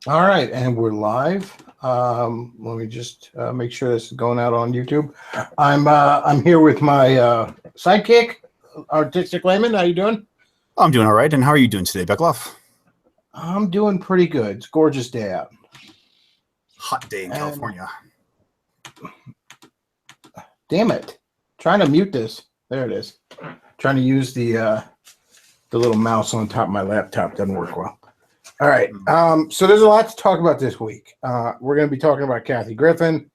All right, and we're live. Let me just make sure this is going out on YouTube. I'm here with my sidekick, Artistic Layman. How you doing? I'm doing all right. And how are you doing today, Bechtloff? I'm doing pretty good. It's a gorgeous day out. Hot day in California. Damn it! Trying to mute this. There it is. Trying to use the little mouse on top of my laptop doesn't work well. All right. So there's a lot to talk about this week. We're going to be talking about Kathy Griffin.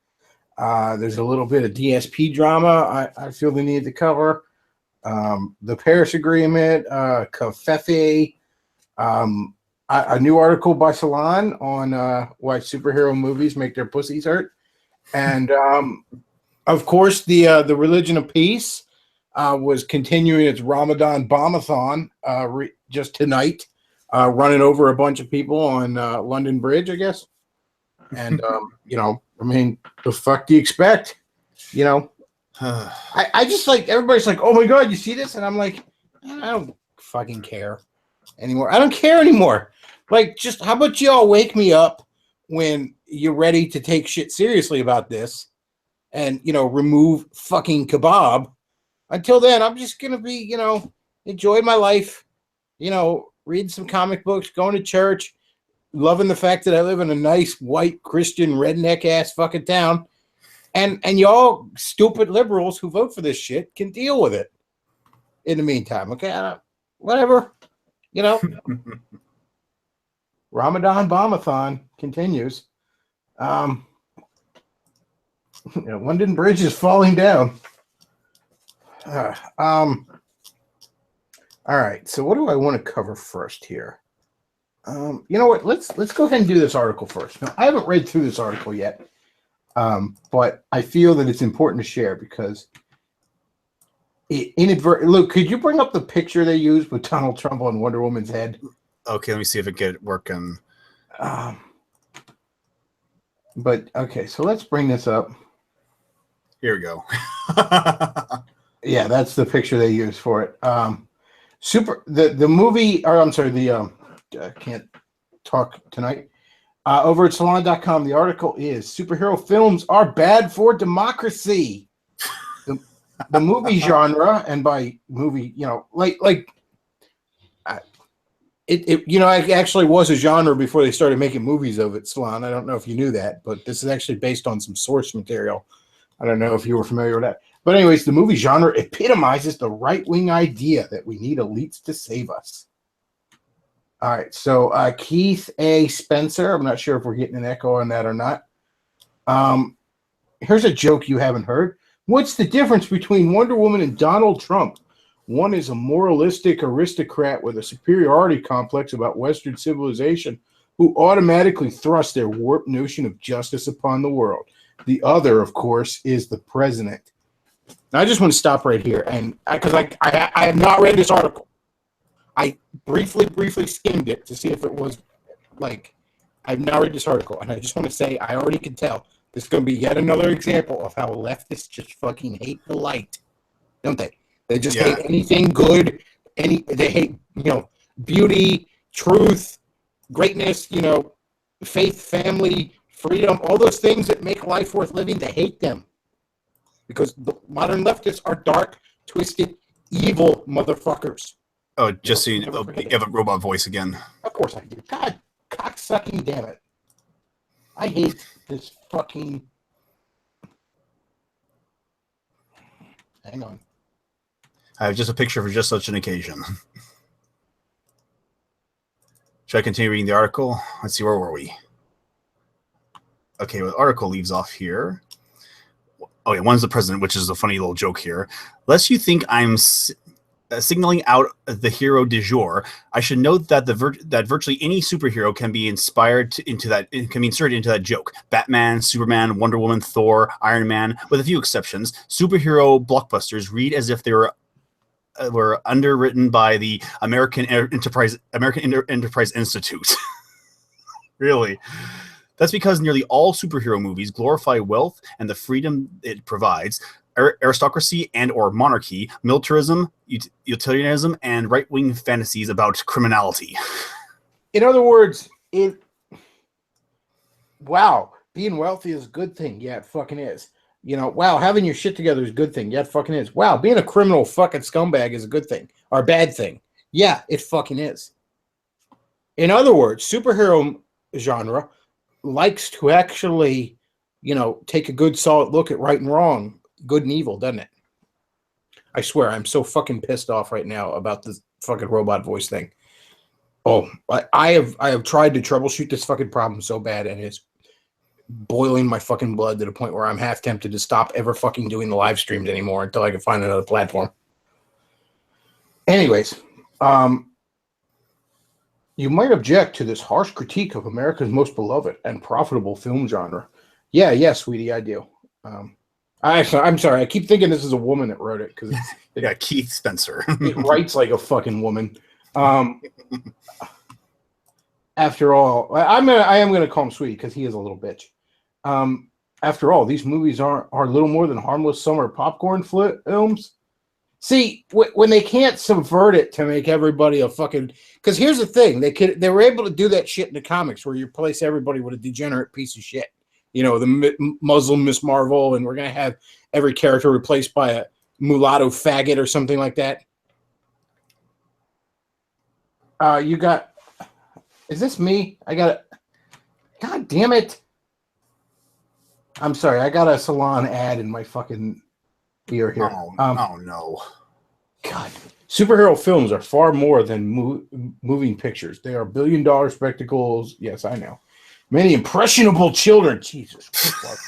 There's a little bit of DSP drama I feel the need to cover. The Paris Agreement, Covfefe, a new article by Salon on why superhero movies make their pussies hurt. And, of course, the Religion of Peace was continuing its Ramadan bombathon just tonight. Running over a bunch of people on London Bridge, I guess. And, I mean, the fuck do you expect? I just like, everybody's like, oh my God, you see this? And I'm like, I don't fucking care anymore. I don't care anymore. Like, just how about y'all wake me up when you're ready to take shit seriously about this and, remove fucking kebab. Until then, I'm just going to be, enjoy my life, reading some comic books, going to church, loving the fact that I live in a nice white Christian redneck ass fucking town, and y'all stupid liberals who vote for this shit can deal with it. In the meantime, okay, whatever, Ramadan bombathon continues. London Bridge is falling down. All right, so what do I want to cover first here? You know what? Let's go ahead and do this article first. Now, I haven't read through this article yet, but I feel that it's important to share because Luke, could you bring up the picture they used with Donald Trump on Wonder Woman's head? Okay, let me see if it get working. But okay, so let's bring this up. Here we go. Yeah, that's the picture they used for it. The movie, or I'm sorry, I can't talk tonight. Over at salon.com, the article is Superhero Films Are Bad for Democracy. The movie genre, and by movie, it actually was a genre before they started making movies of it, Salon. I don't know if you knew that, but this is actually based on some source material. I don't know if you were familiar with that. But anyways, the movie genre epitomizes the right-wing idea that we need elites to save us. All right, so Keith A. Spencer, I'm not sure if we're getting an echo on that or not. Here's a joke you haven't heard. What's the difference between Wonder Woman and Donald Trump? One is a moralistic aristocrat with a superiority complex about Western civilization who automatically thrusts their warped notion of justice upon the world. The other, of course, is the president. Now, I just want to stop right here, and because I have not read this article. I briefly skimmed it to see if it was like, I've now read this article, and I just want to say I already can tell this is going to be yet another example of how leftists just fucking hate the light, don't they? They just hate anything good. They hate, beauty, truth, greatness, faith, family, freedom, all those things that make life worth living. They hate them because the modern leftists are dark, twisted, evil motherfuckers. Oh, just so you have a robot voice again. Of course I do. God, cocksucking, damn it. I hate this fucking... Hang on. I have just a picture for just such an occasion. Should I continue reading the article? Let's see, where were we? Okay, well, the article leaves off here. Oh, yeah, one's the president, which is a funny little joke here. Lest you think I'm signaling out the hero du jour, I should note that that virtually any superhero can be inserted into that joke. Batman, Superman, Wonder Woman, Thor, Iron Man, with a few exceptions. Superhero blockbusters read as if they were underwritten by the American Enterprise Institute. Really? That's because nearly all superhero movies glorify wealth and the freedom it provides, aristocracy and or monarchy, militarism, utilitarianism, and right-wing fantasies about criminality. In other words, wow, being wealthy is a good thing. Yeah, it fucking is. Wow, having your shit together is a good thing. Yeah, it fucking is. Wow, being a criminal fucking scumbag is a good thing or a bad thing. Yeah, it fucking is. In other words, superhero genre likes to actually, take a good solid look at right and wrong, good and evil, doesn't it? I swear, I'm so fucking pissed off right now about this fucking robot voice thing. Oh, I have tried to troubleshoot this fucking problem so bad, and it's boiling my fucking blood to the point where I'm half tempted to stop ever fucking doing the live streams anymore until I can find another platform. Anyways, you might object to this harsh critique of America's most beloved and profitable film genre. Yeah, sweetie, I do. I'm sorry. I keep thinking this is a woman that wrote it because They got Keith Spencer. it writes like a fucking woman. After all, I am gonna call him sweetie because he is a little bitch. After all, these movies are little more than harmless summer popcorn films. See, when they can't subvert it to make everybody a fucking... Because here's the thing. They were able to do that shit in the comics where you replace everybody with a degenerate piece of shit. The Muslim Miss Marvel, and we're going to have every character replaced by a mulatto faggot or something like that. You got... Is this me? I got... God damn it. I'm sorry. I got a salon ad in my fucking... ear here. Oh no. God. Superhero films are far more than moving pictures. They are billion-dollar spectacles. Yes, I know. Many impressionable children. Jesus Christ.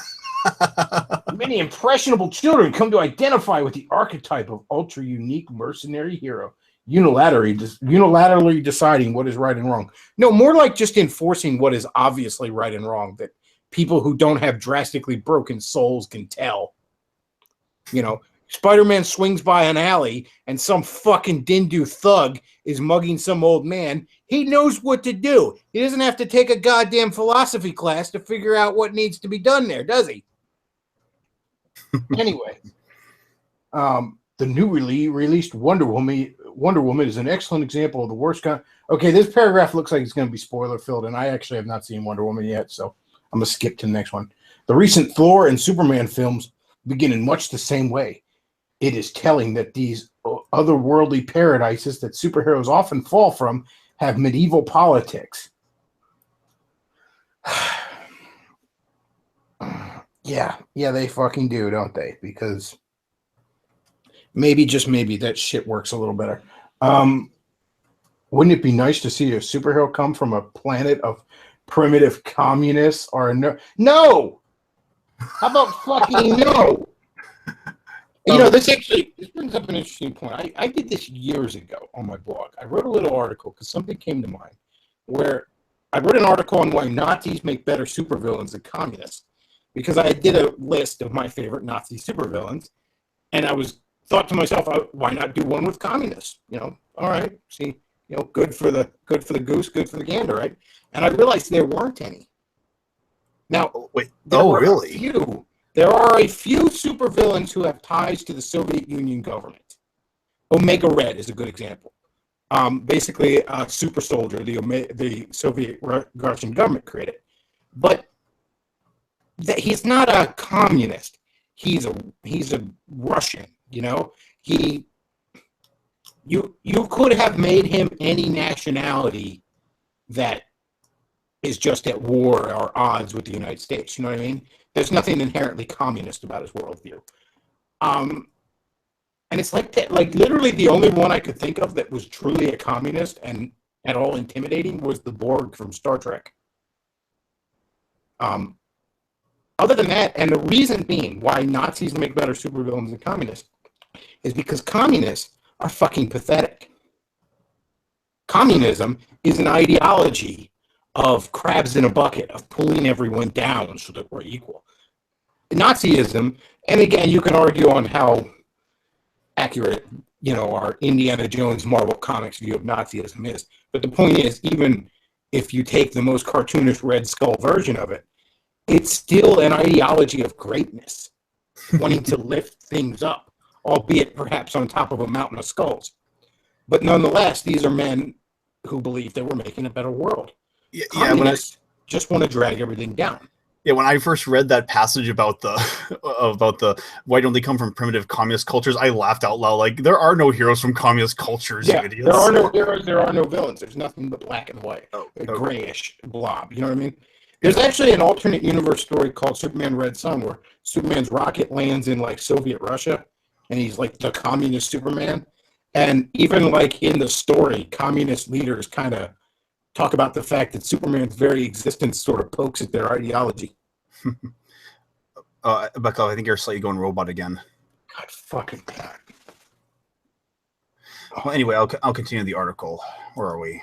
Many impressionable children come to identify with the archetype of ultra-unique mercenary hero, unilaterally deciding what is right and wrong. No, more like just enforcing what is obviously right and wrong that people who don't have drastically broken souls can tell. Spider-Man swings by an alley and some fucking Dindu thug is mugging some old man. He knows what to do. He doesn't have to take a goddamn philosophy class to figure out what needs to be done there, does he? Anyway, the newly released Wonder Woman is an excellent example of the worst kind. Okay, this paragraph looks like it's going to be spoiler-filled, and I actually have not seen Wonder Woman yet, so I'm going to skip to the next one. The recent Thor and Superman films begin in much the same way. It is telling that these otherworldly paradises that superheroes often fall from have medieval politics. Yeah, they fucking do, don't they? Because maybe, just maybe, that shit works a little better. Wouldn't it be nice to see a superhero come from a planet of primitive communists or no? How about fucking no? This brings up an interesting point. I did this years ago on my blog. I wrote a little article because something came to mind where I wrote an article on why Nazis make better supervillains than communists, because I did a list of my favorite Nazi supervillains, and I thought to myself, why not do one with communists? All right, see, good for the goose, good for the gander, right? And I realized there weren't any. Now, wait, really? There are a few supervillains who have ties to the Soviet Union government. Omega Red is a good example. Basically, a super soldier the Soviet Russian government created. But he's not a communist. He's a Russian. You could have made him any nationality that is just at war or odds with the United States. You know what I mean? There's nothing inherently communist about his worldview. And it's like that. Like, literally the only one I could think of that was truly a communist and at all intimidating was the Borg from Star Trek. Other than that, and the reason being why Nazis make better supervillains than communists is because communists are fucking pathetic. Communism is an ideology of crabs in a bucket, of pulling everyone down so that we're equal. Nazism, and again, you can argue on how accurate, our Indiana Jones Marvel Comics view of Nazism is. But the point is, even if you take the most cartoonish Red Skull version of it, it's still an ideology of greatness, wanting to lift things up, albeit perhaps on top of a mountain of skulls. But nonetheless, these are men who believe that we're making a better world. Yeah, just want to drag everything down. Yeah, when I first read that passage about the why don't they come from primitive communist cultures, I laughed out loud. Like, there are no heroes from communist cultures, you idiots. There are no heroes, there are no villains. There's nothing but black and white, a okay. grayish blob. You know what I mean? There's actually an alternate universe story called Superman Red Sun, where Superman's rocket lands in like Soviet Russia, and he's like the communist Superman. And even like in the story, communist leaders kind of talk about the fact that Superman's very existence sort of pokes at their ideology. Bechtloff, I think you're slightly going robot again. God fucking God. Well, anyway, I'll continue the article. Where are we?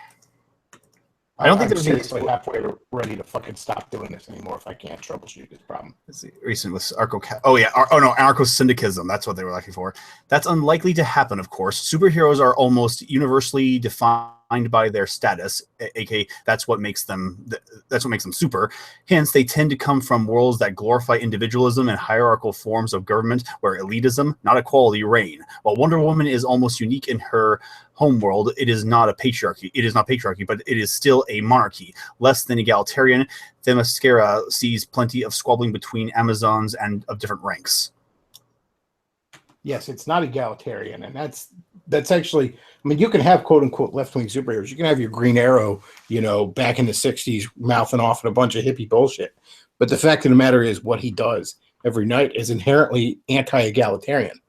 I don't think they're seriously halfway ready to fucking stop doing this anymore if I can't troubleshoot this problem. Let's see. Recent with anarcho-syndicalism. That's what they were looking for. That's unlikely to happen, of course. Superheroes are almost universally defined by their status, aka that's what makes them super. Hence, they tend to come from worlds that glorify individualism and hierarchical forms of government where elitism, not equality, reign. While Wonder Woman is almost unique in her home world, it is not patriarchy, but it is still a monarchy. Less than egalitarian, Themyscira sees plenty of squabbling between Amazons and of different ranks. Yes, it's not egalitarian, and that's actually, I mean, you can have quote unquote left-wing superheroes. You can have your Green Arrow, back in the 60s mouthing off at a bunch of hippie bullshit. But the fact of the matter is what he does every night is inherently anti-egalitarian.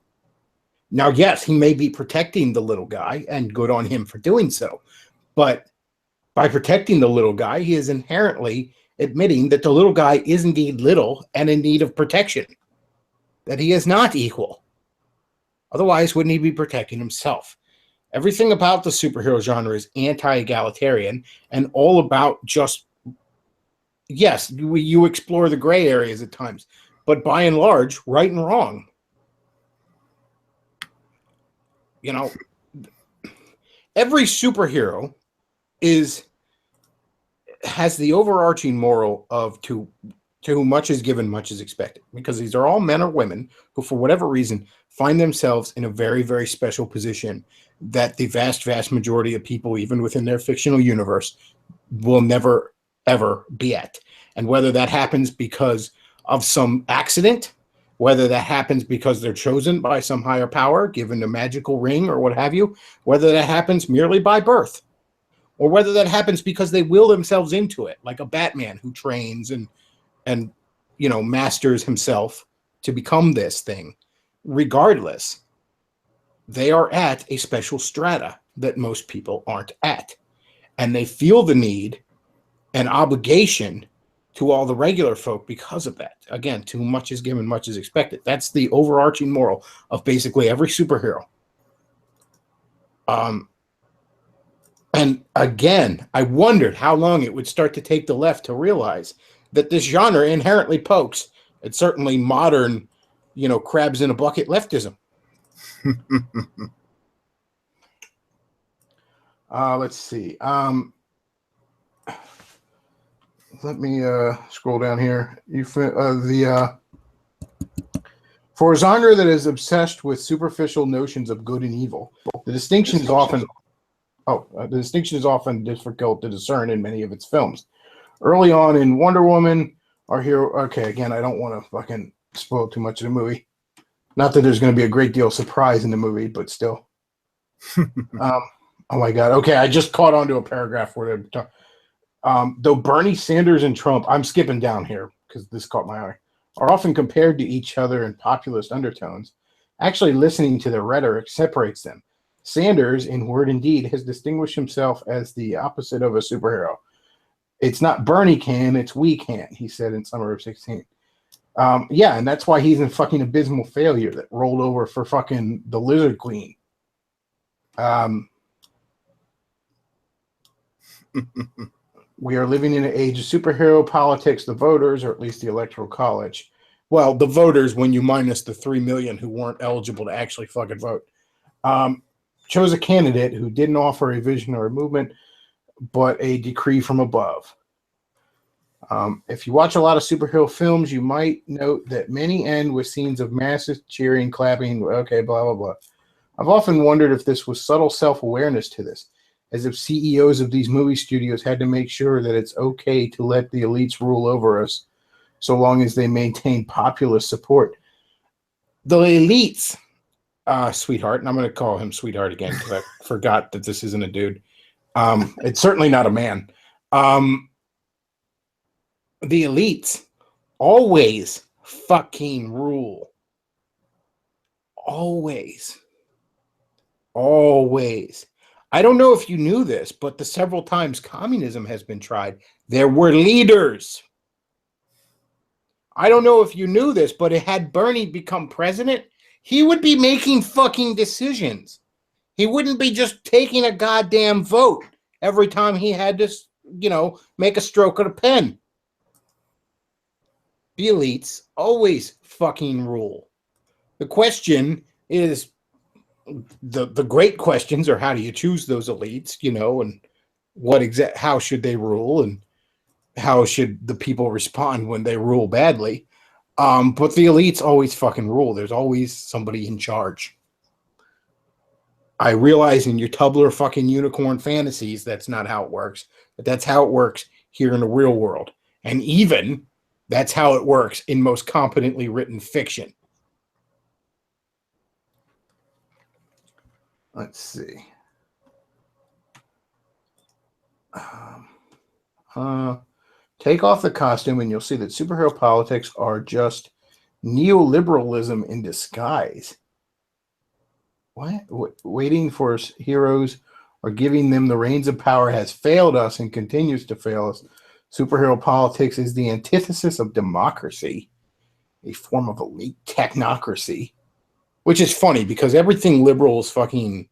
Now, yes, he may be protecting the little guy, and good on him for doing so. But by protecting the little guy, he is inherently admitting that the little guy is indeed little and in need of protection, that he is not equal. Otherwise, wouldn't he be protecting himself? Everything about the superhero genre is anti-egalitarian and all about just, yes, you explore the gray areas at times, but by and large, right and wrong. Every superhero has the overarching moral of to whom much is given, much is expected, because these are all men or women who, for whatever reason, find themselves in a very, very special position that the vast, vast majority of people, even within their fictional universe, will never, ever be at. And whether that happens because of some accident, whether that happens because they're chosen by some higher power, given a magical ring or what have you, whether that happens merely by birth, or whether that happens because they will themselves into it, like a Batman who trains and masters himself to become this thing. Regardless, they are at a special strata that most people aren't at. And they feel the need and obligation to all the regular folk because of that. Again, to whom much is given, much is expected. That's the overarching moral of basically every superhero. And again, I wondered how long it would start to take the left to realize that this genre inherently pokes at certainly modern, crabs in a bucket leftism. Let's see. Let me scroll down here. For a genre that is obsessed with superficial notions of good and evil, the distinction is often difficult to discern in many of its films. Early on in Wonder Woman, our hero. Okay, again, I don't want to fucking spoil too much of the movie. Not that there's going to be a great deal of surprise in the movie, but still. Oh my God. Okay, I just caught on to a paragraph where they're though Bernie Sanders and Trump, I'm skipping down here because this caught my eye, are often compared to each other in populist undertones. Actually, listening to their rhetoric separates them. Sanders, in word and deed, has distinguished himself as the opposite of a superhero. It's not Bernie can, it's we can, he said in summer of 16. Yeah, and that's why he's a fucking abysmal failure that rolled over for fucking the Lizard Queen. We are living in an age of superhero politics. The voters, or at least the Electoral College, well, the voters, when you minus the 3 million who weren't eligible to actually fucking vote, chose a candidate who didn't offer a vision or a movement, but a decree from above. If you watch a lot of superhero films, you might note that many end with scenes of massive cheering, clapping, okay, blah, blah, blah. I've often wondered if this was subtle self-awareness to this. as if CEOs of these movie studios had to make sure that it's okay to let the elites rule over us so long as they maintain populist support. The elites, sweetheart, and I'm going to call him sweetheart again because I forgot that this isn't a dude. It's certainly not a man. The elites always fucking rule. Always. I don't know if you knew this, but the several times communism has been tried, there were leaders. I don't know if you knew this, but had Bernie become president, he would be making fucking decisions. He wouldn't be just taking a goddamn vote every time he had to, make a stroke of the pen. The elites always fucking rule. The question is, the great questions are, how do you choose those elites, and how should they rule, and how should the people respond when they rule badly? But the elites always fucking rule. There's always somebody in charge. I realize in your Tumblr fucking unicorn fantasies, that's not how it works, but that's how it works here in the real world. And even that's how it works in most competently written fiction. Let's see. Take off the costume and you'll see that superhero politics are just neoliberalism in disguise. What? Waiting for heroes or giving them the reins of power has failed us and continues to fail us. Superhero politics is the antithesis of democracy, a form of elite technocracy, which is funny because everything liberals fucking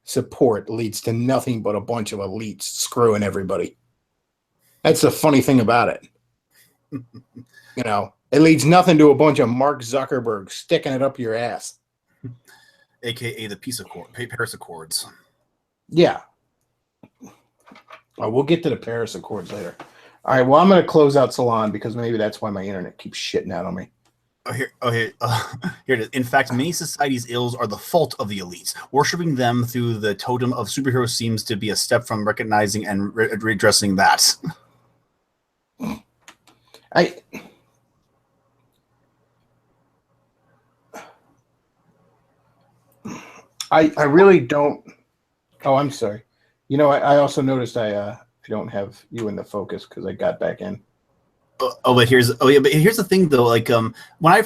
support leads to nothing but a bunch of elites screwing everybody. That's the funny thing about it. It leads nothing to a bunch of Mark Zuckerberg sticking it up your ass. AKA the Paris Accords. Yeah. We'll get to the Paris Accords later. All right, well, I'm going to close out Salon because maybe that's why my internet keeps shitting out on me. Here it is. In fact, many societies' ills are the fault of the elites. Worshipping them through the totem of superheroes seems to be a step from recognizing and redressing that. I really don't. Oh, I'm sorry. I also noticed I don't have you in the focus because I got back in. But here's the thing though. When I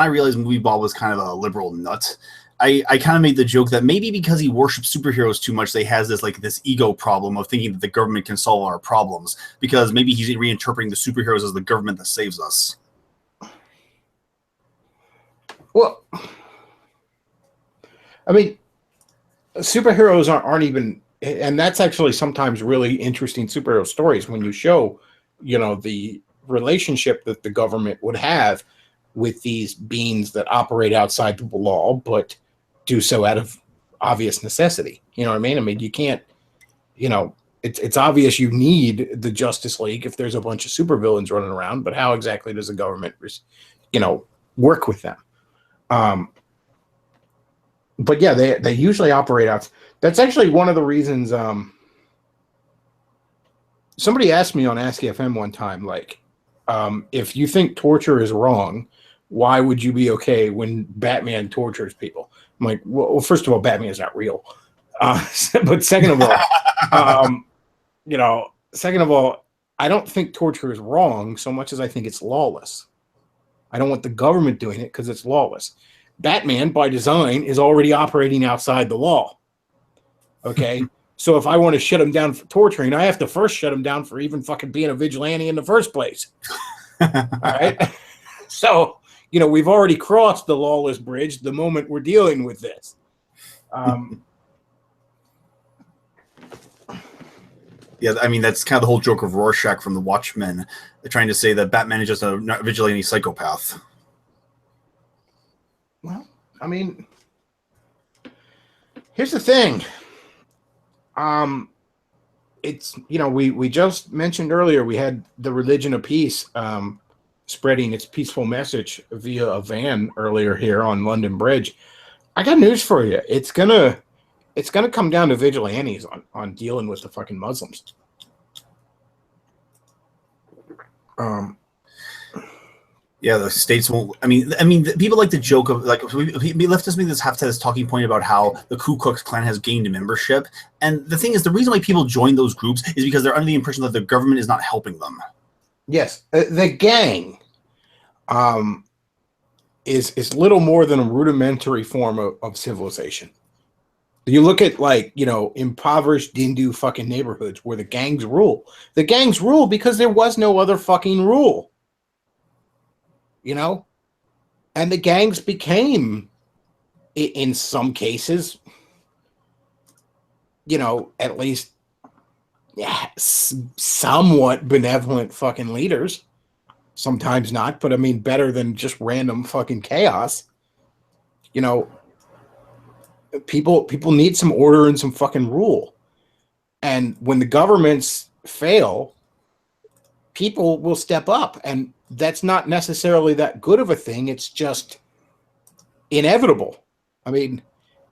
realized Movie Ball was kind of a liberal nut, I kind of made the joke that maybe because he worships superheroes too much, they has this ego problem of thinking that the government can solve our problems because maybe he's reinterpreting the superheroes as the government that saves us. Well, I mean, superheroes aren't even, and that's actually sometimes really interesting superhero stories when you show, the relationship that the government would have with these beings that operate outside the law, but do so out of obvious necessity. You know what I mean? I mean, you can't, it's obvious you need the Justice League if there's a bunch of supervillains running around, but how exactly does the government, work with them? But yeah, they usually operate out. That's actually one of the reasons. Somebody asked me on Ask FM one time, if you think torture is wrong, why would you be okay when Batman tortures people? I'm like, well, first of all, Batman is not real. But second of all, I don't think torture is wrong so much as I think it's lawless. I don't want the government doing it because it's lawless. Batman, by design, is already operating outside the law. Okay? So if I want to shut him down for torturing, I have to first shut him down for even fucking being a vigilante in the first place. All right? So, we've already crossed the lawless bridge the moment we're dealing with this. Yeah, I mean, that's kind of the whole joke of Rorschach from the Watchmen. They're trying to say that Batman is just a vigilante psychopath. Well, I mean, here's the thing. It's, we just mentioned earlier, we had the Religion of Peace spreading its peaceful message via a van earlier here on London Bridge. I got news for you. It's gonna it's going to come down to vigilantes on dealing with the fucking Muslims. Yeah, the states won't. I mean, people like to joke of like leftists make this have this talking point about how the Ku Klux Klan has gained membership, and the thing is, the reason why people join those groups is because they're under the impression that the government is not helping them. Yes, the gang is little more than a rudimentary form of civilization. You look at impoverished Hindu fucking neighborhoods where the gangs rule. The gangs rule because there was no other fucking rule. And the gangs became, in some cases, at least somewhat benevolent fucking leaders. Sometimes not, but I mean, better than just random fucking chaos. People need some order and some fucking rule. And when the governments fail, people will step up. And that's not necessarily that good of a thing. It's just inevitable. I mean,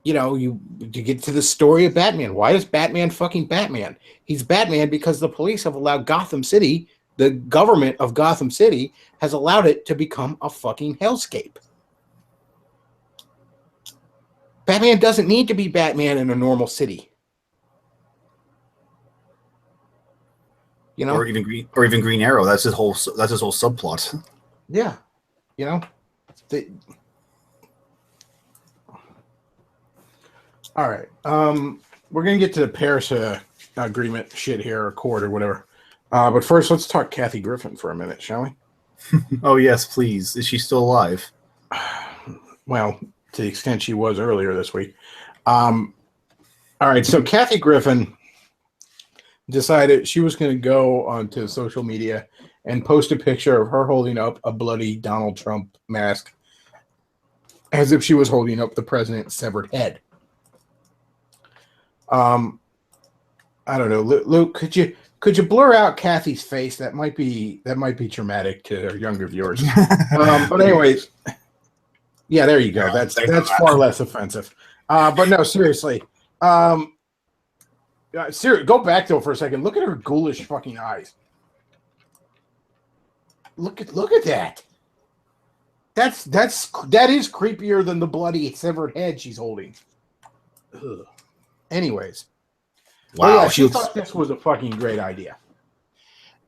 you get to the story of Batman. Why is Batman fucking Batman? He's Batman because the police have allowed Gotham City, the government of Gotham City, has allowed it to become a fucking hellscape. Batman doesn't need to be Batman in a normal city. Or even Green Arrow. That's his whole subplot. Yeah, all right. We're gonna get to the Paris agreement shit here, accord or whatever. But first, let's talk Kathy Griffin for a minute, shall we? Oh yes, please. Is she still alive? Well, to the extent she was earlier this week. All right. So Kathy Griffin decided she was going to go onto social media and post a picture of her holding up a bloody Donald Trump mask as if she was holding up the president's severed head. I don't know, Luke, could you blur out Kathy's face? That might be traumatic to our younger viewers. But anyways, yeah, there you go. That's far less offensive. But no, seriously. Go back to it for a second. Look at her ghoulish fucking eyes. Look at that. That is creepier than the bloody severed head she's holding. Ugh. Anyways. Wow. Yeah, she thought this was a fucking great idea.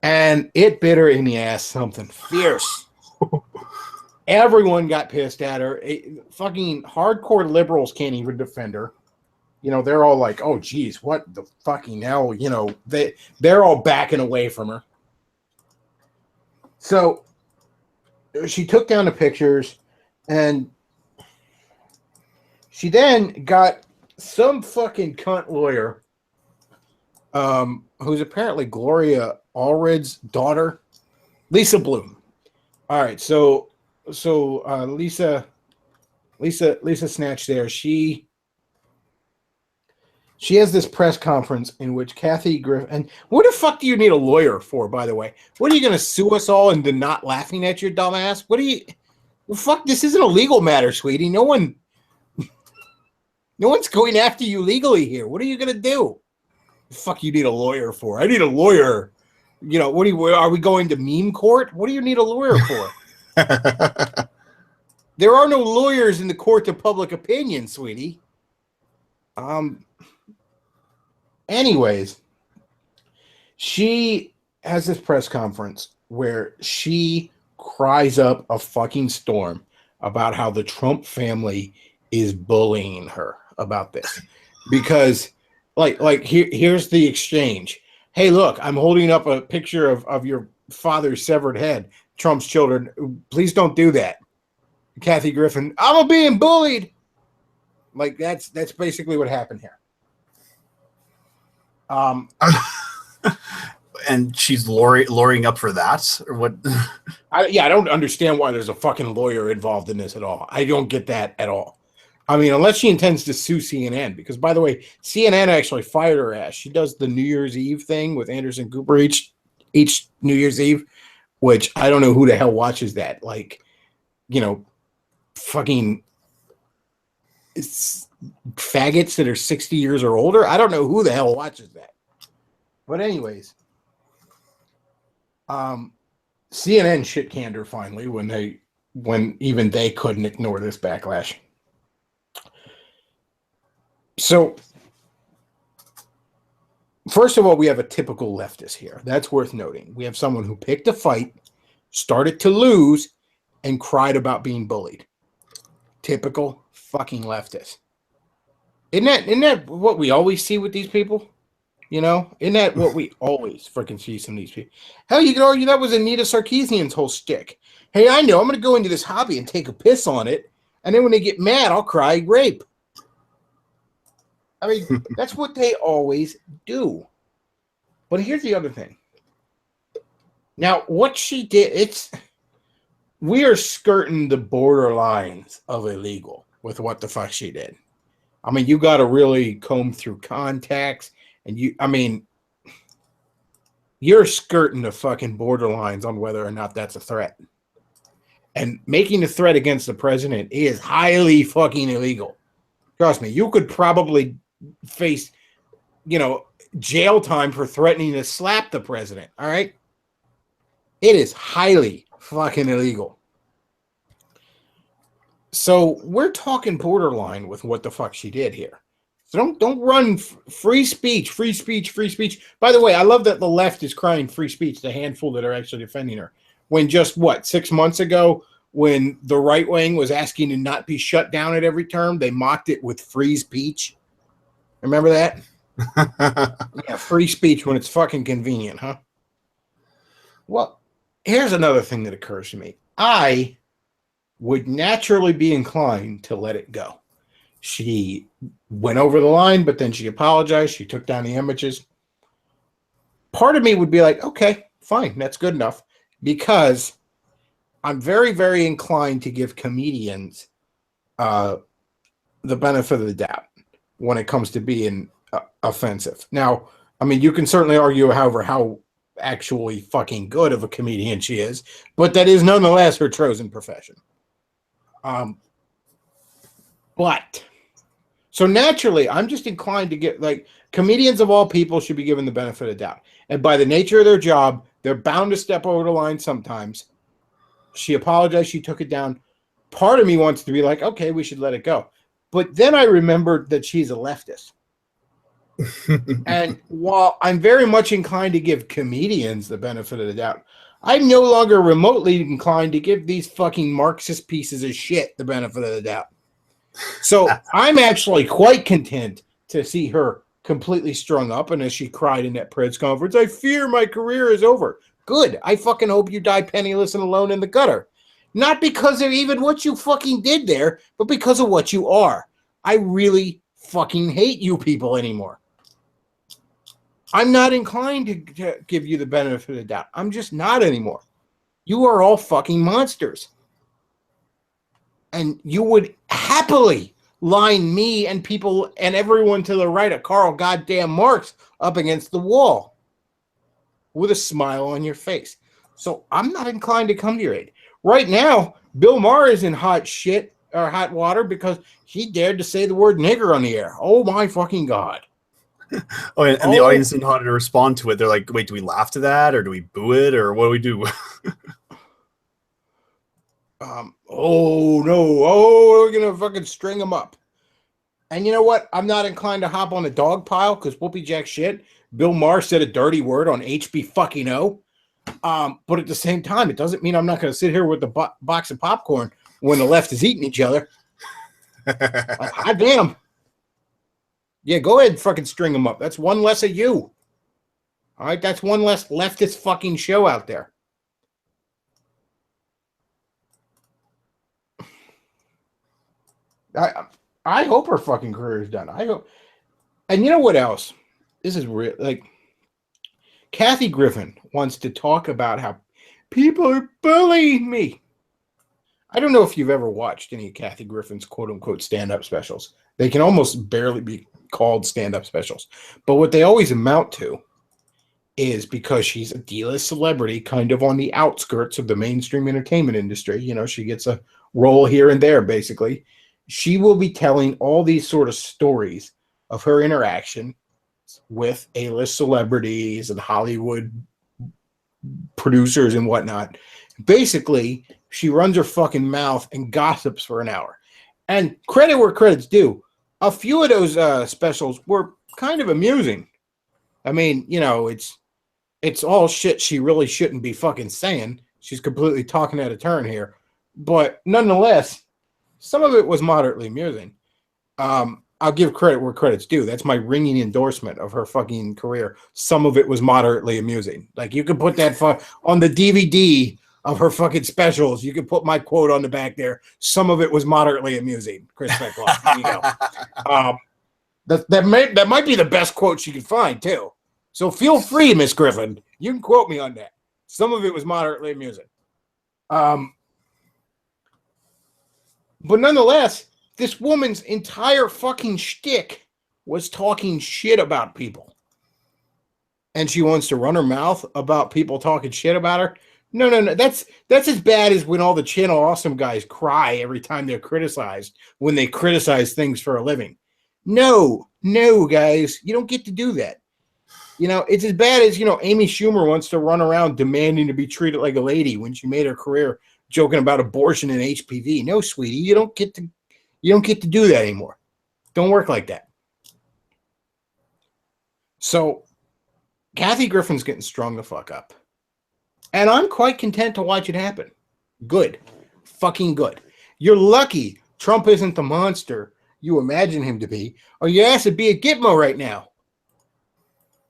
And it bit her in the ass something fierce. Everyone got pissed at her. Fucking hardcore liberals can't even defend her. They're all like, oh, geez, what the fucking hell? They're all backing away from her. So she took down the pictures, and she then got some fucking cunt lawyer, who's apparently Gloria Allred's daughter, Lisa Bloom. All right, so Lisa Snatch there. She has this press conference in which Kathy Griffin, and what the fuck do you need a lawyer for, by the way? What are you going to sue us all into not laughing at your dumbass? Fuck, this isn't a legal matter, sweetie. No one's going after you legally here. What are you going to do? The fuck you need a lawyer for? I need a lawyer. Are we going to meme court? What do you need a lawyer for? There are no lawyers in the court of public opinion, sweetie. Anyways, she has this press conference where she cries up a fucking storm about how the Trump family is bullying her about this. Because, here's the exchange. Hey, look, I'm holding up a picture of your father's severed head, Trump's children. Please don't do that. Kathy Griffin, I'm being bullied. That's basically what happened here. And she's luring up for that, or what? I don't understand why there's a fucking lawyer involved in this at all. I don't get that at all. I mean, unless she intends to sue CNN, because by the way, CNN actually fired her ass. She does the New Year's Eve thing with Anderson Cooper each New Year's Eve, which I don't know who the hell watches that. Fucking, it's faggots that are 60 years or older. I don't know who the hell watches that. But anyways, CNN shit canned her finally when even they couldn't ignore this backlash. So, first of all, we have a typical leftist here. That's worth noting. We have someone who picked a fight, started to lose, and cried about being bullied. Typical fucking leftist. Isn't that what we always see with these people? You know? Isn't that what we always freaking see from these people? Hell, you could argue that was Anita Sarkeesian's whole shtick. Hey, I know, I'm going to go into this hobby and take a piss on it, and then when they get mad, I'll cry rape. I mean, that's what they always do. But here's the other thing. Now, what she did, we are skirting the borderlines of illegal with what the fuck she did. I mean, you got to really comb through contacts, and you're skirting the fucking borderlines on whether or not that's a threat. And making a threat against the president is highly fucking illegal. Trust me, you could probably face, jail time for threatening to slap the president. All right. It is highly fucking illegal. So we're talking borderline with what the fuck she did here. So don't run free speech. By the way, I love that the left is crying free speech, the handful that are actually defending her. When just 6 months ago, when the right wing was asking to not be shut down at every term, they mocked it with free speech. Remember that? Yeah, free speech when it's fucking convenient, huh? Well, here's another thing that occurs to me. I would naturally be inclined to let it go. She went over the line, but then she apologized. She took down the images. Part of me would be like, okay, fine, that's good enough. Because I'm very, very inclined to give comedians the benefit of the doubt when it comes to being offensive. Now, I mean, you can certainly argue, however, how actually fucking good of a comedian she is, but that is nonetheless her chosen profession. But so naturally, I'm just inclined to get comedians of all people should be given the benefit of the doubt. And by the nature of their job, they're bound to step over the line sometimes. She apologized. She took it down. Part of me wants to be like, okay, we should let it go. But then I remembered that she's a leftist. And while I'm very much inclined to give comedians the benefit of the doubt, I'm no longer remotely inclined to give these fucking Marxist pieces of shit the benefit of the doubt. So I'm actually quite content to see her completely strung up. And as she cried in that press conference, I fear my career is over. Good. I fucking hope you die penniless and alone in the gutter. Not because of even what you fucking did there, but because of what you are. I really fucking hate you people anymore. I'm not inclined to give you the benefit of the doubt. I'm just not anymore. You are all fucking monsters. And you would happily line me and people and everyone to the right of Karl goddamn Marx up against the wall with a smile on your face. So I'm not inclined to come to your aid. Right now, Bill Maher is in hot water because he dared to say the word nigger on the air. Oh my fucking God. Oh, and the audience didn't know how to respond to it. They're like, wait, do we laugh to that or do we boo it or what do we do? Oh no. Oh, we're going to fucking string them up. And you know what? I'm not inclined to hop on a dog pile because whoopee jack shit. Bill Maher said a dirty word on HB fucking O. But at the same time, it doesn't mean I'm not going to sit here with the box of popcorn when the left is eating each other. Hot damn. Yeah, go ahead and fucking string them up. That's one less of you. All right, that's one less leftist fucking show out there. I hope her fucking career is done. I hope. And you know what else? This is real. Kathy Griffin wants to talk about how people are bullying me. I don't know if you've ever watched any of Kathy Griffin's quote-unquote stand-up specials. They can almost barely be called stand-up specials. But what they always amount to is because she's a D-list celebrity kind of on the outskirts of the mainstream entertainment industry. You know, she gets a role here and there, basically. she will be telling all these sort of stories of her interaction with A-list celebrities and Hollywood producers and whatnot. Basically, she runs her fucking mouth and gossips for an hour. And credit where credit's due. A few of those specials were kind of amusing. I mean, it's all shit she really shouldn't be fucking saying. She's completely talking out of turn here. But nonetheless, some of it was moderately amusing. I'll give credit where credit's due. That's my ringing endorsement of her fucking career. Some of it was moderately amusing. Like, you could put that on the DVD of her fucking specials. You could put my quote on the back there. Some of it was moderately amusing. Chris Bechtloff. There you go. That might be the best quote she could find, too. So feel free, Miss Griffin. You can quote me on that. Some of it was moderately amusing. But nonetheless, this woman's entire fucking shtick was talking shit about people. And she wants to run her mouth about people talking shit about her. No. That's as bad as when all the Channel Awesome guys cry every time they're criticized when they criticize things for a living. No, guys, you don't get to do that. It's as bad as, Amy Schumer wants to run around demanding to be treated like a lady when she made her career joking about abortion and HPV. No, sweetie, you don't get to do that anymore. Don't work like that. So Kathy Griffin's getting strung the fuck up. And I'm quite content to watch it happen. Good. Fucking good. You're lucky Trump isn't the monster you imagine him to be, or your ass would be a Gitmo right now.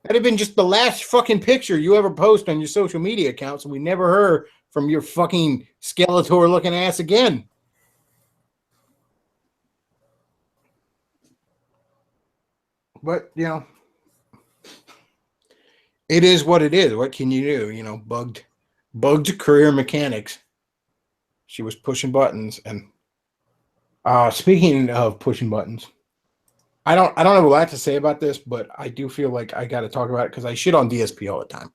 That'd have been just the last fucking picture you ever post on your social media accounts, and we never heard from your fucking Skeletor-looking ass again. But, it is what it is. What can you do? Bugged career mechanics. She was pushing buttons. And speaking of pushing buttons, I don't have a lot to say about this, but I do feel like I got to talk about it because I shit on DSP all the time.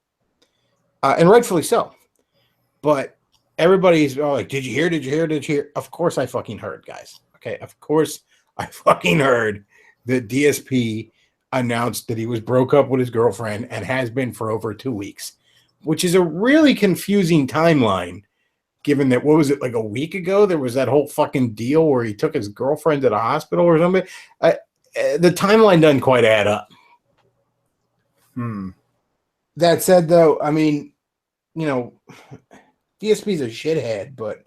And rightfully so. But everybody's all like, did you hear? Did you hear? Did you hear? Of course I fucking heard, guys. Okay, of course I fucking heard that DSP announced that he was broke up with his girlfriend and has been for over 2 weeks, which is a really confusing timeline, given that, what was it, like a week ago, there was that whole fucking deal where he took his girlfriend to the hospital or something. The timeline doesn't quite add up. That said, though, I mean, DSP's a shithead, but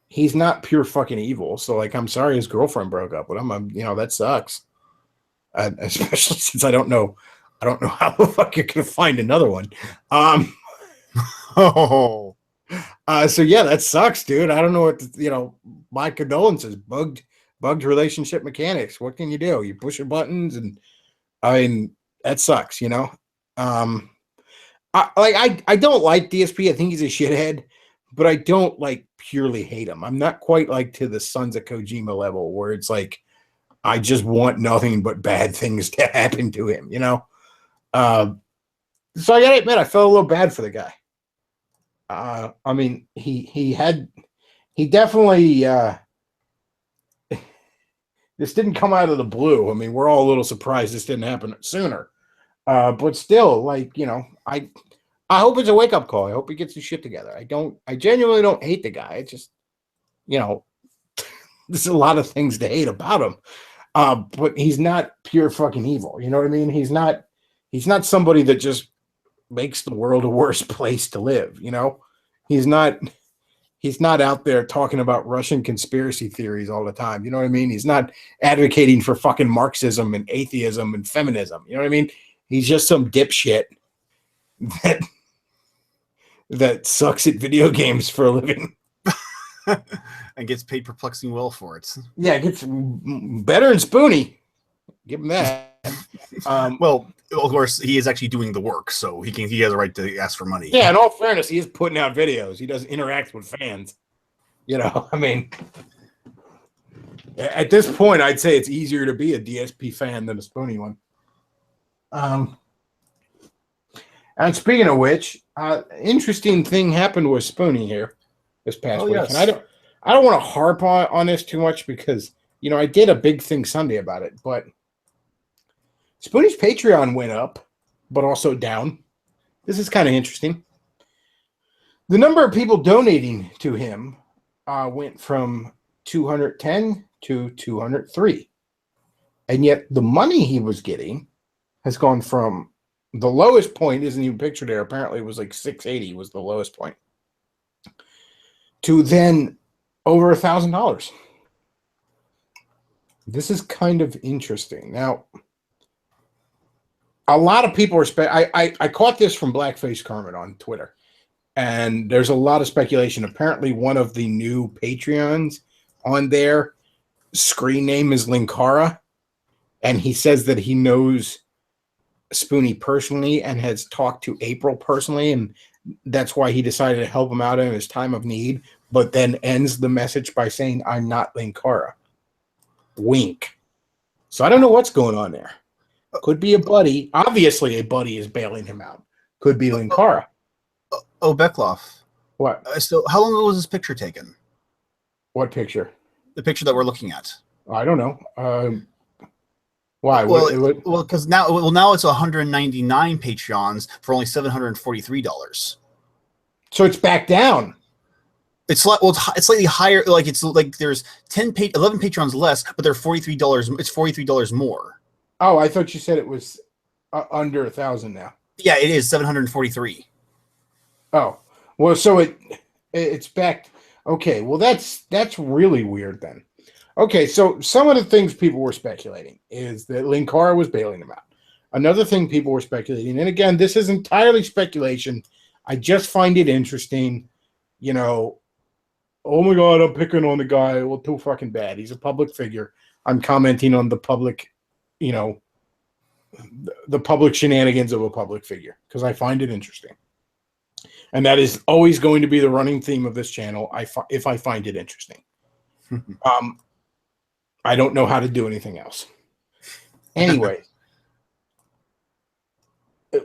he's not pure fucking evil. So, like, I'm sorry his girlfriend broke up with him. That sucks. Especially since I don't know how the fuck you're gonna find another one. So yeah, that sucks, dude. I don't know what my condolences. Bugged relationship mechanics. What can you do? You push your buttons, and I mean, that sucks. I don't like DSP. I think he's a shithead, but I don't like purely hate him. I'm not quite like to the Sons of Kojima level where it's like I just want nothing but bad things to happen to him, So I gotta admit, I felt a little bad for the guy. I mean, he definitely this didn't come out of the blue. I mean, we're all a little surprised this didn't happen sooner. But still, like, I hope it's a wake-up call. I hope he gets his shit together. I genuinely don't hate the guy. It's just, there's a lot of things to hate about him. But he's not pure fucking evil. You know what I mean? He's not somebody that just makes the world a worse place to live. He's not out there talking about Russian conspiracy theories all the time. You know what I mean? He's not advocating for fucking Marxism and atheism and feminism. You know what I mean? He's just some dipshit that sucks at video games for a living. And gets paid perplexing well for it. Yeah, it gets better than Spoonie. Give him that. Well, of course, he is actually doing the work, so he has a right to ask for money. Yeah, in all fairness, he is putting out videos. He doesn't interact with fans. I mean, at this point, I'd say it's easier to be a DSP fan than a Spoonie one. And speaking of which, interesting thing happened with Spoonie here this past week. Yes. And I don't want to harp on this too much because I did a big thing Sunday about it, but Spoonie's Patreon went up, but also down. This is kind of interesting. The number of people donating to him went from 210 to 203. And yet the money he was getting has gone from the lowest point, isn't even pictured there. Apparently it was like 680 was the lowest point, to then over $1,000. This is kind of interesting. Now, a lot of people are I caught this from Blackface Kermit on Twitter, and there's a lot of speculation. Apparently one of the new Patreons on there, screen name is Linkara, and he says that he knows Spoonie personally and has talked to April personally, and that's why he decided to help him out in his time of need, but then ends the message by saying, "I'm not Linkara." Wink. So I don't know what's going on there. Could be a buddy. Obviously, a buddy is bailing him out. Could be Linkara. Oh, Bechtloff. What? So how long ago was this picture taken? What picture? The picture that we're looking at. I don't know. Why? Well, because now it's 199 Patreons for only $743. So it's back down. It's slightly higher. Like it's like there's 11 Patreons less, but they're $43. It's $43 more. Oh, I thought you said it was under 1,000 now. Yeah, it is 743. Oh, well, so it's back. Okay, well that's really weird then. Okay, so some of the things people were speculating is that Linkara was bailing him out. Another thing people were speculating, and again, this is entirely speculation. I just find it interesting. Oh my God, I'm picking on the guy. Well, too fucking bad. He's a public figure. I'm commenting on the public, the public shenanigans of a public figure because I find it interesting. And that is always going to be the running theme of this channel. If I find it interesting. I don't know how to do anything else. Anyway,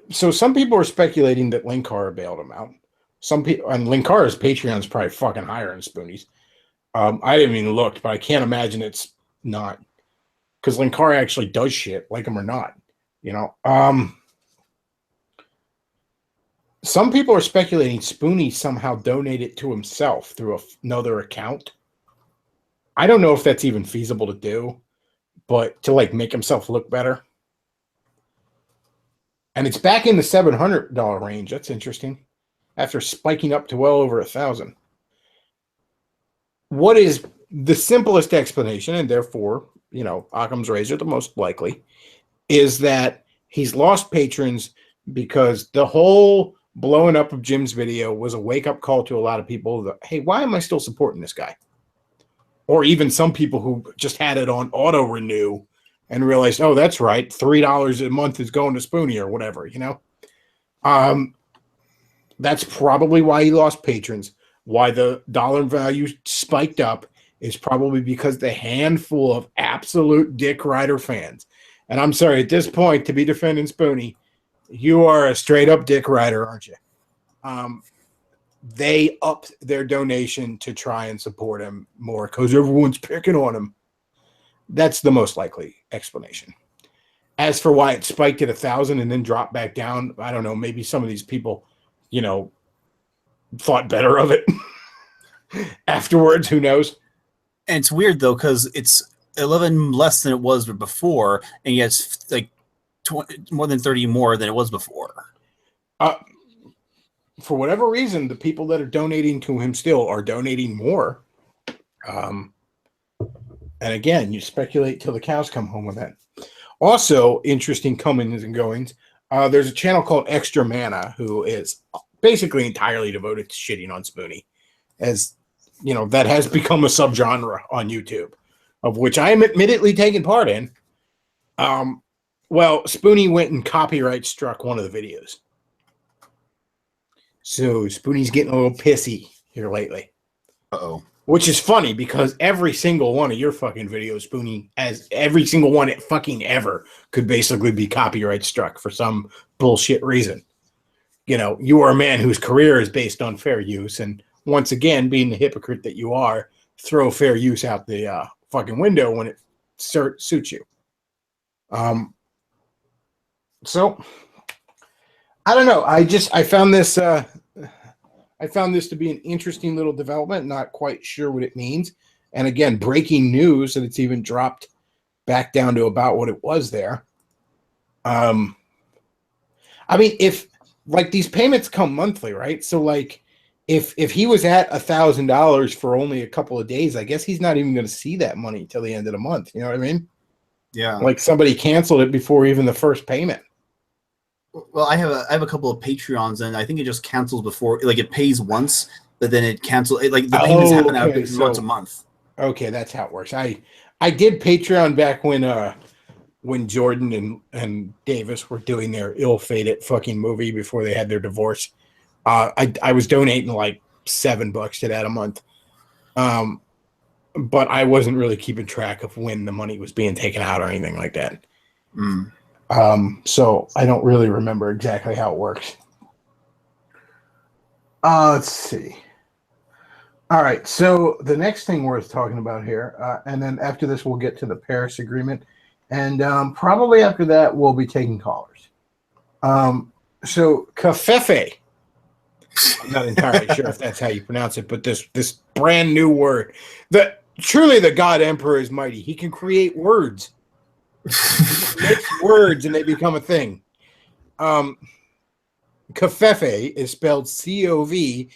so some people are speculating that Linkara bailed him out. Some people, and Linkara's Patreon is probably fucking higher than Spoonie's. I didn't even look, but I can't imagine it's not, because Linkara actually does shit, like him or not. Some people are speculating Spoonie somehow donated to himself through another account. I don't know if that's even feasible to do, but to make himself look better. And it's back in the $700 range. That's interesting. After spiking up to well over 1,000. What is the simplest explanation, and therefore, Occam's razor, the most likely, is that he's lost patrons because the whole blowing up of Jim's video was a wake-up call to a lot of people that, hey, why am I still supporting this guy? Or even some people who just had it on auto renew and realized, oh, that's right, $3 a month is going to Spoonie or whatever, That's probably why he lost patrons. Why the dollar value spiked up is probably because the handful of absolute Dick Rider fans. And I'm sorry, at this point, to be defending Spoonie, you are a straight up Dick Rider, aren't you? They upped their donation to try and support him more because everyone's picking on him. That's the most likely explanation. As for why it spiked at 1,000 and then dropped back down, I don't know. Maybe some of these people, thought better of it afterwards. Who knows? And it's weird though, because it's 11 less than it was before, and yet it's like more than 30 more than it was before. For whatever reason, the people that are donating to him still are donating more. And again, you speculate till the cows come home with that. Also, interesting comings and goings. There's a channel called Extra Mana who is basically entirely devoted to shitting on Spoonie, as that has become a subgenre on YouTube, of which I am admittedly taking part in. Well, Spoonie went and copyright struck one of the videos. So Spoonie's getting a little pissy here lately. Uh-oh. Which is funny because every single one of your fucking videos, Spoonie, as every single one it fucking ever could basically be copyright struck for some bullshit reason. You are a man whose career is based on fair use, and once again, being the hypocrite that you are, throw fair use out the fucking window when it suits you. So I don't know. I found this to be an interesting little development. Not quite sure what it means. And again, breaking news that it's even dropped back down to about what it was there. I mean, if like these payments come monthly, right? So like if he was at $1,000 for only a couple of days, I guess he's not even going to see that money till the end of the month. You know what I mean? Yeah. Like somebody canceled it before even the first payment. Well, I have a couple of Patreons, and I think it just cancels before, like it pays once, but then it cancels. Like the payments happen out once a month. Okay, that's how it works. I did Patreon back when Jordan and Davis were doing their ill-fated fucking movie before they had their divorce. I was donating like $7 to that a month, but I wasn't really keeping track of when the money was being taken out or anything like that. So I don't really remember exactly how it works. Let's see. All right, so the next thing worth talking about here, and then after this we'll get to the Paris Agreement, and probably after that we'll be taking callers. So Covfefe, I'm not entirely sure if that's how you pronounce it, but this brand new word, that truly the God Emperor is mighty. He can create words. Mix words and they become a thing. Covfefe is spelled Covfefe,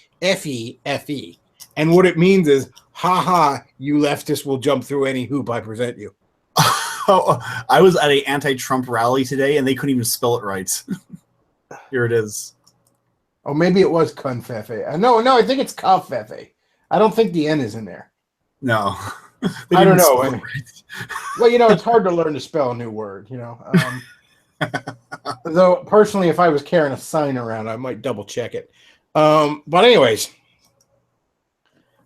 and what it means is, haha, you leftists will jump through any hoop I present you. Oh, I was at an anti-Trump rally today, and they couldn't even spell it right. Here it is. Oh, maybe it was Covfefe. No, I think it's Covfefe. I don't think the N is in there. No. I don't know. Right. Well, it's hard to learn to spell a new word, Though, personally, if I was carrying a sign around, I might double check it. But anyways,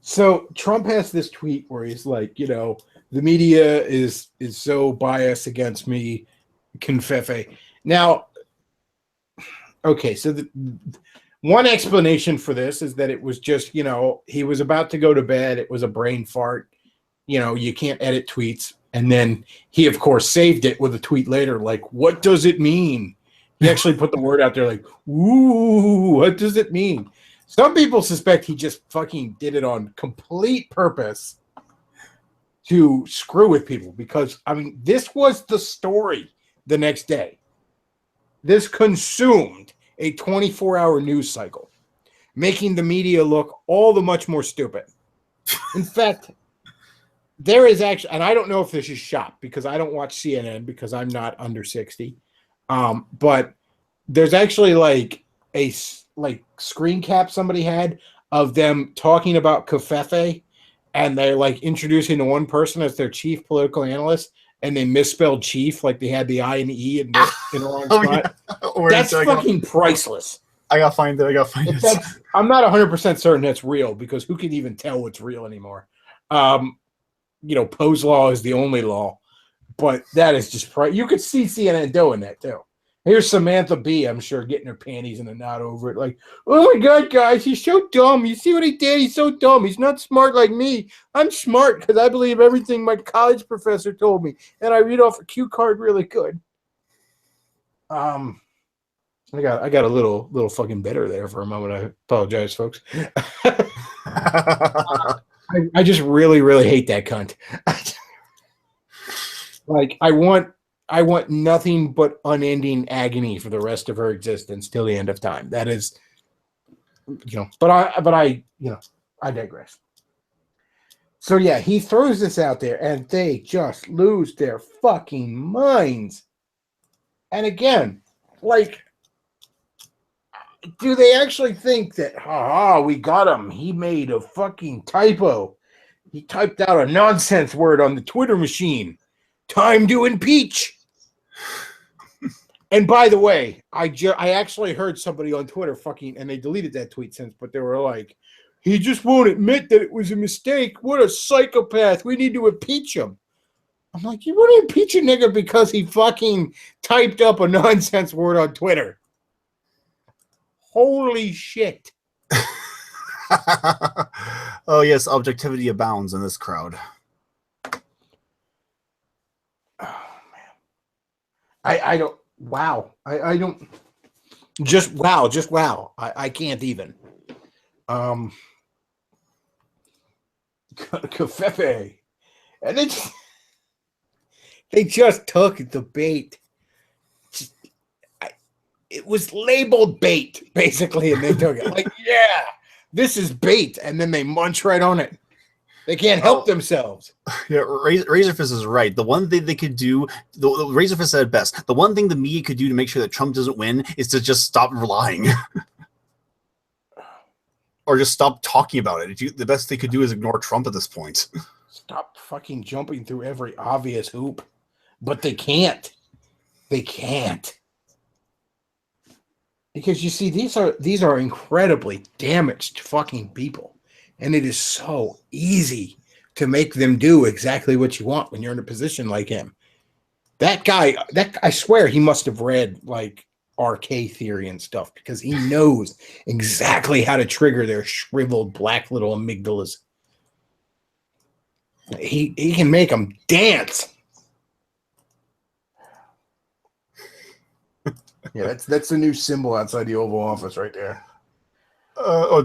so Trump has this tweet where he's like, the media is so biased against me, Covfefe. Now, okay, so one explanation for this is that it was just, he was about to go to bed. It was a brain fart. You can't edit tweets. And then he, of course, saved it with a tweet later, like, what does it mean? He actually put the word out there like, ooh, what does it mean? Some people suspect he just fucking did it on complete purpose to screw with people because, I mean, this was the story the next day. This consumed a 24-hour news cycle, making the media look all the much more stupid. In fact, there is actually, and I don't know if this is shot because I don't watch CNN because I'm not under 60. But there's actually like a screen cap somebody had of them talking about Covfefe, and they're like introducing the one person as their chief political analyst, and they misspelled chief, like they had the I and the E in the wrong spot. Yeah. That's fucking priceless. I gotta find it. I'm not 100% certain that's real because who can even tell what's real anymore? Poe's law is the only law, but that is just you could see CNN doing that too. Here's Samantha Bee, I'm sure, getting her panties in a knot over it. Like, oh my God, guys, he's so dumb. You see what he did? He's so dumb. He's not smart like me. I'm smart because I believe everything my college professor told me, and I read off a cue card really good. I got a little fucking bitter there for a moment. I apologize, folks. I just really, really hate that cunt. Like, I want nothing but unending agony for the rest of her existence till the end of time. That is, but I digress. So yeah, he throws this out there and they just lose their fucking minds. And again, like, do they actually think that, we got him. He made a fucking typo. He typed out a nonsense word on the Twitter machine. Time to impeach. And by the way, I actually heard somebody on Twitter and they deleted that tweet since, but they were like, he just won't admit that it was a mistake. What a psychopath. We need to impeach him. I'm like, you want to impeach a nigga because he fucking typed up a nonsense word on Twitter. Holy shit. Oh, yes, objectivity abounds in this crowd. I don't. Wow. I don't. Just wow. Just wow. I can't even. Covfefe, and they just took the bait. It was labeled bait, basically, and they took it. Like, yeah, this is bait, and then they munch right on it. They can't help themselves. Yeah, Razorfist is right. The one thing they could do, the Razorfist said it best. The one thing the media could do to make sure that Trump doesn't win is to just stop lying, or just stop talking about it. The best they could do is ignore Trump at this point. Stop fucking jumping through every obvious hoop, but they can't. They can't. Because you see, these are incredibly damaged fucking people. And it is so easy to make them do exactly what you want when you're in a position like him. That guy, I swear he must have read like RK theory and stuff, because he knows exactly how to trigger their shriveled black little amygdalas. He can make them dance. Yeah, that's the new symbol outside the Oval Office right there.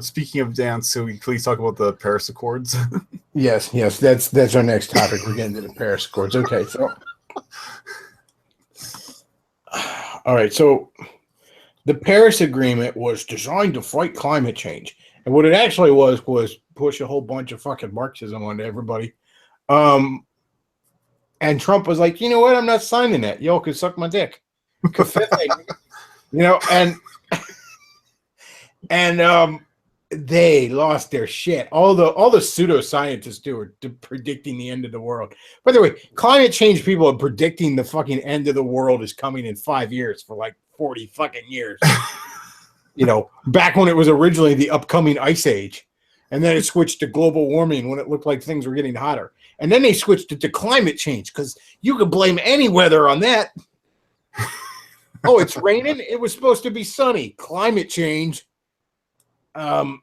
Speaking of dance, so we please talk about the Paris Accords. Yes, that's our next topic. We're getting to the Paris Accords. Okay, so all right, so the Paris Agreement was designed to fight climate change, and what it actually was push a whole bunch of fucking Marxism onto everybody. And Trump was like, you know what? I'm not signing that. Y'all can suck my dick. You know, and they lost their shit. All the pseudoscientists who are predicting the end of the world. By the way, climate change people are predicting the fucking end of the world is coming in 5 years for like 40 fucking years. You know, back when it was originally the upcoming ice age, and then it switched to global warming when it looked like things were getting hotter, and then they switched it to climate change because you could blame any weather on that. Oh, it's raining. It was supposed to be sunny. Climate change. And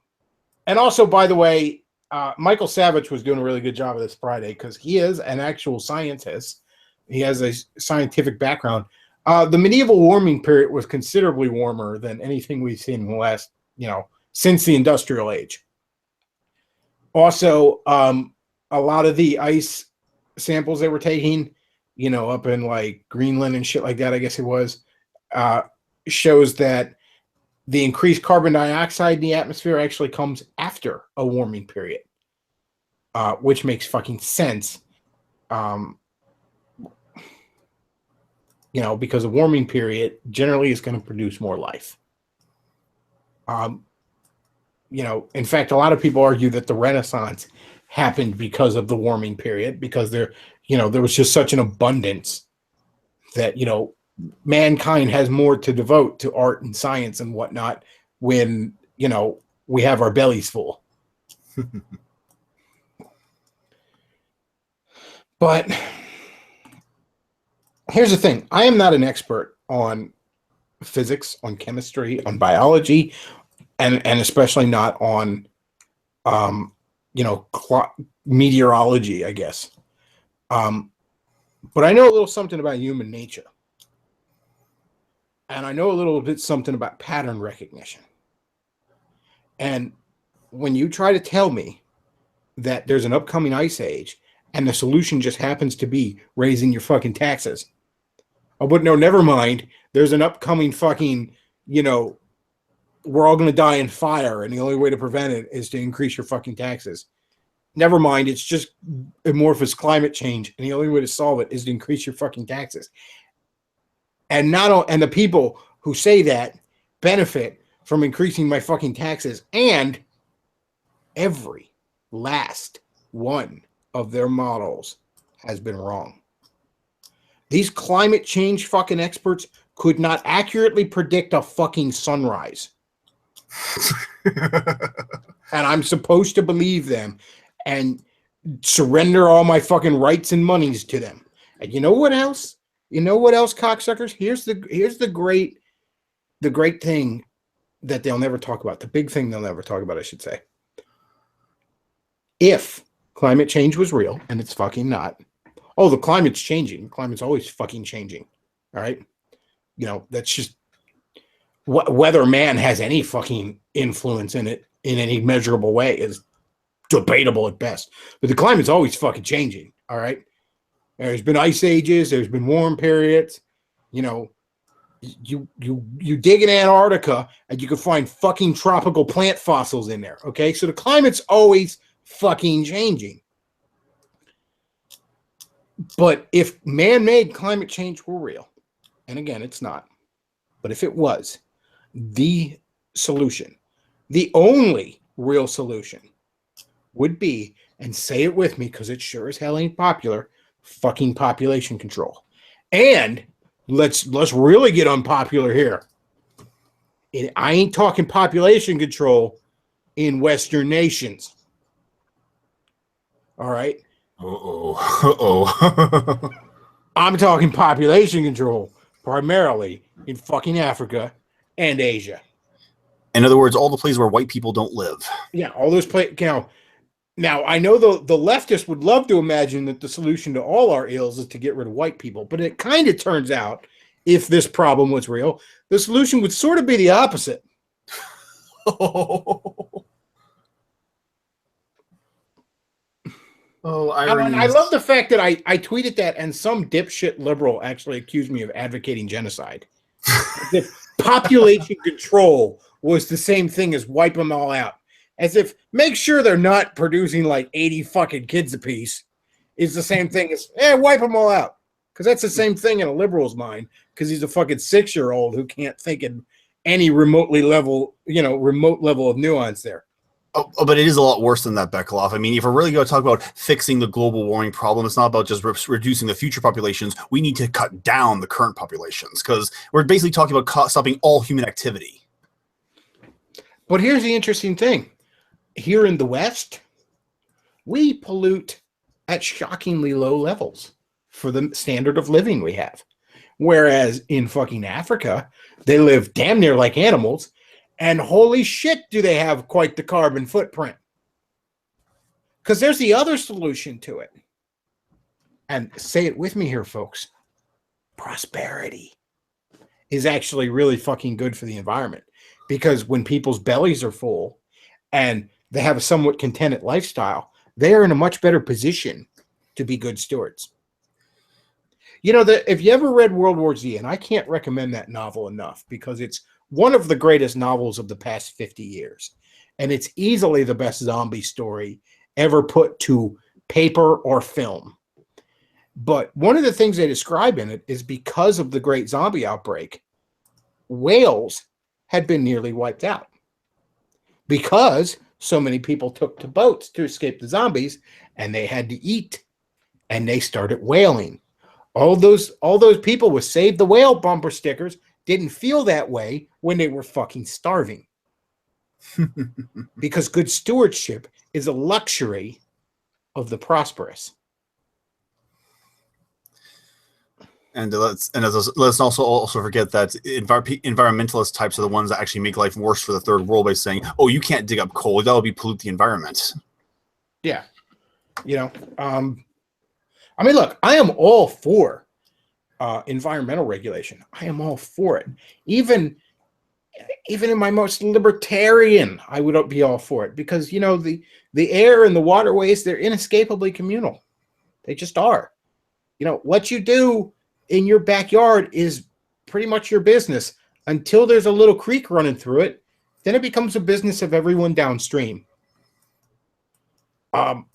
also, by the way, Michael Savage was doing a really good job of this Friday because he is an actual scientist. He has a scientific background. The medieval warming period was considerably warmer than anything we've seen in the last, since the industrial age. Also, a lot of the ice samples they were taking, up in like Greenland and shit like that, I guess it was, shows that the increased carbon dioxide in the atmosphere actually comes after a warming period, which makes fucking sense. Because a warming period generally is going to produce more life. In fact, a lot of people argue that the Renaissance happened because of the warming period, because there was just such an abundance that, mankind has more to devote to art and science and whatnot when, we have our bellies full. But here's the thing. I am not an expert on physics, on chemistry, on biology, and especially not on, meteorology, I guess. But I know a little something about human nature. And I know a little bit something about pattern recognition. And when you try to tell me that there's an upcoming ice age and the solution just happens to be raising your fucking taxes, oh, but no, never mind. There's an upcoming fucking, we're all going to die in fire, and the only way to prevent it is to increase your fucking taxes. Never mind, it's just amorphous climate change, and the only way to solve it is to increase your fucking taxes. And the people who say that benefit from increasing my fucking taxes, and every last one of their models has been wrong. These climate change fucking experts could not accurately predict a fucking sunrise. And I'm supposed to believe them and surrender all my fucking rights and monies to them. And you know what else? Cocksuckers? Here's the great thing that they'll never talk about. The big thing they'll never talk about, I should say. If climate change was real, and it's fucking not. Oh, the climate's changing. The climate's always fucking changing. All right. That's just whether man has any fucking influence in it in any measurable way is debatable at best. But the climate's always fucking changing. All right. There's been ice ages. There's been warm periods. You dig in Antarctica and you can find fucking tropical plant fossils in there. Okay. So the climate's always fucking changing. But if man-made climate change were real, and again, it's not, but if it was, the solution, the only real solution would be, and say it with me because it sure as hell ain't popular, fucking population control. And let's really get unpopular here. I ain't talking population control in Western nations. All right? I'm talking population control primarily in fucking Africa and Asia. In other words, all the places where white people don't live. Yeah, all those places. Now, I know the leftists would love to imagine that the solution to all our ills is to get rid of white people, but it kind of turns out, if this problem was real, the solution would sort of be the opposite. Irony. I love the fact that I tweeted that and some dipshit liberal actually accused me of advocating genocide. As if population control was the same thing as wipe them all out. As if make sure they're not producing like 80 fucking kids apiece is the same thing as, wipe them all out. Because that's the same thing in a liberal's mind, because he's a fucking 6-year-old who can't think in any remote level of nuance there. Oh, but it is a lot worse than that, Bechtloff. I mean, if we're really going to talk about fixing the global warming problem, it's not about just reducing the future populations. We need to cut down the current populations, because we're basically talking about stopping all human activity. But here's the interesting thing. Here in the West, we pollute at shockingly low levels for the standard of living we have. Whereas in fucking Africa, they live damn near like animals. And holy shit, do they have quite the carbon footprint. Because there's the other solution to it. And say it with me here, folks. Prosperity is actually really fucking good for the environment. Because when people's bellies are full and they have a somewhat contented lifestyle, they are in a much better position to be good stewards. If you ever read World War Z, and I can't recommend that novel enough because it's one of the greatest novels of the past 50 years. And it's easily the best zombie story ever put to paper or film. But one of the things they describe in it is because of the great zombie outbreak, Wales had been nearly wiped out. Because so many people took to boats to escape the zombies, and they had to eat. And they started whaling. All those people with Save the Whale bumper stickers didn't feel that way when they were fucking starving. Because good stewardship is a luxury of the prosperous. And let's also forget that environmentalist types are the ones that actually make life worse for the third world by saying, "Oh, you can't dig up coal; that would be pollute the environment." Yeah, I mean, look, I am all for environmental regulation. I am all for it. Even in my most libertarian, I would be all for it because the air and the waterways, they're inescapably communal. They just are. What you do in your backyard is pretty much your business until there's a little creek running through it. Then it becomes a business of everyone downstream. I'm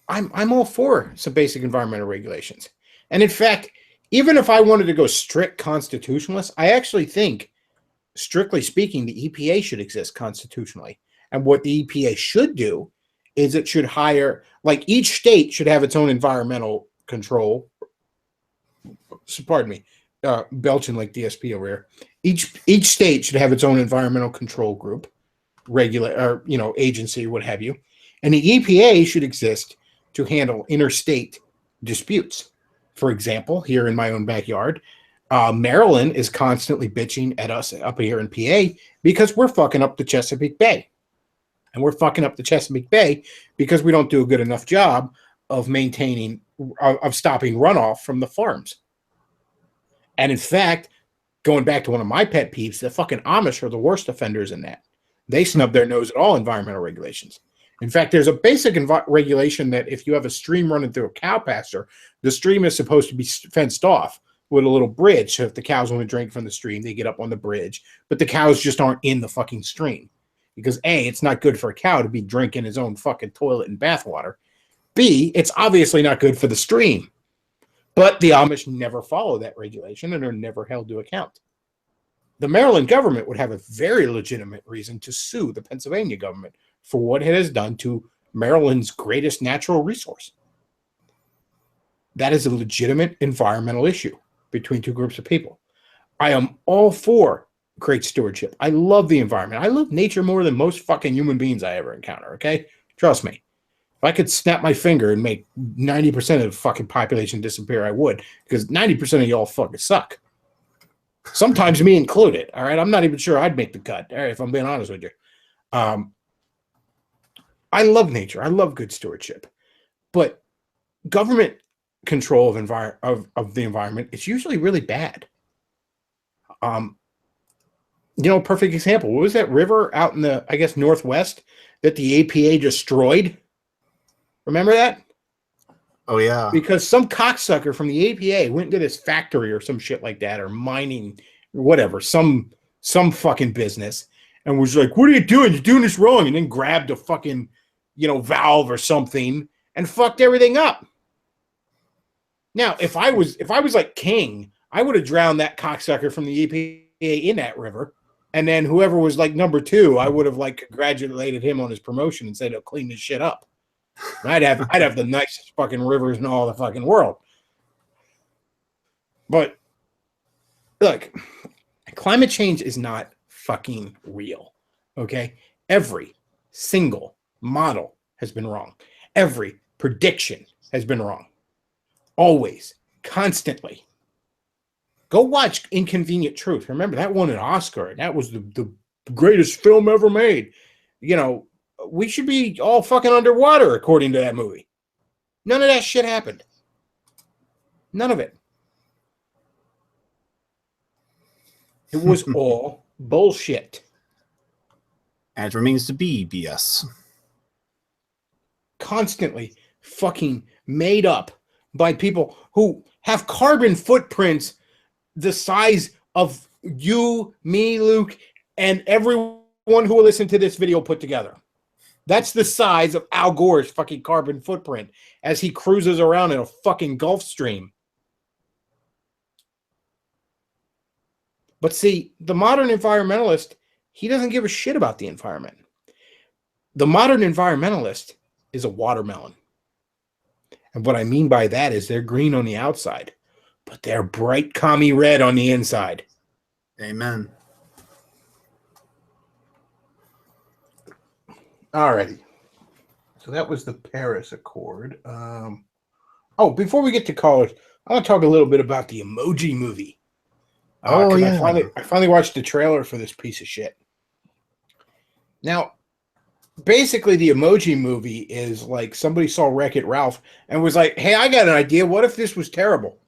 all for some basic environmental regulations. And in fact, even if I wanted to go strict constitutionalist, I actually think, strictly speaking, the EPA should exist constitutionally. And what the EPA should do is it should hire, like each state should have its own environmental control. So, pardon me, belching like DSP over here. Each state should have its own environmental control group, agency, what have you. And the EPA should exist to handle interstate disputes. For example, here in my own backyard, Maryland is constantly bitching at us up here in PA because we're fucking up the Chesapeake Bay. And we're fucking up the Chesapeake Bay because we don't do a good enough job of stopping runoff from the farms. And in fact, going back to one of my pet peeves, the fucking Amish are the worst offenders in that. They snub their nose at all environmental regulations. In fact, there's a basic regulation that if you have a stream running through a cow pasture, the stream is supposed to be fenced off with a little bridge. So if the cows want to drink from the stream, they get up on the bridge. But the cows just aren't in the fucking stream. Because A, it's not good for a cow to be drinking his own fucking toilet and bathwater. B, it's obviously not good for the stream. But the Amish never follow that regulation and are never held to account. The Maryland government would have a very legitimate reason to sue the Pennsylvania government for what it has done to Maryland's greatest natural resource. That is a legitimate environmental issue between two groups of people. I am all for great stewardship. I love the environment. I love nature more than most fucking human beings I ever encounter, okay? Trust me. If I could snap my finger and make 90% of the fucking population disappear, I would, because 90% of y'all fucking suck. Sometimes me included, all right? I'm not even sure I'd make the cut, all right, if I'm being honest with you. I love nature. I love good stewardship. But government control of the environment is usually really bad. Perfect example. What was that river out in the, I guess, Northwest that the APA destroyed? Remember that? Oh, yeah. Because some cocksucker from the APA went into this factory or some shit like that, or mining, whatever, some fucking business, and was like, "What are you doing? You're doing this wrong," and then grabbed a fucking, valve or something and fucked everything up. Now, if I was like King, I would have drowned that cocksucker from the APA in that river, and then whoever was like number 2, I would have like congratulated him on his promotion and said, "He'll clean this shit up." I'd have the nicest fucking rivers in all the fucking world. But look, climate change is not fucking real. Okay? Every single model has been wrong. Every prediction has been wrong. Always, constantly. Go watch Inconvenient Truth. Remember, that won an Oscar. That was the greatest film ever made. We should be all fucking underwater, according to that movie. None of that shit happened. None of it. It was all bullshit. And it remains to be BS. Constantly fucking made up by people who have carbon footprints the size of you, me, Luke, and everyone who will listen to this video put together. That's the size of Al Gore's fucking carbon footprint as he cruises around in a fucking Gulf Stream. But see, the modern environmentalist, he doesn't give a shit about the environment. The modern environmentalist is a watermelon. And what I mean by that is they're green on the outside, but they're bright commie red on the inside. Amen. Alrighty. So that was the Paris Accord. Before we get to college, I want to talk a little bit about the Emoji Movie. Yeah. I finally watched the trailer for this piece of shit. Now, basically, the Emoji Movie is like somebody saw Wreck-It Ralph and was like, "Hey, I got an idea. What if this was terrible?"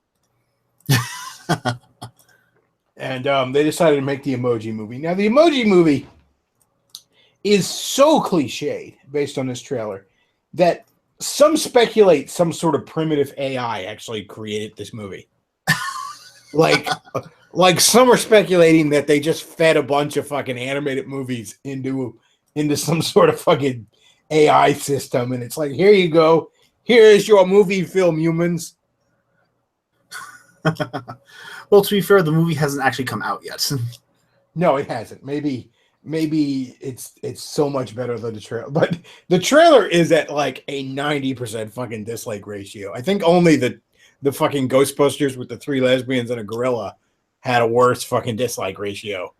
And they decided to make the Emoji Movie. Now, the Emoji Movie is so cliched based on this trailer that some speculate some sort of primitive AI actually created this movie. like some are speculating that they just fed a bunch of fucking animated movies into some sort of fucking AI system, and it's like, here you go, here is your movie film, humans. Well, to be fair, the movie hasn't actually come out yet. No, it hasn't. Maybe it's so much better than the trailer, but the trailer is at like a 90% fucking dislike ratio. I think only the fucking Ghostbusters with the 3 lesbians and a gorilla had a worse fucking dislike ratio.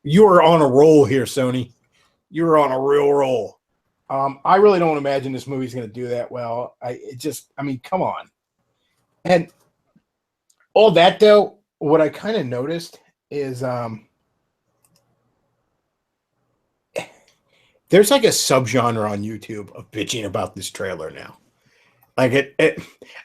You are on a roll here, Sony. You're on a real roll. I really don't imagine this movie's going to do that well. Come on. And all that though, what I kind of noticed is there's like a subgenre on YouTube of bitching about this trailer now. Like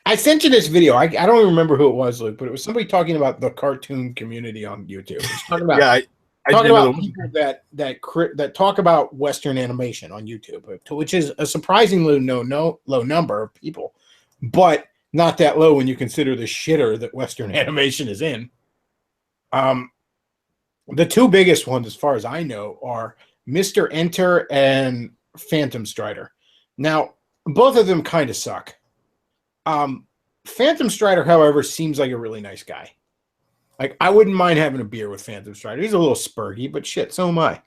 I sent you this video. I don't even remember who it was, Luke, but it was somebody talking about the cartoon community on YouTube. It was talking about Yeah, I talking didn't know about people that talk about Western animation on YouTube, which is a surprisingly low number of people, but not that low when you consider the shitter that Western animation is in. The two biggest ones, as far as I know, are Mr. Enter and Phantom Strider. Now, both of them kind of suck. Phantom Strider, however, seems like a really nice guy. Like, I wouldn't mind having a beer with Phantom Strider. He's a little spurty, but shit, so am I.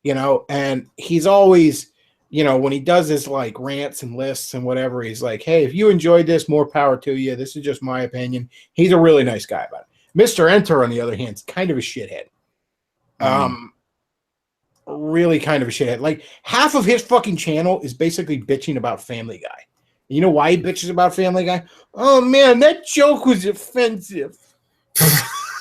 You know, and he's always, you know, when he does his like rants and lists and whatever, he's like, hey, if you enjoyed this, more power to you. This is just my opinion. He's a really nice guy about it. Mr. Enter, on the other hand, is kind of a shithead. Really kind of a shithead. Like, half of his fucking channel is basically bitching about Family Guy. You know why he bitches about Family Guy? Oh man, that joke was offensive.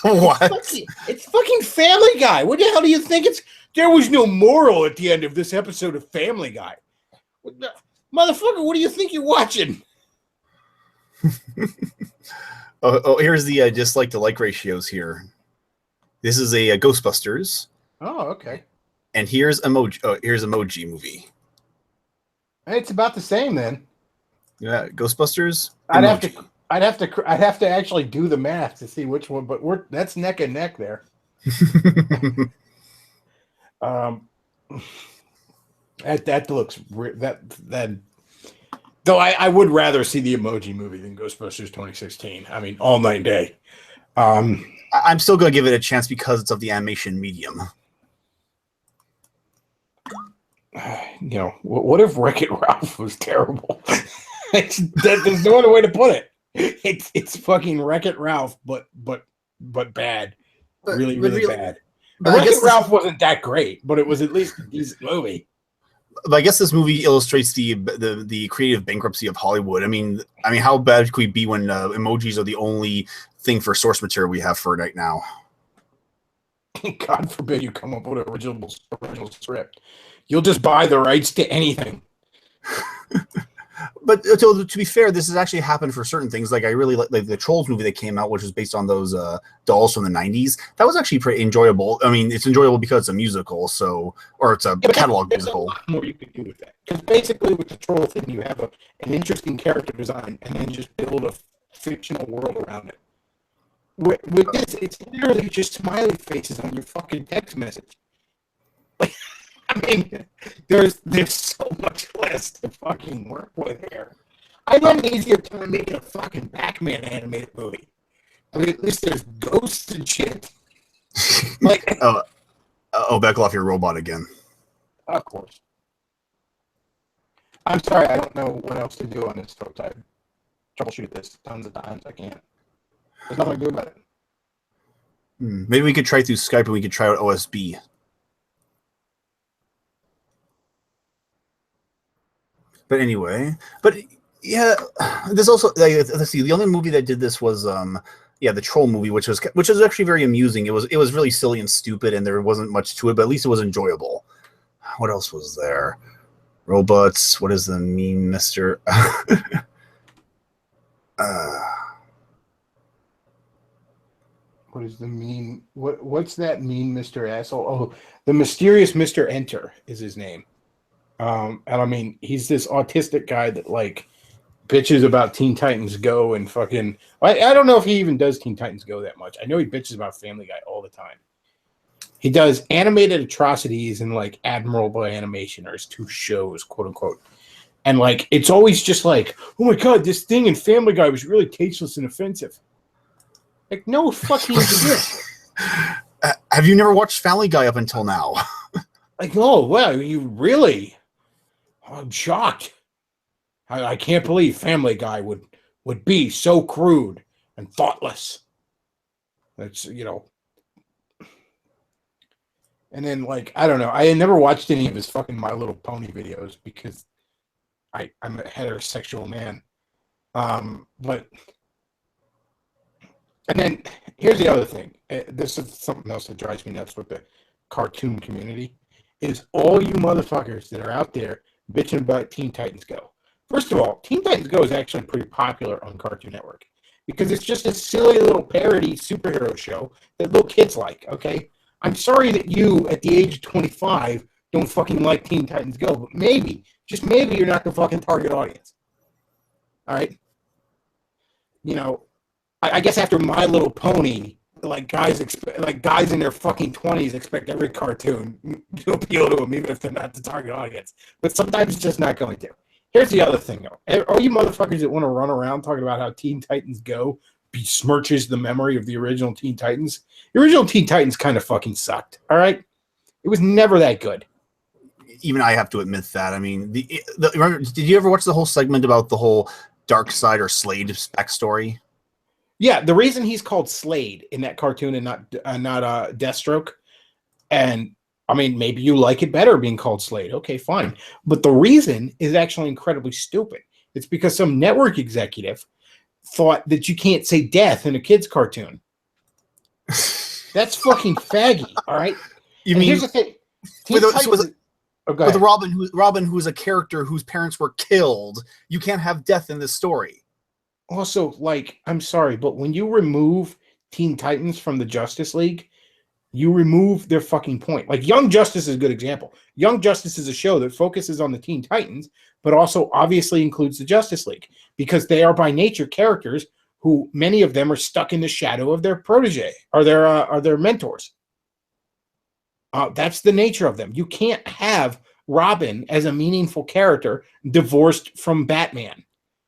What? It's fucking Family Guy. What the hell do you think it's? There was no moral at the end of this episode of Family Guy. Motherfucker, what do you think you're watching? Here's the dislike to like ratios here. This is a Ghostbusters. Oh, okay. And here's Emoji Movie. It's about the same then. Yeah, Ghostbusters. I'd have to actually do the math to see which one, but that's neck and neck there. That looks that. Though I would rather see the Emoji Movie than Ghostbusters 2016. I mean, all night and day. I'm still gonna give it a chance because it's of the animation medium. You know, what if Wreck-It Ralph was terrible? There's no other way to put it. It's fucking Wreck-It Ralph, but bad, really bad. Wreck-It Ralph wasn't that great, but it was at least a decent movie. But I guess this movie illustrates the creative bankruptcy of Hollywood. I mean, how bad could we be when emojis are the only thing for source material we have for right now? God forbid you come up with an original script. You'll just buy the rights to anything. But to be fair, this has actually happened for certain things. Like I really like the Trolls movie that came out, which was based on those dolls from the 90s. That was actually pretty enjoyable. I mean, it's enjoyable because it's a musical, or it's a catalog musical. There's a lot more you can do with that. Because basically with the Troll thing, you have an interesting character design and then just build a fictional world around it. With this, it's literally just smiley faces on your fucking text message. I mean, there's so much less to fucking work with here. I'd have an easier time making a fucking Pac-Man animated movie. I mean, at least there's ghosts and shit. Like, Bechtloff, your robot again. Of course. I'm sorry, I don't know what else to do on this prototype. Troubleshoot this tons of times. I can't. There's nothing to do about it. Maybe we could try through Skype and we could try out OSB. But anyway, yeah, there's also let's see. The only movie that did this was the Troll movie, which was actually very amusing. It was really silly and stupid, and there wasn't much to it, but at least it was enjoyable. What else was there? Robots. What is the mean Mister? What is the mean? What's that mean, Mr. Asshole? Oh, the mysterious Mr. Enter is his name. And I mean, he's this autistic guy that like bitches about Teen Titans Go and fucking. I don't know if he even does Teen Titans Go that much. I know he bitches about Family Guy all the time. He does animated atrocities and like admirable animation, or his two shows, quote unquote. And like, it's always just like, oh my god, this thing in Family Guy was really tasteless and offensive. Like, no fucking shit. Have you never watched Family Guy up until now? Like, oh well, you really? I'm shocked. I can't believe Family Guy would be so crude and thoughtless. That's, you know. And then, like, I don't know. I had never watched any of his fucking My Little Pony videos because I'm a heterosexual man. But, and then here's the other thing. This is something else that drives me nuts with the cartoon community. Is all you motherfuckers that are out there bitching about Teen Titans Go. First of all, Teen Titans Go is actually pretty popular on Cartoon Network because it's just a silly little parody superhero show that little kids like, okay? I'm sorry that you, at the age of 25, don't fucking like Teen Titans Go, but maybe, just maybe you're not the fucking target audience. All right? You know, I guess after My Little Pony, guys in their fucking 20s expect every cartoon to appeal to them, even if they're not the target audience. But sometimes it's just not going to. Here's the other thing, though. All you motherfuckers that want to run around talking about how Teen Titans Go besmirches the memory of the original Teen Titans, the original Teen Titans kind of fucking sucked, all right? It was never that good. Even I have to admit that. I mean, remember, did you ever watch the whole segment about the whole Darkseid or Slade backstory? Yeah, the reason he's called Slade in that cartoon and not Deathstroke, and I mean, maybe you like it better being called Slade. Okay, fine. But the reason is actually incredibly stupid. It's because some network executive thought that you can't say death in a kid's cartoon. That's fucking faggy, all right? Here's the thing. With Robin, who's a character whose parents were killed, you can't have death in this story. Also, I'm sorry, but when you remove Teen Titans from the Justice League, you remove their fucking point. Young Justice is a good example. Young Justice is a show that focuses on the Teen Titans, but also obviously includes the Justice League because they are by nature characters who many of them are stuck in the shadow of their protege or their mentors. That's the nature of them. You can't have Robin as a meaningful character divorced from Batman.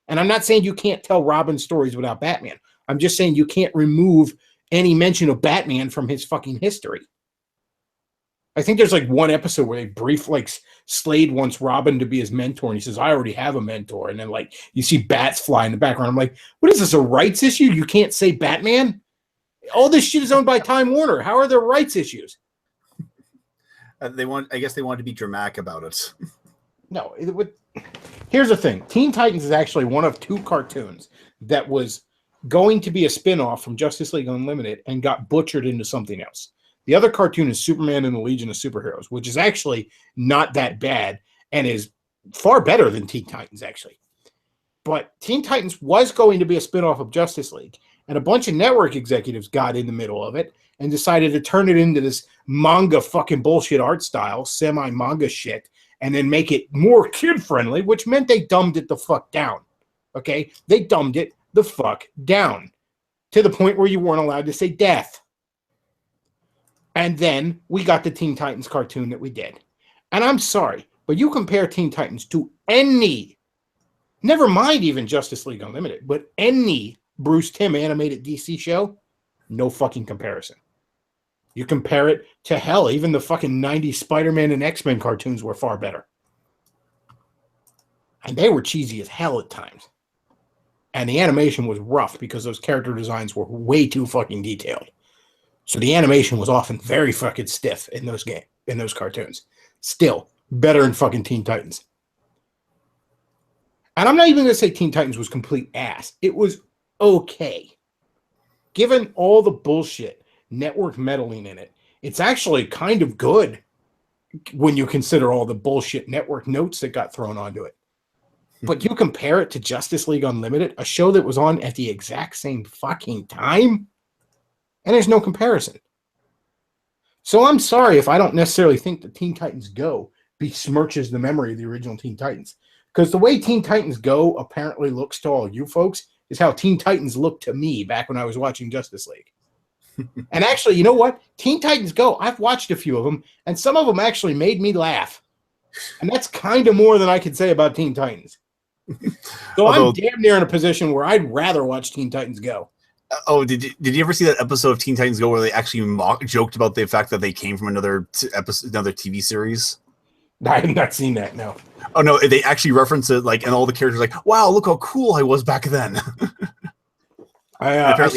And I'm not saying you can't tell Robin stories without Batman. I'm just saying you can't remove any mention of Batman from his fucking history. I think there's one episode where they brief Slade wants Robin to be his mentor, and he says, "I already have a mentor." And then you see bats fly in the background. I'm like, what is this, a rights issue? You can't say Batman? All this shit is owned by Time Warner. How are there rights issues? I guess they wanted to be dramatic about it. No, here's the thing. Teen Titans is actually one of two cartoons that was going to be a spin-off from Justice League Unlimited and got butchered into something else. The other cartoon is Superman and the Legion of Superheroes, which is actually not that bad and is far better than Teen Titans, actually. But Teen Titans was going to be a spin-off of Justice League, and a bunch of network executives got in the middle of it and decided to turn it into this manga fucking bullshit art style, semi-manga shit, and then make it more kid-friendly, which meant they dumbed it the fuck down. Okay? They dumbed it the fuck down to the point where you weren't allowed to say death. And then we got the Teen Titans cartoon that we did. And I'm sorry, but you compare Teen Titans to any, never mind even Justice League Unlimited, but any Bruce Timm animated DC show, no fucking comparison. You compare it to hell, even the fucking 90s Spider-Man and X-Men cartoons were far better. And they were cheesy as hell at times. And the animation was rough because those character designs were way too fucking detailed. So the animation was often very fucking stiff in those cartoons. Still, better than fucking Teen Titans. And I'm not even going to say Teen Titans was complete ass. It was okay. Given all the bullshit network meddling in it, it's actually kind of good when you consider all the bullshit network notes that got thrown onto it. But you compare it to Justice League Unlimited, a show that was on at the exact same fucking time, and there's no comparison. So I'm sorry if I don't necessarily think that Teen Titans Go besmirches the memory of the original Teen Titans. Because the way Teen Titans Go apparently looks to all you folks is how Teen Titans looked to me back when I was watching Justice League. And actually, you know what? Teen Titans Go, I've watched a few of them, and some of them actually made me laugh. And that's kind of more than I could say about Teen Titans. So I'm damn near in a position where I'd rather watch Teen Titans Go. Did you ever see that episode of Teen Titans Go where they actually joked about the fact that they came from another TV series? I have not seen that, no. Oh no, they actually reference it and all the characters wow, look how cool I was back then. I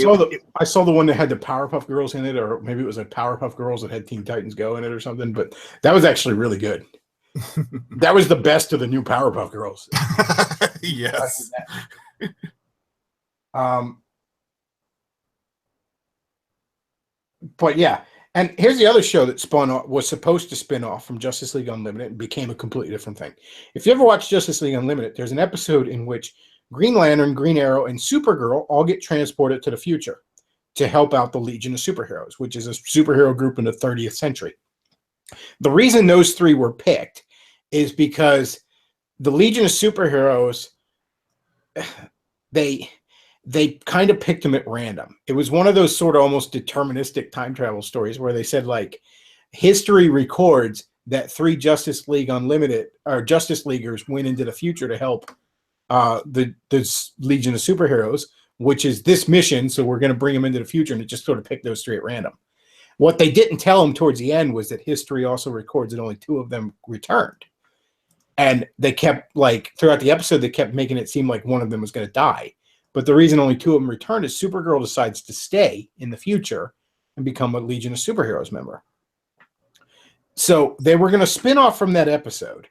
saw the one that had the Powerpuff Girls in it, or maybe it was Powerpuff Girls that had Teen Titans Go in it or something, but that was actually really good. That was the best of the new Powerpuff Girls. Yes. But yeah, And here's the other show that was supposed to spin off from Justice League Unlimited and became a completely different thing. If you ever watch Justice League Unlimited, there's an episode in which Green Lantern, Green Arrow, and Supergirl all get transported to the future to help out the Legion of Superheroes, which is a superhero group in the 30th century. The reason those three were picked is because the Legion of Superheroes, they kind of picked them at random. It was one of those sort of almost deterministic time travel stories where they said, like, history records that 3 Justice League Unlimited or Justice Leaguers went into the future to help the Legion of Superheroes, which is this mission. So we're going to bring them into the future, and it just sort of picked those 3 at random. What they didn't tell them towards the end was that history also records that only 2 of them returned. And they kept, like, throughout the episode, they kept making it seem like one of them was going to die. But the reason only 2 of them returned is Supergirl decides to stay in the future and become a Legion of Superheroes member. So they were going to spin off from that episode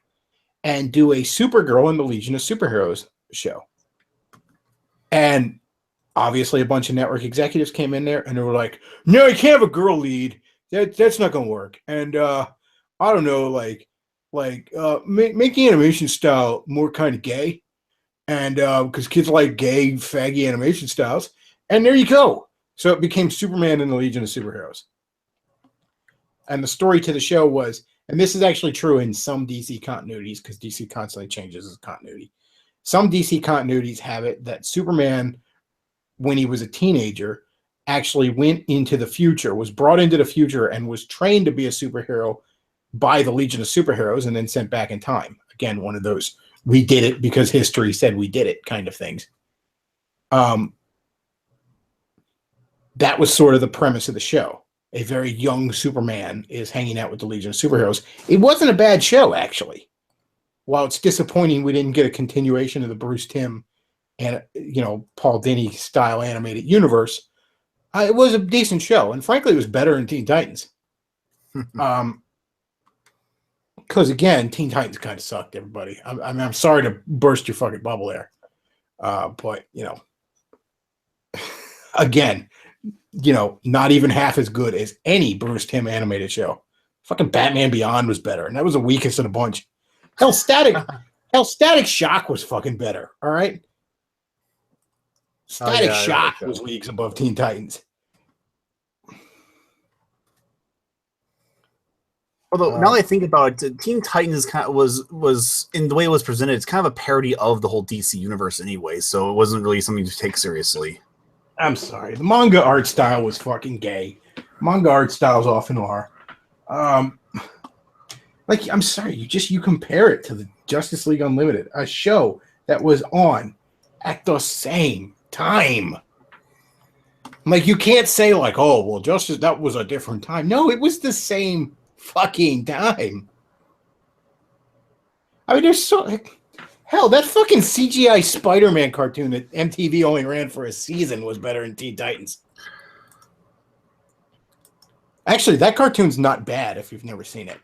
and do a Supergirl and the Legion of Superheroes show. And obviously a bunch of network executives came in there and they were like, no, you can't have a girl lead. That's not going to work. And I don't know, make the animation style more kind of gay. And because kids like gay, faggy animation styles. And there you go. So it became Superman and the Legion of Superheroes. And the story to the show was, and this is actually true in some DC continuities because DC constantly changes its continuity. Some DC continuities have it that Superman, when he was a teenager, actually went into the future, was brought into the future, and was trained to be a superhero by the Legion of Superheroes and then sent back in time. Again, one of those we did it because history said we did it kind of things. That was sort of the premise of the show. A very young Superman is hanging out with the Legion of Superheroes. It wasn't a bad show, actually. While it's disappointing we didn't get a continuation of the Bruce Timm and, Paul Dini style animated universe, it was a decent show. And frankly, it was better than Teen Titans. Because again, Teen Titans kind of sucked, everybody. I'm sorry to burst your fucking bubble there. But, again, not even half as good as any Bruce Timm animated show. Fucking Batman Beyond was better, and that was the weakest of the bunch. Hell, Static Shock was fucking better, all right? Static Shock was leagues above Teen Titans. Although now that I think about it, Teen Titans was in the way it was presented, it's kind of a parody of the whole DC universe anyway, so it wasn't really something to take seriously. I'm sorry. The manga art style was fucking gay. Manga art styles often are. I'm sorry, you compare it to the Justice League Unlimited, a show that was on at the same time. Like, you can't say like, oh, well, that was a different time. No, it was the same fucking time. I mean, hell, that fucking CGI Spider-Man cartoon that MTV only ran for a season was better than Teen Titans. Actually, that cartoon's not bad if you've never seen it.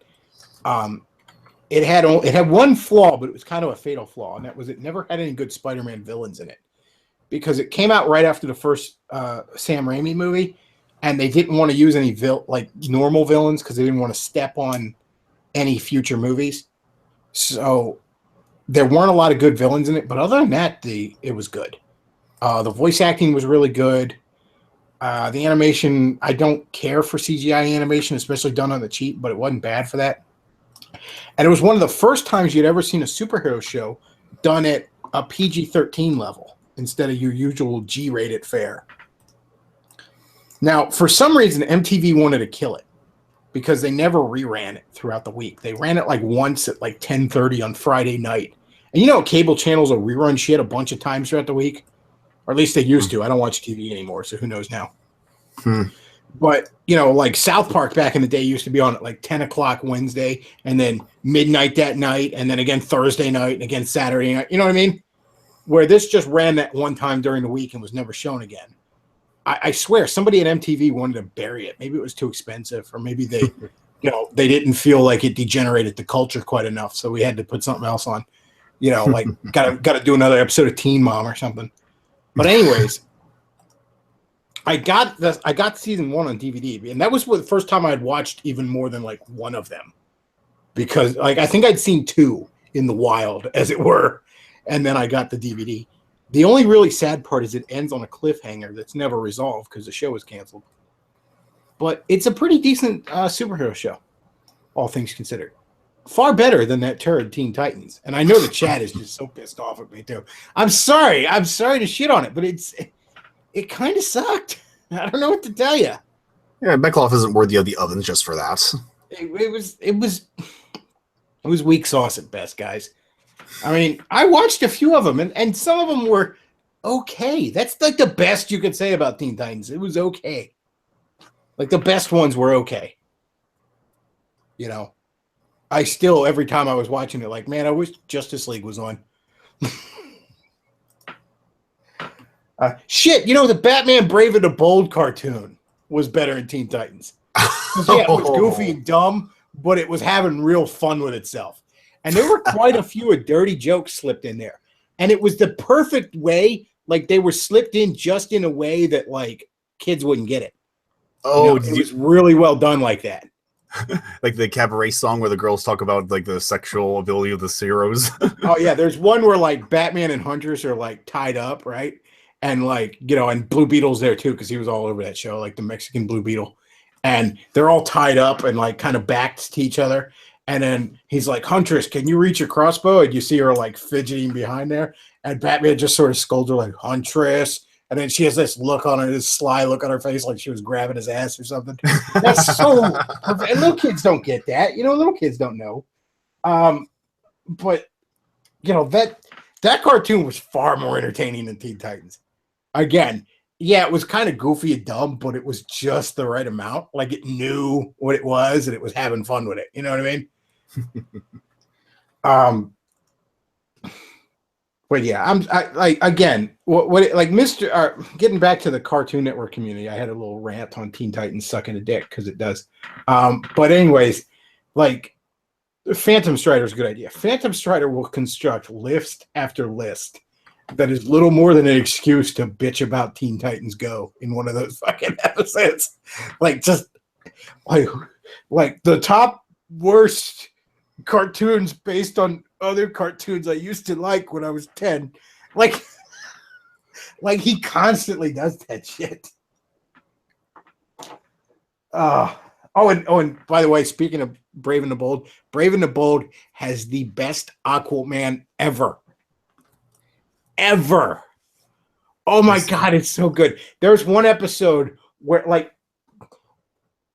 It had one flaw, but it was kind of a fatal flaw, and that was it never had any good Spider-Man villains in it. Because it came out right after the first Sam Raimi movie, and they didn't want to use any normal villains because they didn't want to step on any future movies. So there weren't a lot of good villains in it, but other than that, it was good. The voice acting was really good. The animation, I don't care for CGI animation, especially done on the cheap, but it wasn't bad for that. And it was one of the first times you'd ever seen a superhero show done at a PG-13 level instead of your usual G-rated fare. Now, for some reason, MTV wanted to kill it because they never reran it throughout the week. They ran it like once at like 10:30 on Friday night. And cable channels will rerun shit a bunch of times throughout the week. Or at least they used to. I don't watch TV anymore, so who knows now. But, like South Park back in the day used to be on at like 10 o'clock Wednesday and then midnight that night and then again Thursday night and again Saturday night. You know what I mean? Where this just ran that one time during the week and was never shown again. I swear somebody at MTV wanted to bury it. Maybe it was too expensive, or maybe they, they didn't feel like it degenerated the culture quite enough. So we had to put something else on, like got to do another episode of Teen Mom or something. But anyways, I got season 1 on DVD, and that was the first time I'd watched even more than like one of them, because like I think I'd seen 2 in the wild, as it were, and then I got the DVD. The only really sad part is it ends on a cliffhanger that's never resolved because the show was canceled. But it's a pretty decent superhero show, all things considered. Far better than that turd Teen Titans. And I know the chat is just so pissed off at me too. I'm sorry to shit on it, but it kind of sucked. I don't know what to tell you. Yeah, Bechtloff isn't worthy of the ovens just for that. It was weak sauce at best, guys. I mean, I watched a few of them, and some of them were okay. That's like the best you could say about Teen Titans. It was okay. Like the best ones were okay. You know, I still, every time I was watching it, like, man, I wish Justice League was on. Shit, you know, the Batman Brave and the Bold cartoon was better in Teen Titans. Yeah, it was goofy and dumb, but it was having real fun with itself. And there were quite a few dirty jokes slipped in there. And it was the perfect way, like they were slipped in just in a way that like kids wouldn't get it. Oh, you know, it was really well done like that. Like the cabaret song where the girls talk about like the sexual ability of the heroes. Oh yeah, there's one where like Batman and Huntress are like tied up, right? And like, you know, and Blue Beetle's there too because he was all over that show, like the Mexican Blue Beetle. And they're all tied up and like kind of backed to each other. And then he's like, Huntress, can you reach your crossbow? And you see her like fidgeting behind there. And Batman just sort of scolds her like, Huntress. And then she has this look on her, this sly look on her face, like she was grabbing his ass or something. That's so perfect. And little kids don't get that. You know, little kids don't know. But, you know, that cartoon was far more entertaining than Teen Titans. Again, yeah, it was kind of goofy and dumb, but it was just the right amount. Like it knew what it was and it was having fun with it. You know what I mean? But yeah, getting back to the Cartoon Network community, I had a little rant on Teen Titans sucking a dick because it does. But anyways, like Phantom Strider is a good idea. Phantom Strider will construct list after list that is little more than an excuse to bitch about Teen Titans Go in one of those fucking episodes. Like just like the top worst cartoons based on other cartoons I used to like when I was 10. Like he constantly does that shit. And by the way, speaking of Brave and the Bold has the best Aquaman ever. Oh my God, it's so good. There's one episode where like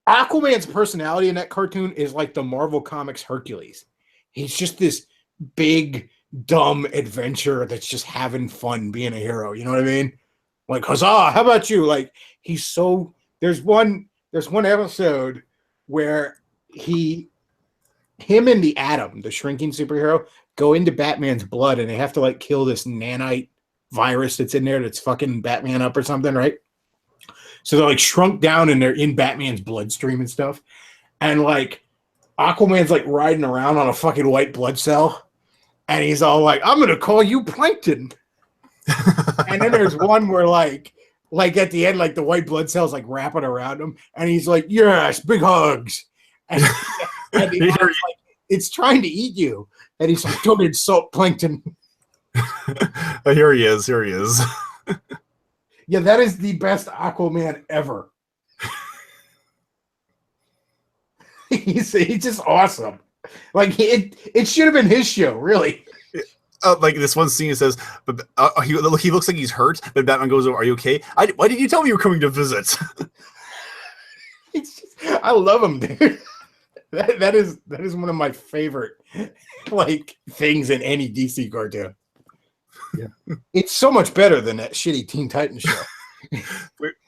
Aquaman's personality in that cartoon is like the Marvel Comics Hercules. He's just this big, dumb adventurer that's just having fun being a hero. You know what I mean? Like, huzzah, how about you? Like, he's so there's one episode where him and the Atom, the shrinking superhero, go into Batman's blood and they have to like kill this nanite virus that's in there that's fucking Batman up or something, right? So they're like shrunk down and they're in Batman's bloodstream and stuff. And like Aquaman's like riding around on a fucking white blood cell. And he's all like, I'm going to call you Plankton. And then there's one where like at the end, like the white blood cell's like wrapping around him. And he's like, yes, big hugs. And the like, it's trying to eat you. And he's like, don't insult Plankton. Here he is. Yeah, that is the best Aquaman ever. He's just awesome. Like it should have been his show, really. Like this one scene says, but he looks like he's hurt. But Batman goes, "Are you okay? Why did you tell me you were coming to visit?" I love him, dude. That is one of my favorite like things in any DC cartoon. Yeah, it's so much better than that shitty Teen Titans show.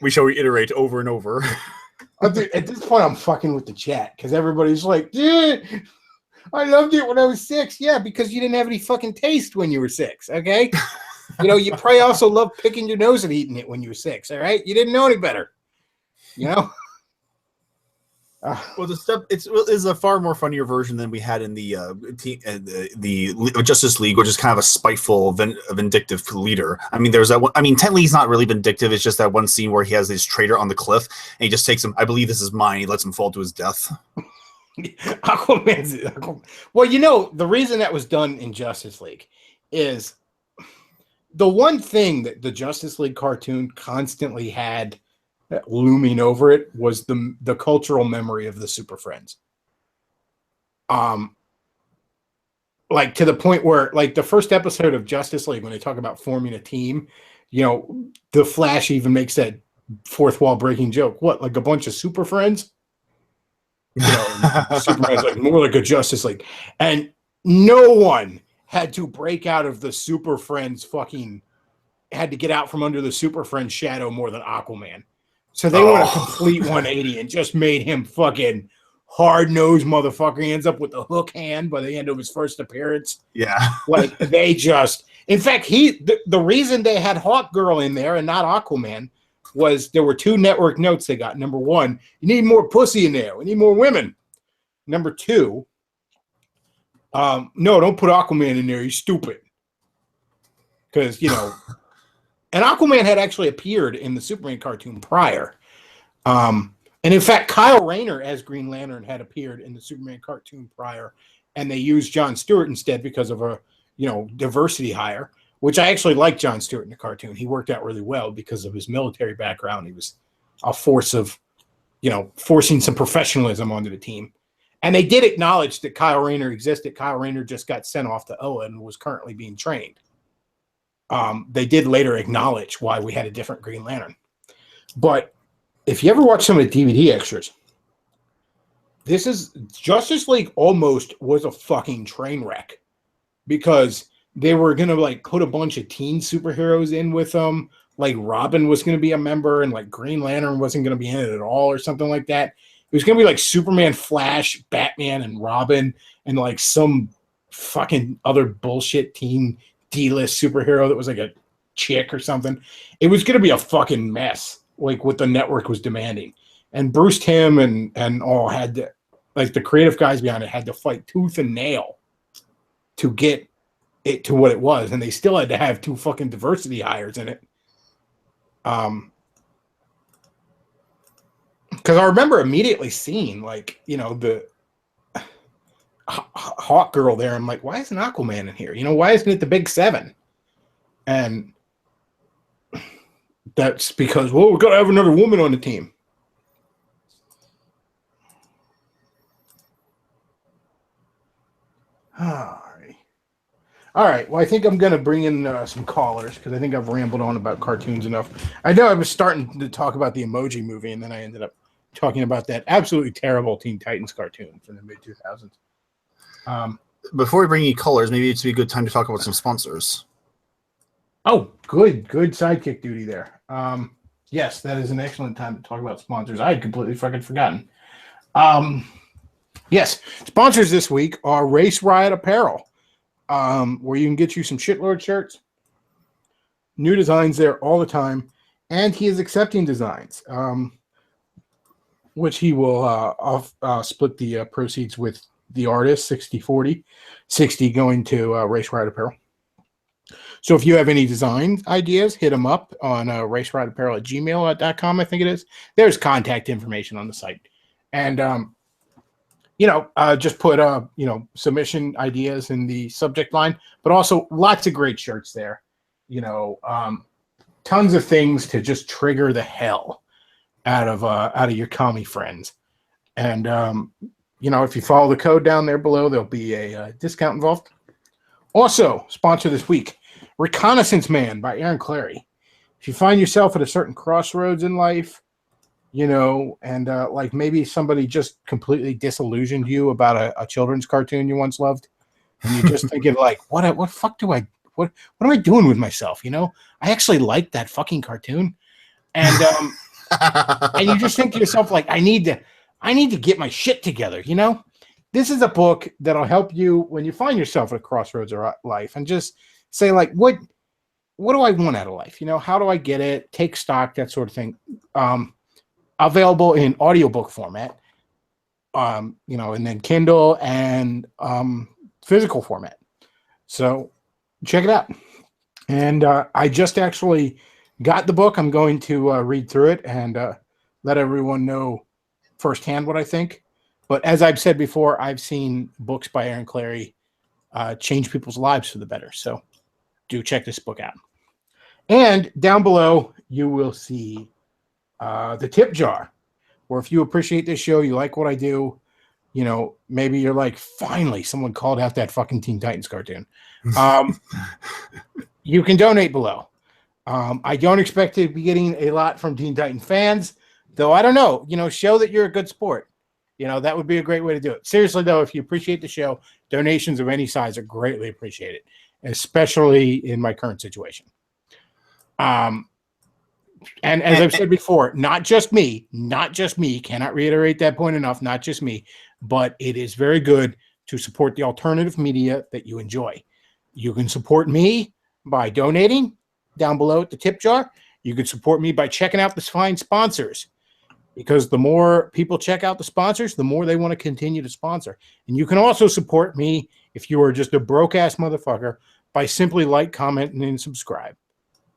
we shall reiterate over and over. At this point, I'm fucking with the chat because everybody's like, dude, I loved it when I was 6. Yeah, because you didn't have any fucking taste when you were 6, okay? You know, you probably also loved picking your nose and eating it when you were 6, all right? You didn't know any better, you know? Well, is a far more funnier version than we had in the Justice League, which is kind of a spiteful, vindictive leader. I mean, there's that one. I mean, technically he's not really vindictive. It's just that one scene where he has this traitor on the cliff, and he just takes him. I believe this is mine. He lets him fall to his death. Aquaman. Well, you know, the reason that was done in Justice League is the one thing that the Justice League cartoon constantly had looming over it was the cultural memory of the Super Friends. Like to the point where, like, the first episode of Justice League, when they talk about forming a team, you know, the Flash even makes that fourth wall breaking joke. What, like a bunch of Super Friends? You know, Superman's like more like a Justice League, and no one had to break out of the Super Friends had to get out from under the Super Friends shadow more than Aquaman. So they went a complete 180 and just made him fucking hard-nosed motherfucker. He ends up with the hook hand by the end of his first appearance. Yeah. Like, they just... In fact, the reason they had Hawk Girl in there and not Aquaman was there were two network notes they got. Number one, you need more pussy in there. We need more women. Number two, no, don't put Aquaman in there. He's stupid. Because, you know... And Aquaman had actually appeared in the Superman cartoon prior. And in fact, Kyle Rayner as Green Lantern had appeared in the Superman cartoon prior. And they used Jon Stewart instead because of a, you know, diversity hire, which I actually liked Jon Stewart in the cartoon. He worked out really well because of his military background. He was a force of, you know, forcing some professionalism onto the team. And they did acknowledge that Kyle Rayner existed. Kyle Rayner just got sent off to Oa and was currently being trained. They did later acknowledge why we had a different Green Lantern. But if you ever watch some of the DVD extras, this is Justice League almost was a fucking train wreck because they were going to like put a bunch of teen superheroes in with them. Like Robin was going to be a member and like Green Lantern wasn't going to be in it at all or something like that. It was going to be like Superman, Flash, Batman, and Robin and like some fucking other bullshit teen D-list superhero that was like a chick or something. It was going to be a fucking mess, like what the network was demanding. And Bruce Timm and all had to, like the creative guys behind it had to fight tooth and nail to get it to what it was. And they still had to have two fucking diversity hires in it. Because I remember immediately seeing, like, you know, the Hawk Girl there. I'm like, why isn't Aquaman in here? You know, why isn't it the Big Seven? And that's because, well, we've got to have another woman on the team. All right. Well, I think I'm going to bring in some callers because I think I've rambled on about cartoons enough. I know I was starting to talk about the Emoji Movie, and then I ended up talking about that absolutely terrible Teen Titans cartoon from the mid-2000s. Before we bring you callers, maybe it's be a good time to talk about some sponsors. Oh, good sidekick duty there. Yes, that is an excellent time to talk about sponsors. I had completely fucking forgotten. Yes, sponsors this week are Race Riot Apparel, where you can get you some shitlord shirts. New designs there all the time, and he is accepting designs, which he will split the proceeds with the artist, 60-40, 60 going to Race Riot Apparel. So if you have any design ideas, hit them up on racerioapparel@gmail.com, I think it is. There's contact information on the site. And, just put, submission ideas in the subject line, but also lots of great shirts there. Tons of things to just trigger the hell out of your commie friends. And, if you follow the code down there below, there'll be a discount involved. Also, sponsor this week, Reconnaissance Man by Aaron Clary. If you find yourself at a certain crossroads in life, and like maybe somebody just completely disillusioned you about a children's cartoon you once loved, and you're just thinking like, what am I doing with myself? I actually liked that fucking cartoon, and and you just think to yourself like, I need to get my shit together. This is a book that'll help you when you find yourself at a crossroads of life, and just say like, what do I want out of life? How do I get it? Take stock, that sort of thing. Available in audiobook format. and then Kindle and physical format. So check it out. And I just actually got the book. I'm going to read through it and let everyone know firsthand what I think. But as I've said before, I've seen books by Aaron Clarey change people's lives for the better. So do check this book out. And down below, you will see the tip jar, where if you appreciate this show, you like what I do, maybe you're like, finally, someone called out that fucking Teen Titans cartoon. You can donate below. I don't expect to be getting a lot from Teen Titan fans, though I don't know. Show that you're a good sport. That would be a great way to do it. Seriously, though, if you appreciate the show, donations of any size are greatly appreciated, especially in my current situation. And as I've said before, not just me, cannot reiterate that point enough, not just me, but it is very good to support the alternative media that you enjoy. You can support me by donating down below at the tip jar. You can support me by checking out the fine sponsors, because the more people check out the sponsors, the more they want to continue to sponsor. And you can also support me if you are just a broke-ass motherfucker by simply like, commenting, and subscribe.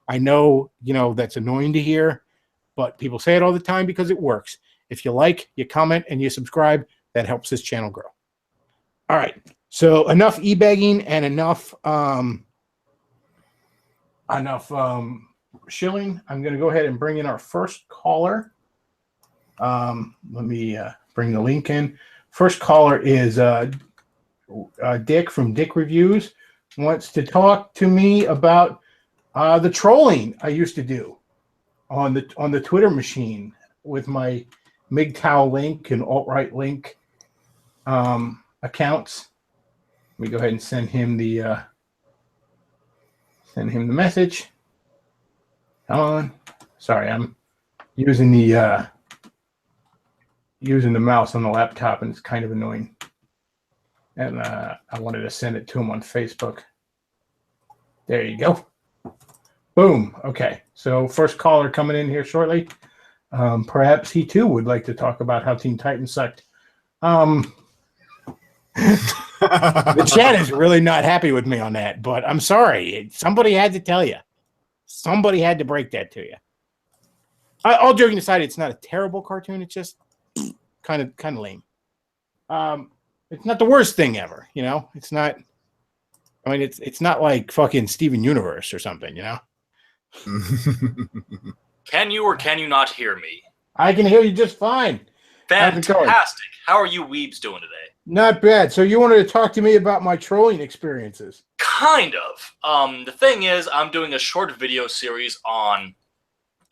I know, that's annoying to hear, but people say it all the time because it works. If you like, you comment, and you subscribe, that helps this channel grow. All right. So enough e-begging and enough shilling. I'm going to go ahead and bring in our first caller. Let me bring the link in. First caller is Dick from Dick Reviews. Wants to talk to me about the trolling I used to do on the Twitter machine with my MGTOW link and alt-right link accounts. Let me go ahead and send him the message. Come on. Sorry, I'm using the mouse on the laptop, and it's kind of annoying. And I wanted to send it to him on Facebook. There you go. Boom. Okay. So first caller coming in here shortly. Perhaps he too would like to talk about how Teen Titans sucked. The chat is really not happy with me on that, but I'm sorry. Somebody had to tell you. Somebody had to break that to you. All joking aside, it's not a terrible cartoon. It's just kind of lame. It's not the worst thing ever, It's not. I mean, it's not like fucking Steven Universe or something, Can you or can you not hear me? I can hear you just fine. Fantastic. How are you weebs doing today? Not bad. So you wanted to talk to me about my trolling experiences? Kind of. The thing is, I'm doing a short video series on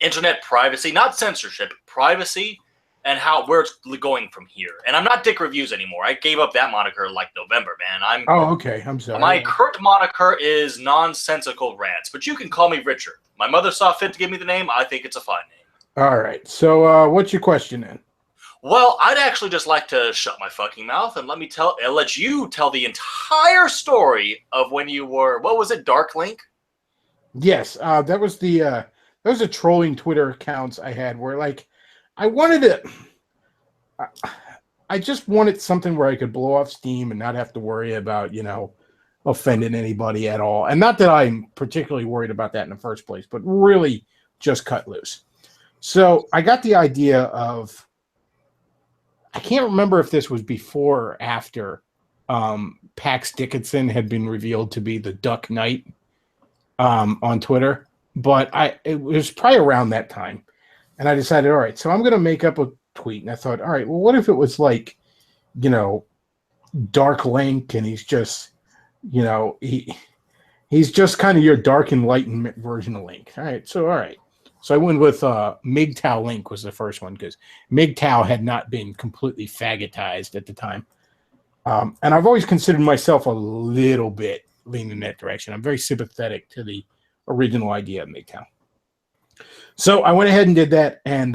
internet privacy, not censorship, privacy, and where it's going from here. And I'm not Dick Reviews anymore. I gave up that moniker like November, man. Oh, okay. I'm sorry. My current moniker is Nonsensical Rants, but you can call me Richard. My mother saw fit to give me the name. I think it's a fine name. All right. So what's your question then? Well, I'd actually just like to shut my fucking mouth and let you tell the entire story of when you were, what was it, Dark Link? Yes, that was the trolling Twitter accounts I had where I just wanted something where I could blow off steam and not have to worry about, offending anybody at all. And not that I'm particularly worried about that in the first place, but really just cut loose. So I got the idea of, I can't remember if this was before or after Pax Dickinson had been revealed to be the Duck Knight on Twitter, but it was probably around that time. And I decided, all right, so I'm going to make up a tweet. And I thought, all right, well, what if it was like, Dark Link, and he's just, he's just kind of your dark enlightenment version of Link. All right. So I went with MGTOW Link was the first one, because MGTOW had not been completely faggotized at the time. And I've always considered myself a little bit leaning in that direction. I'm very sympathetic to the original idea of MGTOW. So I went ahead and did that, and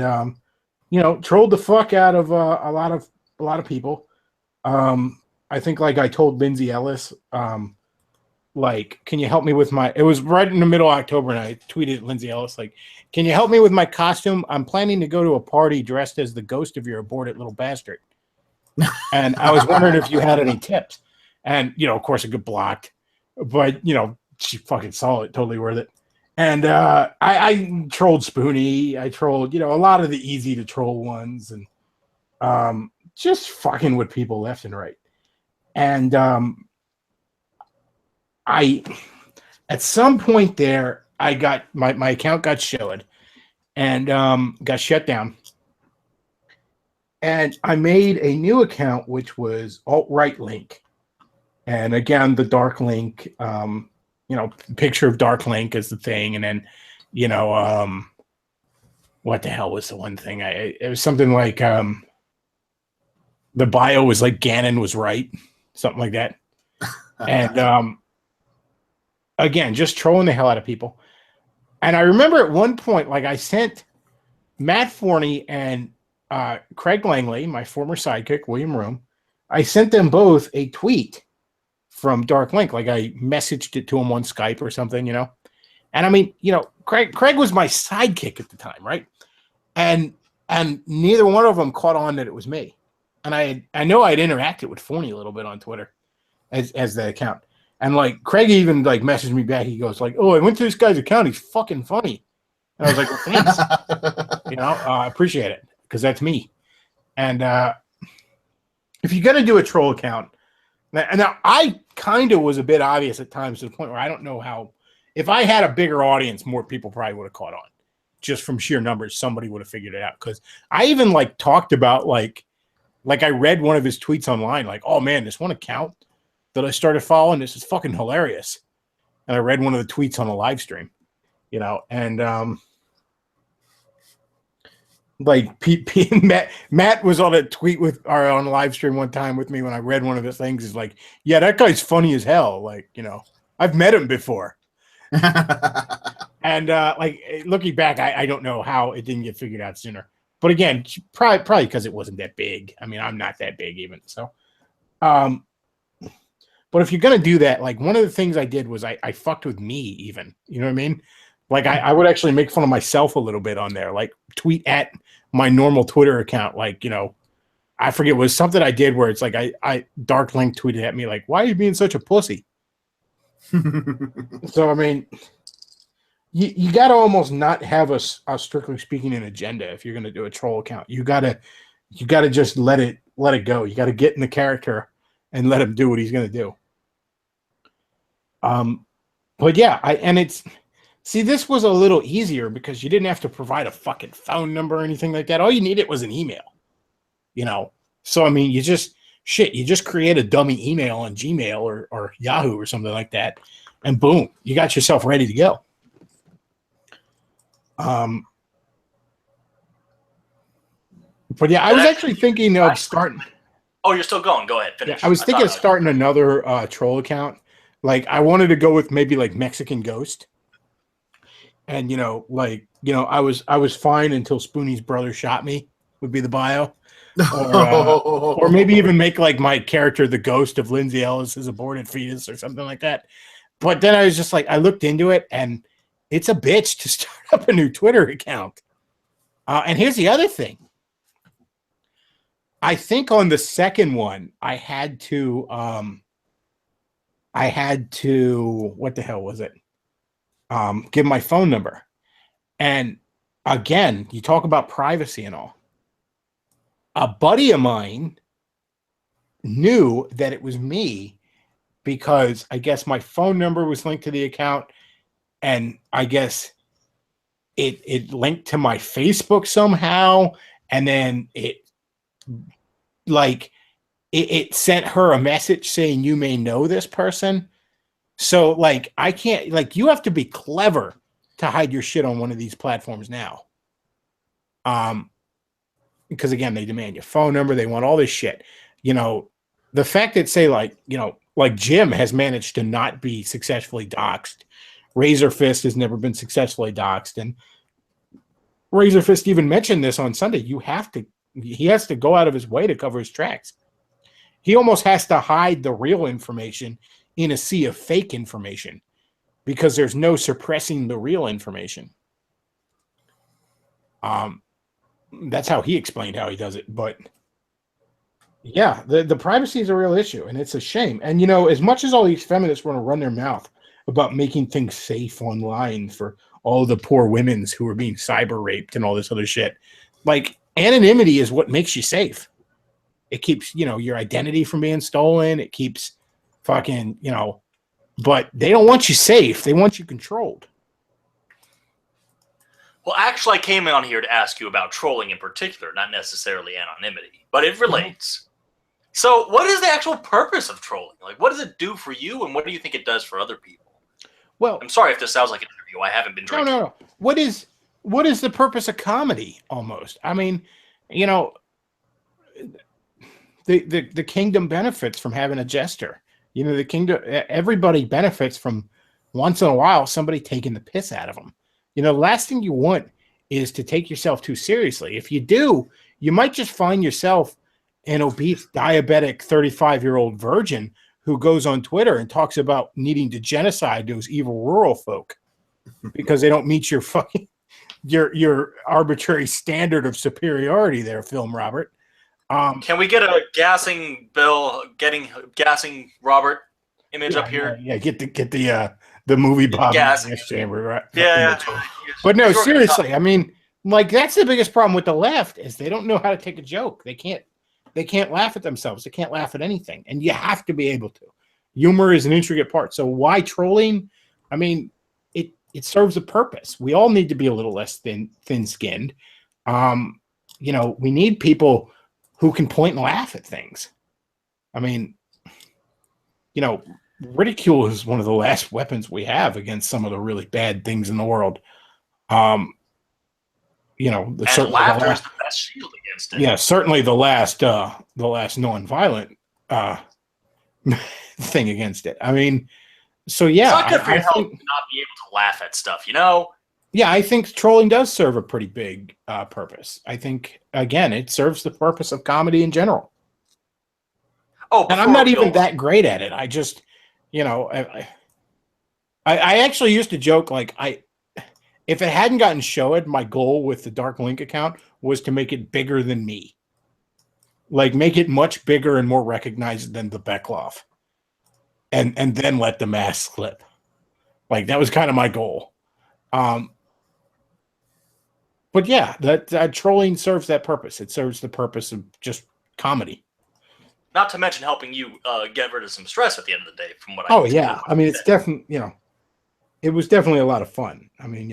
trolled the fuck out of a lot of people. I think I told Lindsay Ellis, can you help me with it was right in the middle of October, and I tweeted at Lindsay Ellis, can you help me with my costume? I'm planning to go to a party dressed as the ghost of your aborted little bastard. And I was wondering if you had any tips. And, of course, it got blocked. But, she fucking saw it. Totally worth it. And I trolled Spoonie. I trolled, a lot of the easy to troll ones. And just fucking with people left and right. And at some point there, I got my account got showed and got shut down. And I made a new account, which was alt-right link. And again, the dark link, picture of dark link is the thing. And then, what the hell was the one thing? It was something like the bio was like Gannon was right, something like that. And again, just trolling the hell out of people. And I remember at one point, like I sent Matt Forney and Craig Langley, my former sidekick, William Room, I sent them both a tweet from Dark Link. Like I messaged it to him on Skype or something, And I mean, Craig was my sidekick at the time, right? And neither one of them caught on that it was me. And I know I'd interacted with Forney a little bit on Twitter as the account. And like Craig even like messaged me back. He goes like, "Oh, I went to this guy's account. He's fucking funny." And I was like, "Well, thanks. I appreciate it because that's me." And if you're gonna do a troll account, now I kind of was a bit obvious at times to the point where I don't know how. If I had a bigger audience, more people probably would have caught on. Just from sheer numbers, somebody would have figured it out. Because I even like talked about like I read one of his tweets online, like, "Oh man, this one account that I started following, this is fucking hilarious." And I read one of the tweets on a live stream, and Matt was on a tweet on a live stream one time with me when I read one of his things. He's like, "Yeah, that guy's funny as hell. Like, I've met him before." And looking back, I don't know how it didn't get figured out sooner. But again, probably because it wasn't that big. I mean, I'm not that big even. So, but if you're going to do that, like one of the things I did was I fucked with me even, you know what I mean? Like I would actually make fun of myself a little bit on there, like tweet at my normal Twitter account. Like, I forget, it was something I did where it's like, I Dark Link tweeted at me like, "Why are you being such a pussy?" So, I mean, you got to almost not have a strictly speaking an agenda. If you're going to do a troll account, you got to just let it go. You got to get in the character and let him do what he's going to do. But yeah, this was a little easier because you didn't have to provide a fucking phone number or anything like that. All you needed was an email, So, I mean, you just create a dummy email on Gmail or Yahoo or something like that. And boom, you got yourself ready to go. But yeah, I was actually thinking of starting. Oh, you're still going. Go aahead. Finish. Yeah, I was thinking of starting another troll account. Like I wanted to go with maybe like Mexican Ghost. And I was fine until Spoonie's brother shot me would be the bio. Or maybe even make like my character the ghost of Lindsay Ellis's aborted fetus or something like that. But then I was just like, I looked into it and it's a bitch to start up a new Twitter account. And here's the other thing. I think on the second one, I had to, what the hell was it? Give my phone number. And again, you talk about privacy and all. A buddy of mine knew that it was me because I guess my phone number was linked to the account, and I guess it linked to my Facebook somehow, and then it sent her a message saying you may know this person. So like I can't, like, you have to be clever to hide your shit on one of these platforms now. Because again, they demand your phone number, they want all this shit. The fact that say like Jim has managed to not be successfully doxxed. Razor Fist has never been successfully doxxed, and Razor Fist even mentioned this on Sunday. He has to go out of his way to cover his tracks. He almost has to hide the real information in a sea of fake information because there's no suppressing the real information. That's how he explained how he does it. But Yeah, the privacy is a real issue, and it's a shame. And as much as all these feminists want to run their mouth about making things safe online for all the poor women's who are being cyber raped and all this other shit, like anonymity is what makes you safe. It keeps your identity from being stolen. It keeps fucking but they don't want you safe. They want you controlled. Well, actually, I came on here to ask you about trolling in particular, not necessarily anonymity, but it relates. So, what is the actual purpose of trolling? Like, what does it do for you, and what do you think it does for other people? Well, I'm sorry if this sounds like an interview. I haven't been drinking. No. What is the purpose of comedy? Almost. I mean, the kingdom benefits from having a jester. The kingdom. Everybody benefits from once in a while somebody taking the piss out of them. The last thing you want is to take yourself too seriously. If you do, you might just find yourself an obese, diabetic 35-year-old virgin who goes on Twitter and talks about needing to genocide those evil rural folk because they don't meet your fucking your arbitrary standard of superiority there, Film Robert. Can we get a gassing Robert image up here? Yeah, get the movie Bob gas chamber, right? Yeah. But no, seriously, I mean, like that's the biggest problem with the left is they don't know how to take a joke. They can't laugh at themselves. They can't laugh at anything, and you have to be able to. Humor is an intricate part. So why trolling? I mean, it serves a purpose. We all need to be a little less thin-skinned. We need people who can point and laugh at things. I mean, ridicule is one of the last weapons we have against some of the really bad things in the world. And laughter is the best shield against it. Yeah, certainly the last non-violent thing against it. I mean, so yeah, it's not good for your health to not be able to laugh at stuff, Yeah, I think trolling does serve a pretty big purpose. I think again, it serves the purpose of comedy in general. Oh, and I'm not even that great at it. I just, I actually used to joke like if it hadn't gotten showed, my goal with the Dark Link account was to make it bigger than me. Like make it much bigger and more recognized than the Bechtloff. And then let the mask slip. Like that was kind of my goal. But yeah, that trolling serves that purpose. It serves the purpose of just comedy. Not to mention helping you get rid of some stress at the end of the day from what I mean, it's definitely, it was definitely a lot of fun. I mean,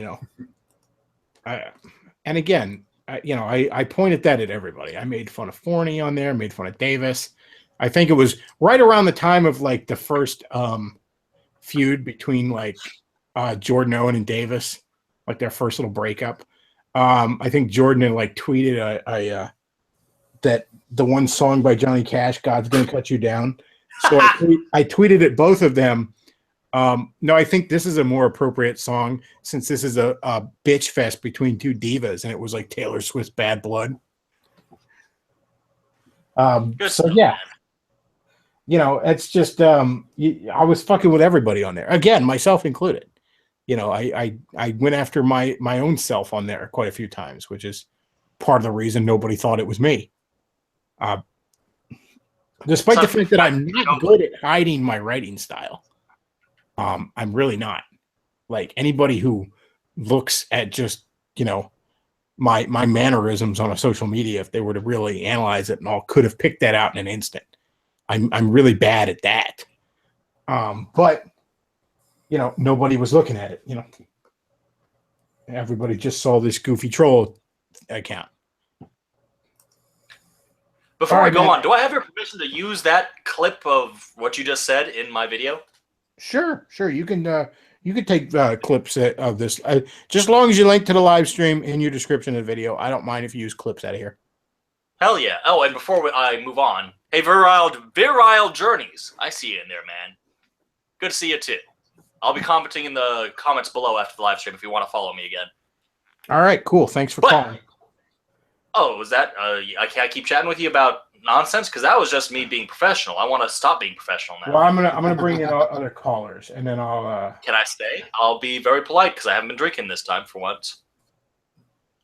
and again, I pointed that at everybody. I made fun of Forney on there, made fun of Davis. I think it was right around the time of like the first feud between like Jordan Owen and Davis, like their first little breakup. I think Jordan had like tweeted that the one song by Johnny Cash, "God's Gonna Cut You Down." So I tweeted at both of them. No, I think this is a more appropriate song since this is a bitch fest between two divas, and it was like Taylor Swift's "Bad Blood." So yeah, it's just I was fucking with everybody on there again, myself included. I went after my own self on there quite a few times, which is part of the reason nobody thought it was me. Despite the fact that I'm not good at hiding my writing style. I'm really not. Like anybody who looks at just, my mannerisms on a social media, if they were to really analyze it and all, could have picked that out in an instant. I'm really bad at that. But nobody was looking at it, Everybody just saw this goofy troll account. Before I go on, do I have your permission to use that clip of what you just said in my video? Sure. You can take clips of this. Just as long as you link to the live stream in your description of the video, I don't mind if you use clips out of here. Hell yeah. Oh, and before I move on, hey, Virile Journeys. I see you in there, man. Good to see you, too. I'll be commenting in the comments below after the live stream if you want to follow me again. All right, cool. Thanks for calling. Oh, was that? I keep chatting with you about nonsense because that was just me being professional. I want to stop being professional now. Well, I'm gonna bring in other callers, and then I'll. Can I stay? I'll be very polite because I haven't been drinking this time for once.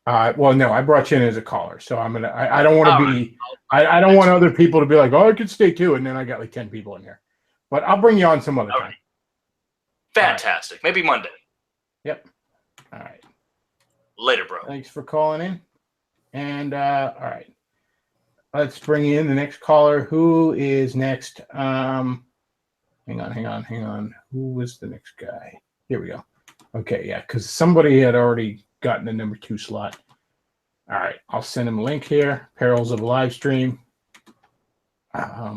Well, no, I brought you in as a caller, so I'm gonna. I don't want to All be. I don't want other people to be like, oh, I could stay too, and then I got like 10 people in here. But I'll bring you on some other All time. right. Fantastic. Maybe Monday. Yep. All right. Later, bro. Thanks for calling in. And all right, let's bring in the next caller. Who is next? Hang on. Who was the next guy? Here we go. Okay, yeah, because somebody had already gotten the number 2 slot. All right, I'll send him a link here. Perils of live stream. Oh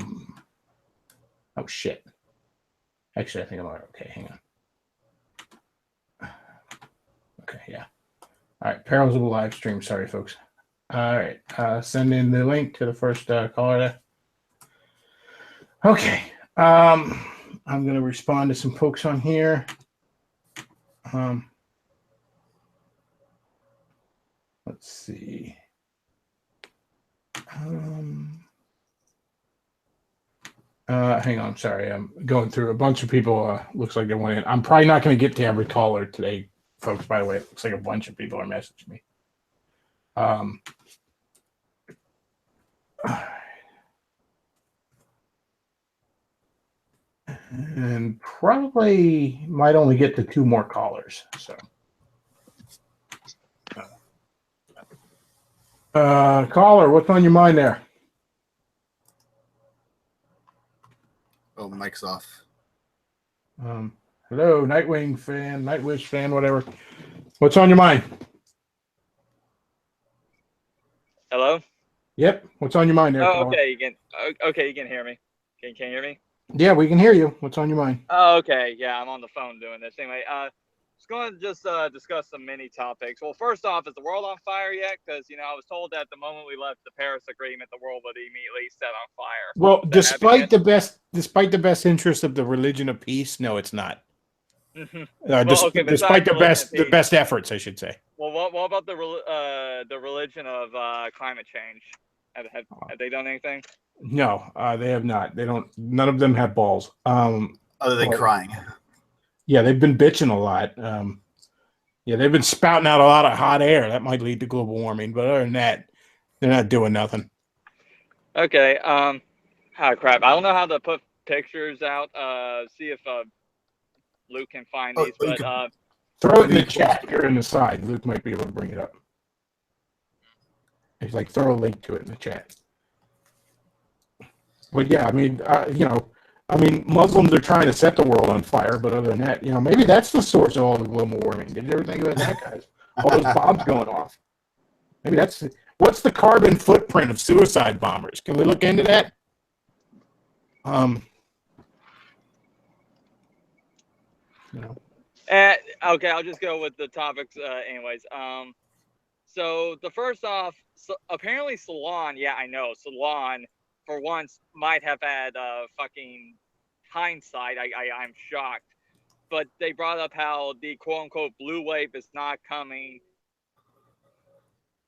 shit. Actually, I think I'm all right. Okay, hang on. Okay, yeah. All right, perils of live stream. Sorry, folks. All right, send in the link to the first caller there. Okay, I'm going to respond to some folks on here. Let's see. Hang on, sorry. I'm going through a bunch of people. Looks like they went in. I'm probably not going to get to every caller today, folks, by the way. It looks like a bunch of people are messaging me. And probably might only get to 2 more callers. So, caller, what's on your mind there? Oh, mic's off. Hello, Nightwing fan, Nightwish fan, whatever. What's on your mind? Hello? Yep. What's on your mind there, caller? Okay, you can hear me. Can you hear me? Yeah, we can hear you. What's on your mind? Oh, okay. Yeah, I'm on the phone doing this. Anyway, just going to discuss some mini topics. Well, first off, is the world on fire yet? Because, I was told that the moment we left the Paris Agreement, the world would immediately set on fire. Well, despite the best interest of the religion of peace, no, it's not. Despite the best efforts, I should say. Well, what about the religion of climate change? Have they done anything? No, they have not. They don't. None of them have balls. Other than crying. Yeah, they've been bitching a lot. Yeah, they've been spouting out a lot of hot air. That might lead to global warming. But other than that, they're not doing nothing. Okay. Crap. I don't know how to put pictures out. See if Luke can find these. But throw it in the chat here in the side. Luke might be able to bring it up. It's like throw a link to it in the chat. But yeah, I mean, Muslims are trying to set the world on fire, but other than that, maybe that's the source of all the global warming. Did you ever think about that, guys? All those bombs going off. Maybe what's the carbon footprint of suicide bombers? Can we look into that? Okay, I'll just go with the topics anyways. So the first off, apparently Salon, yeah, I know, Salon for once might have had fucking hindsight. I'm shocked. But they brought up how the quote-unquote blue wave is not coming.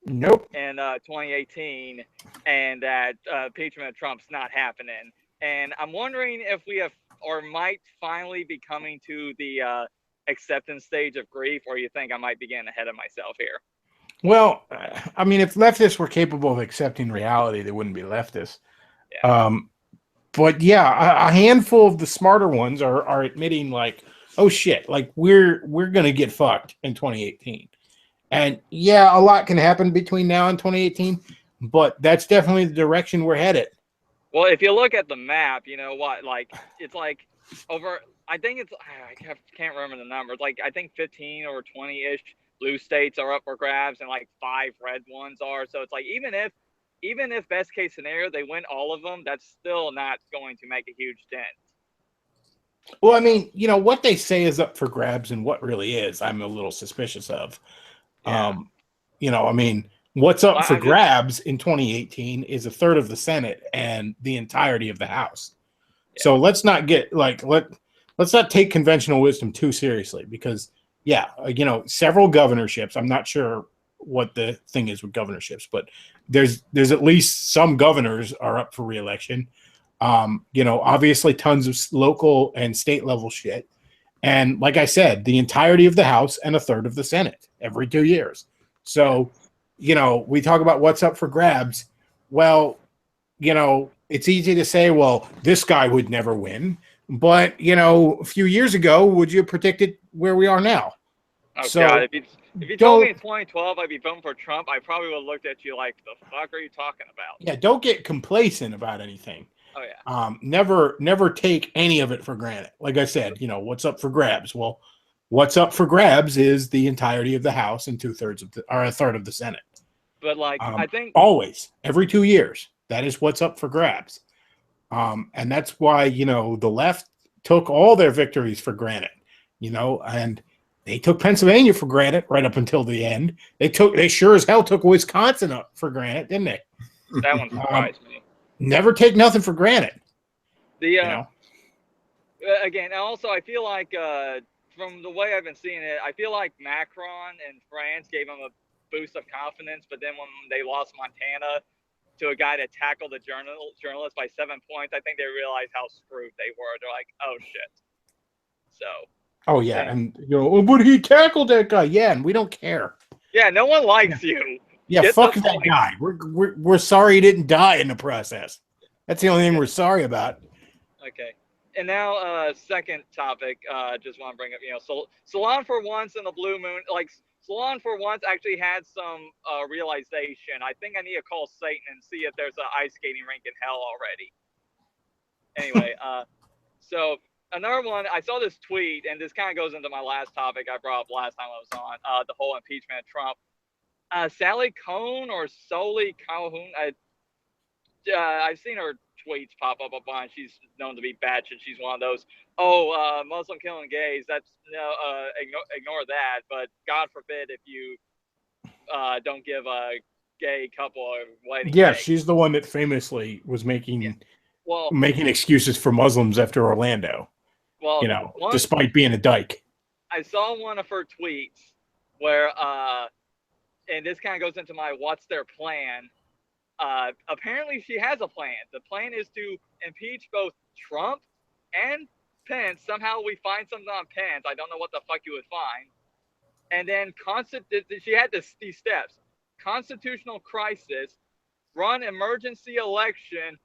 Nope. In 2018, and that impeachment of Trump's not happening. And I'm wondering if we have or might finally be coming to the acceptance stage of grief, or you think I might be getting ahead of myself here? Well, I mean, if leftists were capable of accepting reality, they wouldn't be leftists. Yeah. But yeah, a handful of the smarter ones are admitting like, oh shit, like we're gonna get fucked in 2018. And yeah, a lot can happen between now and 2018, but that's definitely the direction we're headed. Well, if you look at the map, you know what? Like it's like over. I think it's. I can't remember the numbers. Like I think 15 or 20-ish blue states are up for grabs, and like 5 red ones are. So it's like even if best case scenario they win all of them, that's still not going to make a huge dent. Well, I mean, what they say is up for grabs, and what really is, I'm a little suspicious of. Yeah. I mean, what's up for grabs in 2018 is a third of the Senate and the entirety of the House. Yeah. So let's not get let's not take conventional wisdom too seriously, because several governorships. I'm not sure what the thing is with governorships, but there's at least some governors are up for re-election. Obviously tons of local and state level shit. And like I said, the entirety of the House and a third of the Senate every 2 years. So, we talk about what's up for grabs. Well, it's easy to say, well, this guy would never win. But, a few years ago, would you have predicted where we are now? Oh, So, God. If you told me in 2012 I'd be voting for Trump, I probably would have looked at you like, the fuck are you talking about? Yeah, don't get complacent about anything. Oh, yeah. Never take any of it for granted. Like I said, what's up for grabs? Well, what's up for grabs is the entirety of the House and a third of the Senate. But, I think... Always, every 2 years, that is what's up for grabs. And that's why, the left took all their victories for granted, and they took Pennsylvania for granted right up until the end. They sure as hell took Wisconsin up for granted, didn't they? That one surprised me. Never take nothing for granted. Again, also, I feel like, from the way I've been seeing it, I feel like Macron and France gave him a boost of confidence, but then when they lost Montana to a guy that tackled a journalist by 7 points, I think they realized how screwed they were. They're like, oh, shit. So. Oh, yeah. And, but he tackled that guy. Yeah, and we don't care. Yeah, no one likes you. Yeah, fuck that guy. We're sorry he didn't die in the process. That's the only thing we're sorry about. Okay. And now, second topic, just want to bring up, Salon for once in the Blue Moon, Salon for once actually had some realization. I think I need to call Satan and see if there's an ice skating rink in hell already. Anyway, so another one, I saw this tweet, and this kind of goes into my last topic I brought up last time I was on, the whole impeachment of Trump. Sally Cohn or Soli Calhoun, I've seen her tweets pop up a bunch. She's known to be batshit. She's one of those, Muslim killing gays. That's ignore that. But God forbid if you don't give a gay couple a wedding. Yeah, cake. she's the one that famously was making excuses for Muslims after Orlando. Well, despite being a dyke. I saw one of her tweets where, and this kind of goes into my what's their plan. Apparently she has a plan. The plan is to impeach both Trump and Pence. Somehow we find something on Pence. I don't know what the fuck you would find. And then she had these steps. Constitutional crisis, run emergency election,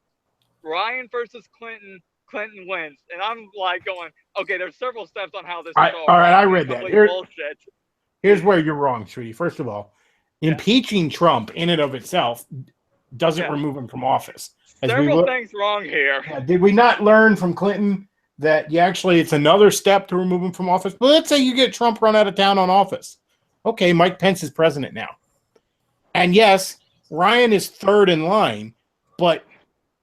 Ryan versus Clinton wins. And I'm like going, okay, there's several steps on how this is all right, I read that. Bullshit. Here's where you're wrong, sweetie. First of all, impeaching Trump in and of itself doesn't remove him from office. Several things wrong here. Did we not learn from Clinton that it's another step to remove him from office? But let's say you get Trump run out of town on office. Okay, Mike Pence is president now. And yes, Ryan is third in line, but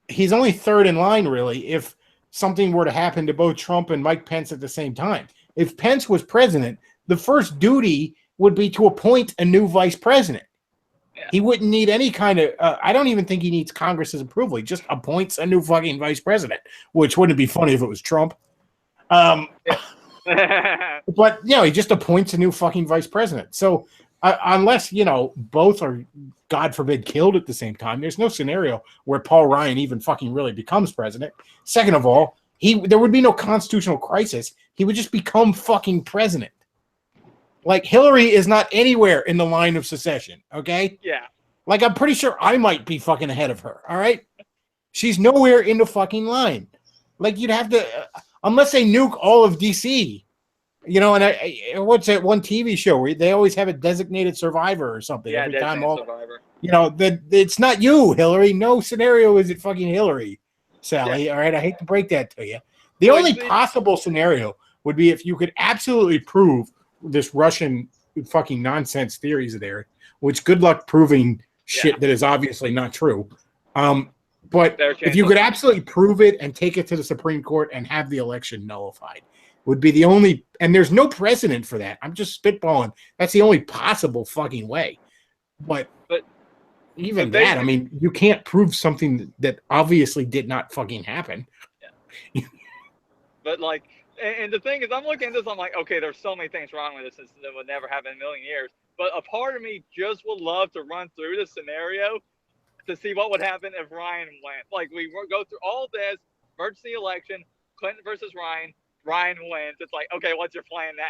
he's only third in line, really, if something were to happen to both Trump and Mike Pence at the same time. If Pence was president, the first duty would be to appoint a new vice president. Yeah. He wouldn't need any kind of, I don't even think he needs Congress's approval. He just appoints a new fucking vice president, which wouldn't be funny if it was Trump. But, he just appoints a new fucking vice president. So unless, both are, God forbid, killed at the same time, there's no scenario where Paul Ryan even fucking really becomes president. Second of all, there would be no constitutional crisis. He would just become fucking president. Like, Hillary is not anywhere in the line of secession, okay? Yeah. Like, I'm pretty sure I might be fucking ahead of her, all right? She's nowhere in the fucking line. Like, you'd have to, unless they nuke all of D.C., and what's that one TV show where they always have a designated survivor or something? Yeah, every time survivor. It's not you, Hillary. No scenario is it fucking Hillary, Sally, all right? I hate to break that to you. The only possible scenario would be if you could absolutely prove this Russian fucking nonsense theories of theirs, which good luck proving shit that is obviously not true. But if you could absolutely prove it and take it to the Supreme Court and have the election nullified, would be the only, and there's no precedent for that. I'm just spitballing. That's the only possible fucking way. But even that, I mean, you can't prove something that obviously did not fucking happen. Yeah. But and the thing is, I'm looking at this, I'm like, okay, there's so many things wrong with this that would never happen in a million years. But a part of me just would love to run through the scenario to see what would happen if Ryan went. Like, we go through all this, emergency election, Clinton versus Ryan wins. It's like, okay, what's your plan now?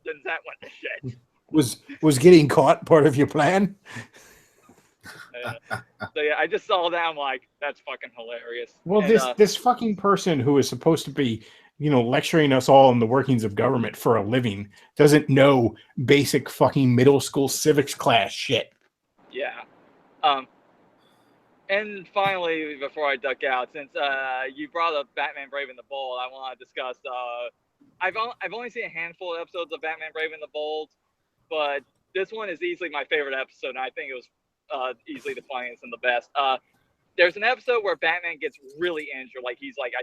Since that went to shit. Was getting caught part of your plan? So yeah, I just saw that. I'm like, that's fucking hilarious. Well, And, this fucking person who is supposed to be, lecturing us all on the workings of government for a living doesn't know basic fucking middle school civics class shit. yeah. And finally, before I duck out, since you brought up Batman Brave and the Bold, I want to discuss. I've only seen a handful of episodes of Batman Brave and the Bold, but this one is easily my favorite episode, and I think it was easily the funniest and the best. There's an episode where Batman gets really injured, like he's like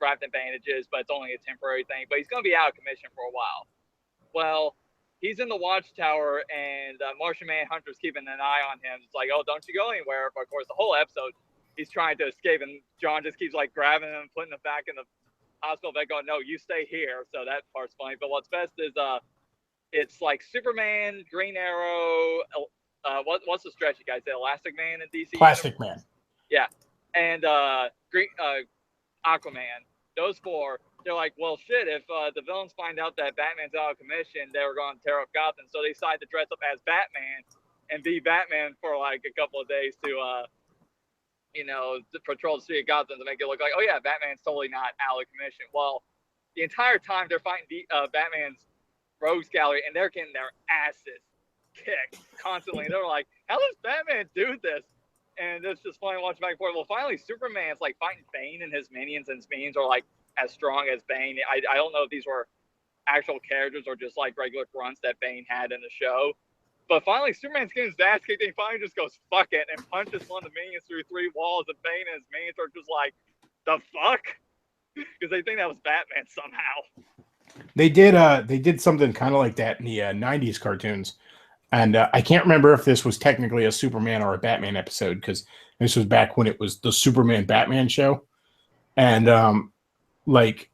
wrapped in bandages, but it's only a temporary thing. But he's going to be out of commission for a while. Well, he's in the watchtower, and Martian Manhunter's keeping an eye on him. It's like, oh, don't you go anywhere. But of course, the whole episode, he's trying to escape, and John just keeps like grabbing him, putting him back in the hospital bed, going, no, you stay here. So that part's funny. But what's best is it's like Superman, Green Arrow. What's the stretch you guys say? Elastic Man in DC. Plastic Man. Yeah, and Aquaman. Those four. They're like, well, shit, if the villains find out that Batman's out of commission, they were going to tear up Gotham. So they decide to dress up as Batman and be Batman for like a couple of days to, to patrol the city of Gotham to make it look like, oh yeah, Batman's totally not out of commission. Well, the entire time they're fighting Batman's rogues gallery, and they're getting their asses kicked constantly. They're like, how does Batman do this? And it's just funny watching back and forth. Well, finally, Superman's like fighting Bane and his minions, and his minions are like as strong as Bane. I don't know if these were actual characters or just like regular grunts that Bane had in the show. But finally, Superman's getting his ass kicked, and he finally just goes, fuck it, and punches one of the minions through 3 walls, and Bane and his minions are just like, the fuck? Because they think that was Batman somehow. They did something kind of like that in the 90s cartoons. And I can't remember if this was technically a Superman or a Batman episode, because this was back when it was the Superman Batman show. And like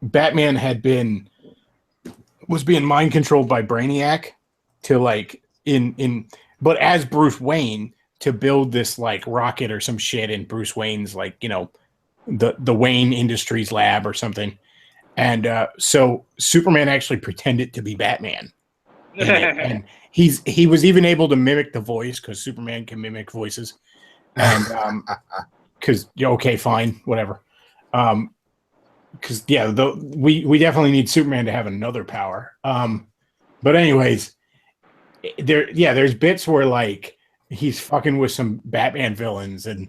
Batman was being mind controlled by Brainiac to like but as Bruce Wayne to build this like rocket or some shit in Bruce Wayne's like, the Wayne Industries lab or something. And so Superman actually pretended to be Batman. And he was even able to mimic the voice, because Superman can mimic voices. And because okay, fine, whatever. Because we definitely need Superman to have another power. But anyways, there's bits where like he's fucking with some Batman villains, and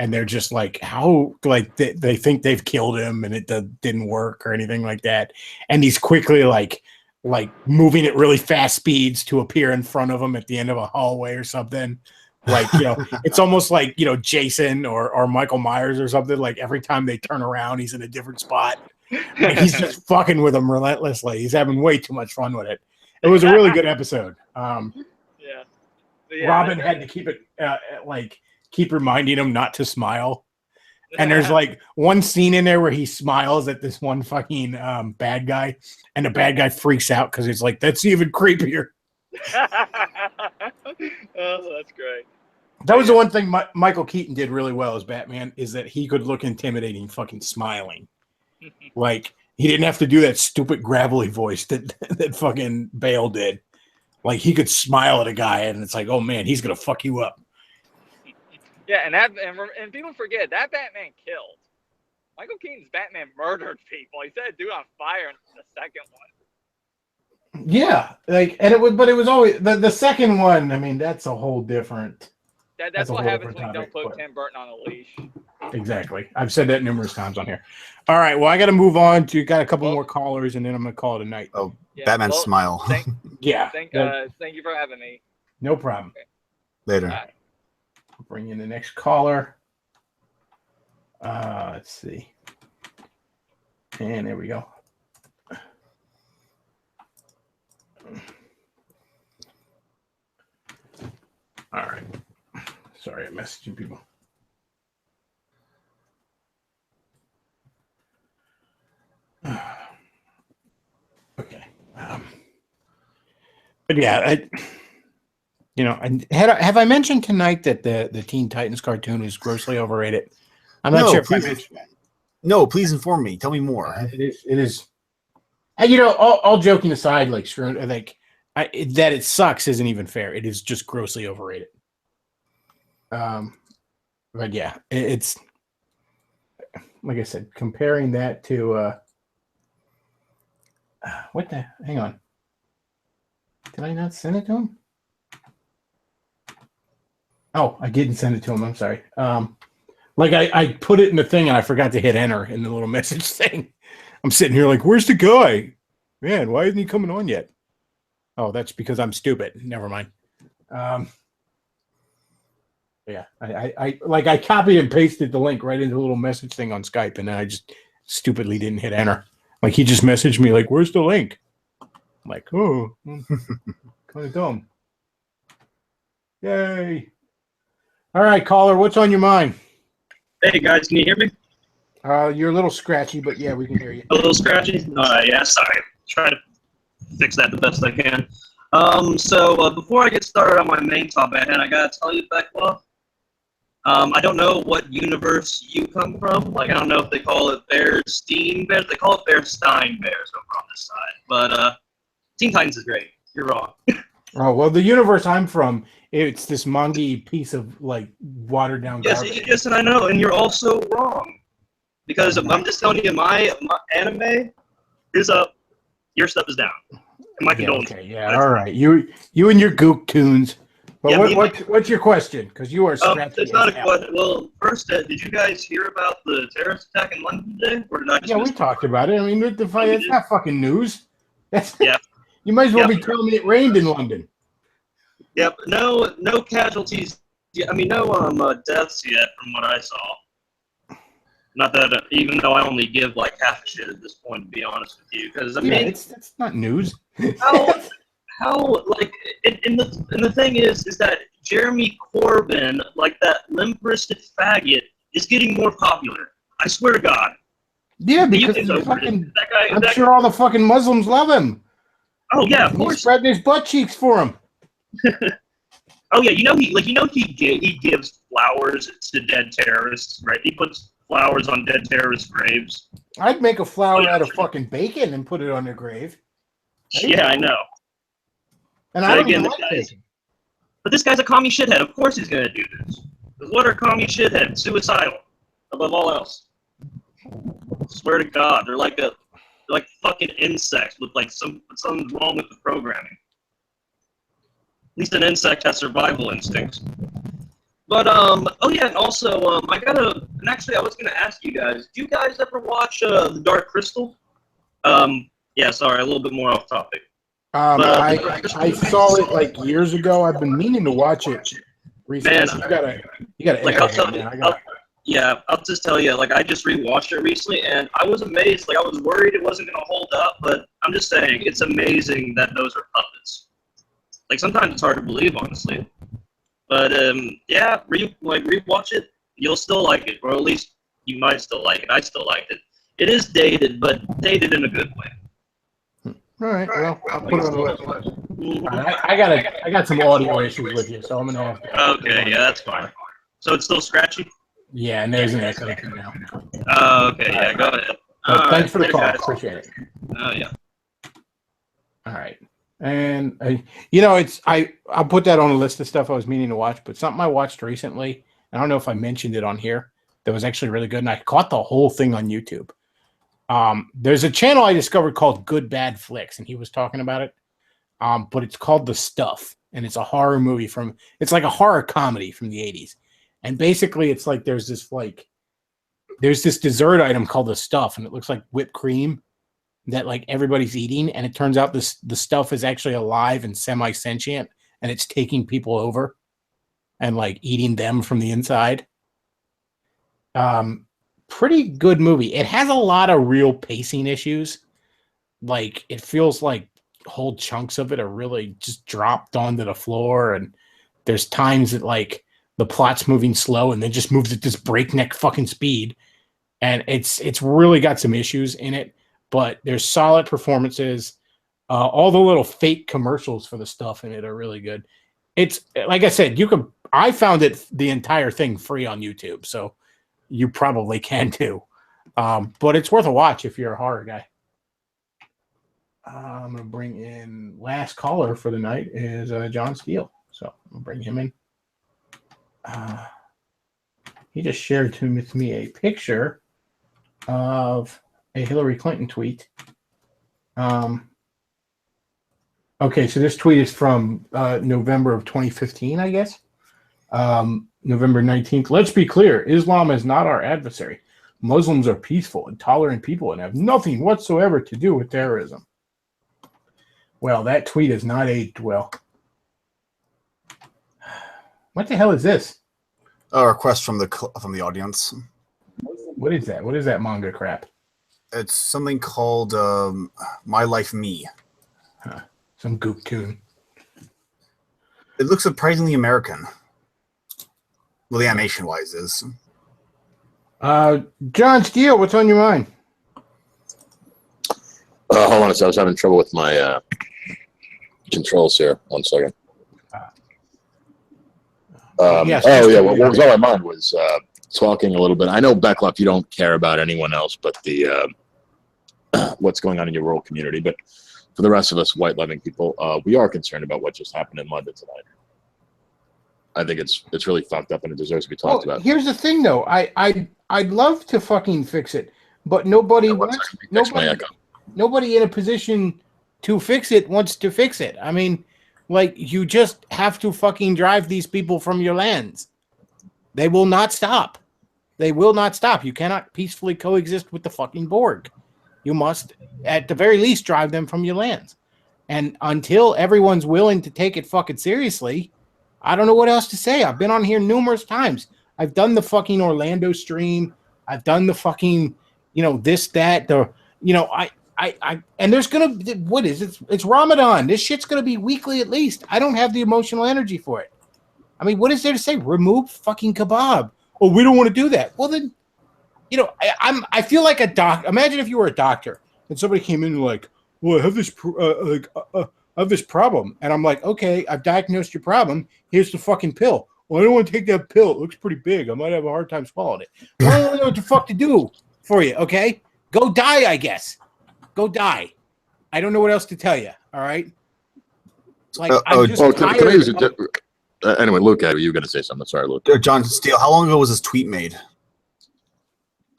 they're just like, how, like they think they've killed him and it didn't work or anything like that, and he's quickly like moving at really fast speeds to appear in front of him at the end of a hallway or something. Like, it's almost like, Jason or Michael Myers or something. Like every time they turn around, he's in a different spot. Like, he's just fucking with them relentlessly. He's having way too much fun with it. It was a really good episode. Robin had to keep reminding him not to smile. And there's like one scene in there where he smiles at this one fucking bad guy, and the bad guy freaks out because he's like, that's even creepier. Oh, that's great. That was the one thing Michael Keaton did really well as Batman, is that he could look intimidating fucking smiling. Like, he didn't have to do that stupid gravelly voice that fucking Bale did. Like, he could smile at a guy, and it's like, oh man, he's gonna fuck you up. Yeah, and people forget that Batman killed. Michael Keaton's Batman murdered people. He set a dude on fire in the second one. Yeah, but it was always the second one. I mean, that's a whole different. That's what happens when you don't put Tim Burton on a leash. Exactly. I've said that numerous times on here. All right. Well, I got to move on to got a couple more callers, and then I'm gonna call it a night. Oh, yeah, Batman smile. Thank you for having me. No problem. Okay. Later. Bye. Bring in the next caller. Let's see. And there we go. All right. Sorry, I'm messaging people. Okay. But yeah, have I mentioned tonight that the Teen Titans cartoon is grossly overrated? I'm not sure if I mentioned that. No, please inform me. Tell me more. It is. All joking aside, that it sucks isn't even fair. It is just grossly overrated. But yeah, it's like I said, comparing that to what the? Hang on, did I not send it to him? Oh, I didn't send it to him. I'm sorry. Like I put it in the thing and I forgot to hit enter in the little message thing. I'm sitting here like, where's the guy? Man, why isn't he coming on yet? Oh, that's because I'm stupid. Never mind. Yeah, I copied and pasted the link right into the little message thing on Skype, and then I just stupidly didn't hit enter. Like he just messaged me like, "Where's the link?" I'm like, "Oh, kind of dumb." Yay! All right, caller, what's on your mind? Hey guys, can you hear me? You're a little scratchy, but yeah, we can hear you. A little scratchy? Yeah, sorry. Try to fix that the best I can. So before I get started on my main topic, and I gotta tell you, Bechtloff, I don't know what universe you come from. Like, I don't know if they call it Bearstein Bears. They call it Bearstein Bears over on this side. But Teen Titans is great. You're wrong. Oh well, the universe I'm from, it's this mangy piece of like watered down garbage. Yes, and I know, and you're also wrong. Because I'm just telling you, my anime is up. Your stuff is down. And my condolences. Okay, yeah, all right. You and your gook tunes. But Yeah, what's your question? Because you are scratchy. It's not a question. Well, first, did you guys hear about the terrorist attack in London today? Or did I just we talked about it. I mean, it's not fucking news. That's, yeah. You might as well be telling me it rained in London. Yep. No casualties. I mean, no deaths yet, from what I saw. Not that, even though I only give like half a shit at this point, to be honest with you, because I mean, it's not news. how like, and the thing is that Jeremy Corbyn, like that limp-wristed faggot, is getting more popular. I swear to God. Yeah, because I'm sure all the fucking Muslims love him. Oh yeah, of course. He's spreading his butt cheeks for him. Oh yeah, he gives flowers to dead terrorists, right? He puts flowers on dead terrorist graves. I'd make a flower out of fucking bacon and put it on their grave. Yeah, I know. And I don't even like bacon. But this guy's a commie shithead. Of course he's gonna do this. Because what are commie shitheads? Suicidal, above all else. I swear to God, they're like fucking insects with like something's wrong with the programming. At least an insect has survival instincts. But oh yeah, and also actually I was gonna ask you guys, do you guys ever watch The Dark Crystal? Yeah, sorry, a little bit more off topic. I saw it like years ago. I've been meaning to watch it recently. Man, you gotta like, I'll just tell you, like, I just rewatched it recently and I was amazed. Like, I was worried it wasn't gonna hold up, but I'm just saying, it's amazing that those are puppets. Like, sometimes it's hard to believe, honestly. But yeah, rewatch it. You'll still like it, or at least you might still like it. I still liked it. It is dated, but dated in a good way. All right. Well, I'll put it on the list. I got some audio issues with you, so I'm gonna have to. Okay, yeah, that's fine. So it's still scratchy. Yeah, and there's an echo now. Okay, yeah, go ahead. Thanks for the call. Appreciate it. Oh yeah. All right. And I'll put that on a list of stuff I was meaning to watch, but something I watched recently, I don't know if I mentioned it on here, that was actually really good, and I caught the whole thing on YouTube. There's a channel I discovered called Good Bad Flicks, and he was talking about it. But it's called The Stuff, and it's a horror movie it's like a horror comedy from the 80s. And basically it's like there's this dessert item called The Stuff, and it looks like whipped cream that like everybody's eating, and it turns out the stuff is actually alive and semi-sentient, and it's taking people over and like eating them from the inside. Pretty good movie. It has a lot of real pacing issues. Like, it feels like whole chunks of it are really just dropped onto the floor, and there's times that like the plot's moving slow and then just moves at this breakneck fucking speed, and it's really got some issues in it. But there's solid performances. All the little fake commercials for the stuff in it are really good. It's like I said, I found the entire thing free on YouTube, so you probably can too. But it's worth a watch if you're a horror guy. I'm gonna bring in last caller for the night is John Steele, so I'm gonna bring him in. he just shared with me a picture of a Hillary Clinton tweet. Okay, so this tweet is from November of 2015, I guess. November 19th. Let's be clear. Islam is not our adversary. Muslims are peaceful and tolerant people and have nothing whatsoever to do with terrorism. Well, that tweet has not aged well. What the hell is this? A request from the audience. What is that? What is that manga crap? It's something called My Life Me. Huh. Some goop tune. It looks surprisingly American. Well, the animation-wise is. John Steele, what's on your mind? Hold on a second. I was having trouble with my controls here. 1 second. Yes, what was on my mind was talking a little bit. I know, Bechtloff, you don't care about anyone else but the what's going on in your rural community. But for the rest of us white-loving people, we are concerned about what just happened in London tonight. I think it's really fucked up and it deserves to be talked about. Here's the thing, though. I'd love to fucking fix it, but nobody in a position to fix it wants to fix it. I mean, like, you just have to fucking drive these people from your lands. They will not stop. They will not stop. You cannot peacefully coexist with the fucking Borg. You must, at the very least, drive them from your lands. And until everyone's willing to take it fucking seriously, I don't know what else to say. I've been on here numerous times. I've done the fucking Orlando stream. I've done the fucking, this, that, and there's going to, what is it? It's Ramadan. This shit's going to be weekly at least. I don't have the emotional energy for it. I mean, what is there to say? Remove fucking kebab. Oh, we don't want to do that. Well, then, I feel like a doc. Imagine if you were a doctor and somebody came in like, well, I have this problem. And I'm like, okay, I've diagnosed your problem. Here's the fucking pill. Well, I don't want to take that pill. It looks pretty big. I might have a hard time swallowing it. Well, I don't know what the fuck to do for you, okay? Go die, I guess. Go die. I don't know what else to tell you, all right? Like, anyway, Luke, you were going to say something. Sorry, Luke. John Steele, how long ago was this tweet made?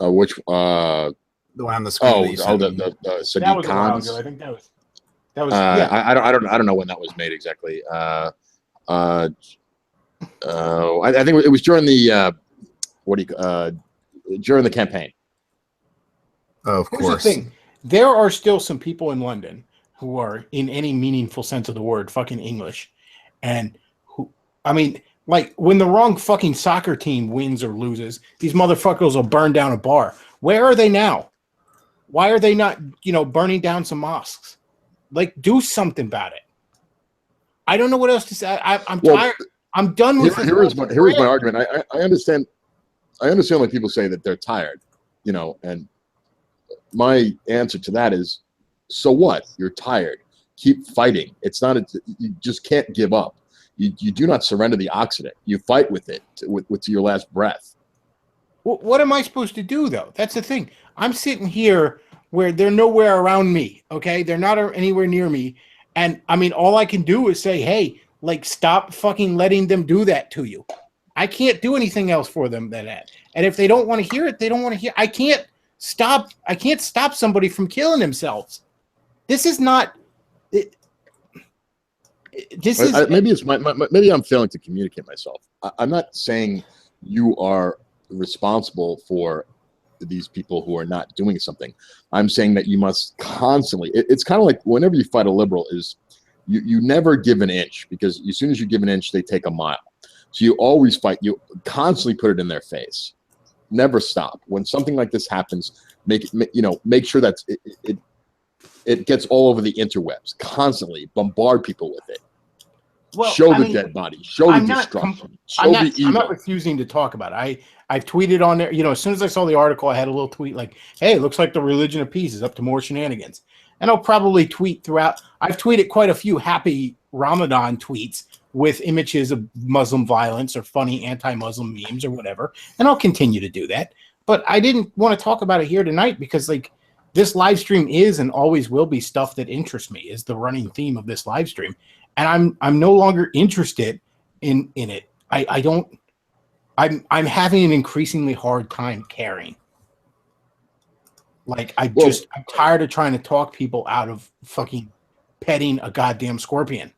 Which the one on the screen. The Sadiq Khan's. I think that was yeah. I don't know when that was made exactly. I think it was during the during the campaign. Oh, of course. Here's the thing. There are still some people in London who are, in any meaningful sense of the word, fucking English, and like, when the wrong fucking soccer team wins or loses, these motherfuckers will burn down a bar. Where are they now? Why are they not, burning down some mosques? Like, do something about it. I don't know what else to say. I'm tired. I'm done with it. Here is my argument. I understand. When people say that they're tired, and my answer to that is, so what? You're tired. Keep fighting. It's not. You just can't give up. You do not surrender the oxidant. You fight with it with your last breath. What am I supposed to do, though? That's the thing. I'm sitting here where they're nowhere around me, okay? They're not anywhere near me. And, all I can do is say, hey, like, stop fucking letting them do that to you. I can't do anything else for them than that. And if they don't want to hear it, they don't want to hear it. I can't stop somebody from killing themselves. This is not... maybe I'm failing to communicate myself. I'm not saying you are responsible for these people who are not doing something. I'm saying that you must constantly. It's kind of like whenever you fight a liberal, is you never give an inch, because as soon as you give an inch, they take a mile. So you always fight. You constantly put it in their face. Never stop. When something like this happens, make sure that it gets all over the interwebs. Constantly bombard people with it. Well, show the dead body. Show the destruction. Show the evil. I'm not refusing to talk about it. I've tweeted on there. As soon as I saw the article, I had a little tweet like, "Hey, it looks like the religion of peace is up to more shenanigans." And I'll probably tweet throughout. I've tweeted quite a few happy Ramadan tweets with images of Muslim violence or funny anti-Muslim memes or whatever, and I'll continue to do that. But I didn't want to talk about it here tonight because, like, this live stream is and always will be stuff that interests me. Is the running theme of this live stream. And I'm no longer interested in it. I don't I'm having an increasingly hard time caring. Like I'm tired of trying to talk people out of fucking petting a goddamn scorpion.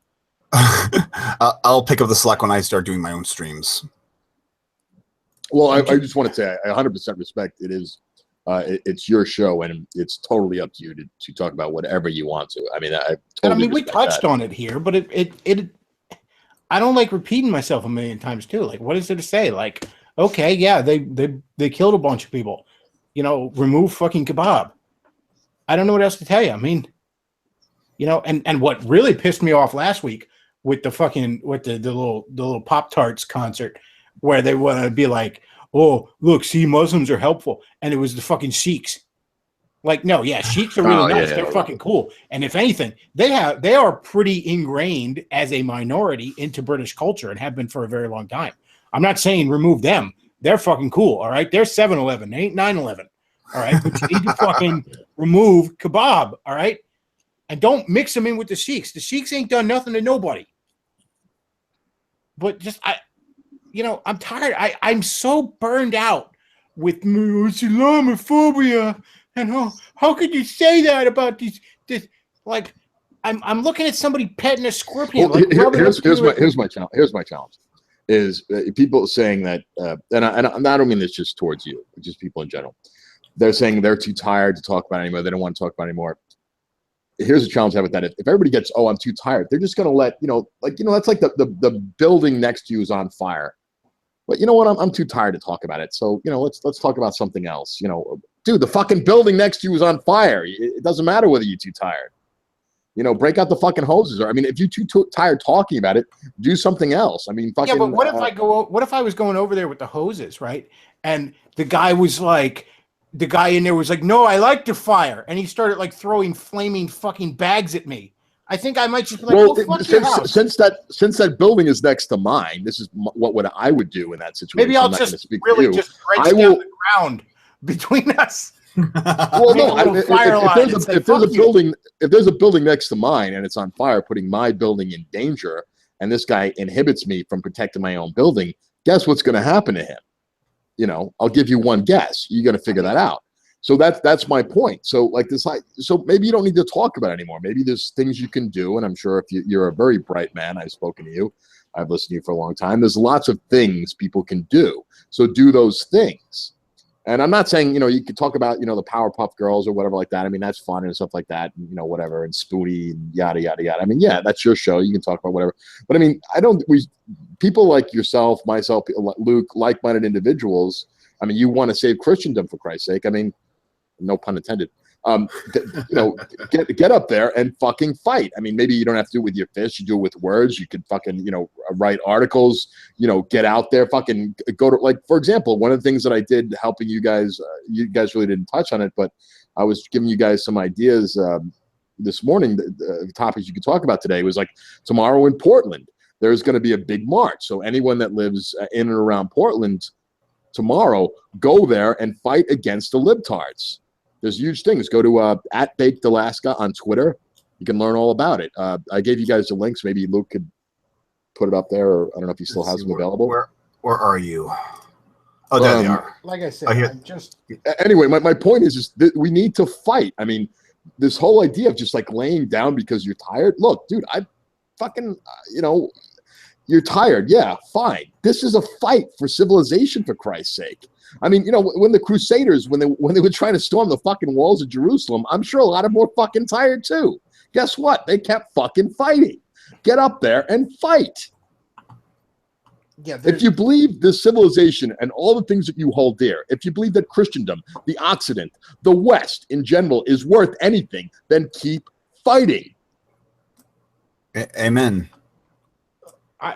I'll pick up the slack when I start doing my own streams. Well, I just want to say I 100% respect. It is, it's your show, and it's totally up to you to talk about whatever you want to. I mean, we touched on it here, but it I don't like repeating myself a million times too. Like, what is there to say? Like, okay, yeah, they killed a bunch of people. You know, remove fucking kebab. I don't know what else to tell you. I mean, you know, and what really pissed me off last week with the little Pop-Tarts concert where they want to be like, oh, look, see, Muslims are helpful. And it was the fucking Sheiks. Like, no, yeah, Sheiks are really nice. They're fucking cool. And if anything, they are pretty ingrained as a minority into British culture and have been for a very long time. I'm not saying remove them. They're fucking cool, all right? They're 7-Eleven. They ain't 9-11, all right? But you need to fucking remove kebab, all right? And don't mix them in with the Sheiks. The Sheiks ain't done nothing to nobody. But just, I'm tired. I'm so burned out with Islamophobia. And how could you say that about this? Like, I'm looking at somebody petting a scorpion. Well, like, here's my challenge. Here's my challenge. Is people saying that, and I don't mean this just towards you, just people in general. They're saying they're too tired to talk about it anymore. They don't want to talk about it anymore. Here's a challenge I have with that. If everybody gets, I'm too tired, they're just going to let, that's like the building next to you is on fire. But you know what? I'm too tired to talk about it. So, let's talk about something else. Dude, the fucking building next to you is on fire. It doesn't matter whether you're too tired. Break out the fucking hoses. Or, I mean, if you're too tired talking about it, do something else. I mean, fucking. Yeah, but what if I was going over there with the hoses, right? And the guy in there was like, no, I like to fire. And he started like throwing flaming fucking bags at me. I think I might just be like, fuck your house. Since that building is next to mine, this is what I would do in that situation. Maybe I'll just really just break down the ground between us. Well, no. If there's a building next to mine and it's on fire, putting my building in danger, and this guy inhibits me from protecting my own building, guess what's going to happen to him? I'll give you one guess. You got to figure that out. So that's my point. So so maybe you don't need to talk about it anymore. Maybe there's things you can do, and I'm sure if you're a very bright man, I've spoken to you, I've listened to you for a long time. There's lots of things people can do. So do those things. And I'm not saying, you could talk about, the Powerpuff Girls or whatever like that. I mean, that's fun and stuff like that, and, whatever, and Spoonie and yada, yada, yada. I mean, yeah, that's your show. You can talk about whatever. But I mean, people like yourself, myself, Luke, like-minded individuals, I mean, you want to save Christendom, for Christ's sake. I mean, no pun intended. Get up there and fucking fight. I mean, maybe you don't have to do it with your fists. You do it with words. You could fucking, write articles, get out there, fucking go to, like, for example, one of the things that I did helping you guys really didn't touch on it, but I was giving you guys some ideas this morning. The topics you could talk about today was like tomorrow in Portland, there's going to be a big march. So anyone that lives in and around Portland tomorrow, go there and fight against the libtards. There's huge things. Go to @BakedAlaska on Twitter. You can learn all about it. I gave you guys the links. Maybe Luke could put it up there, or I don't know if he still has them available. Where are you? Oh, there they are. Like I said, Anyway, my point is that we need to fight. I mean, this whole idea of just like laying down because you're tired. Look, dude, I fucking, you're tired. Yeah, fine. This is a fight for civilization, for Christ's sake. I mean, when the Crusaders, when they were trying to storm the fucking walls of Jerusalem, I'm sure a lot of them were fucking tired too. Guess what? They kept fucking fighting. Get up there and fight. Yeah. If you believe this civilization and all the things that you hold dear, if you believe that Christendom, the Occident, the West in general is worth anything, then keep fighting. Amen.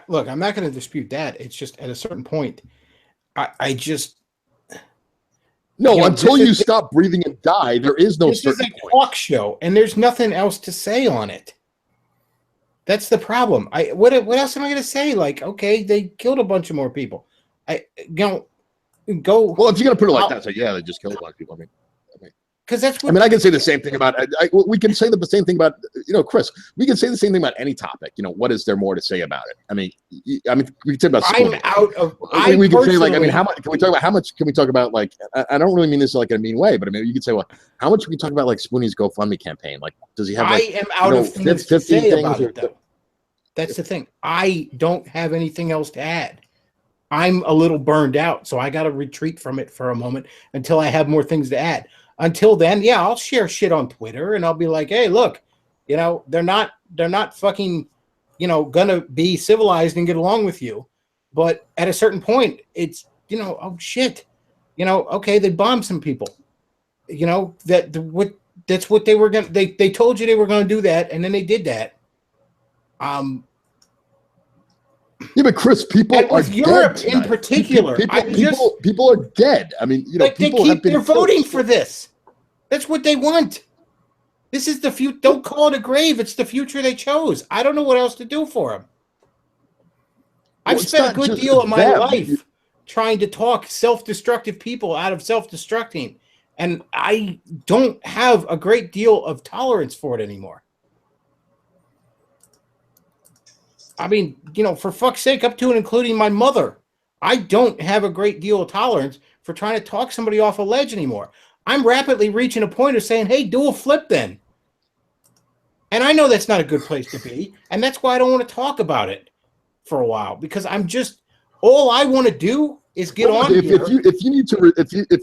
Look, I'm not going to dispute that. It's just at a certain point, I just. No, until you stop breathing and die, there is no certain point. This is a talk show, and there's nothing else to say on it. That's the problem. What else am I going to say? Like, okay, they killed a bunch of more people. Go. Well, if you're going to put it like that, so yeah, they just killed a lot of people. I mean, Because that's what I mean, I can say the same thing about. We can say the same thing about, Chris. We can say the same thing about any topic. What is there more to say about it? I mean, we can say about. I'm out of. We can say, like, I mean, how much can we talk about? How much can we talk about? Like, I don't really mean this like in a mean way, but I mean, you could say, well, how much can we talk about like Spoonie's GoFundMe campaign? Like, does he have? Like, I am out of things to 50 say things about or, it, though. That's the thing. I don't have anything else to add. I'm a little burned out, so I got to retreat from it for a moment until I have more things to add. Until then, yeah, I'll share shit on Twitter and I'll be like, hey, look, they're not fucking, gonna be civilized and get along with you. But at a certain point, it's, oh shit, okay, they bombed some people. That's what they were gonna. They told you they were gonna do that, and then they did that. Yeah, but Chris, people are Europe dead in particular. People are dead. I mean, they're voting for this. That's what they want. This is the future. Don't call it a grave. It's the future they chose. I don't know what else to do for them. I've spent a good deal of my life trying to talk self-destructive people out of self-destructing, and I don't have a great deal of tolerance for it anymore. I mean, for fuck's sake, up to and including my mother, I don't have a great deal of tolerance for trying to talk somebody off a ledge anymore. I'm rapidly reaching a point of saying, hey, do a flip then. And I know that's not a good place to be. And that's why I don't want to talk about it for a while, because all I want to do is get on here. If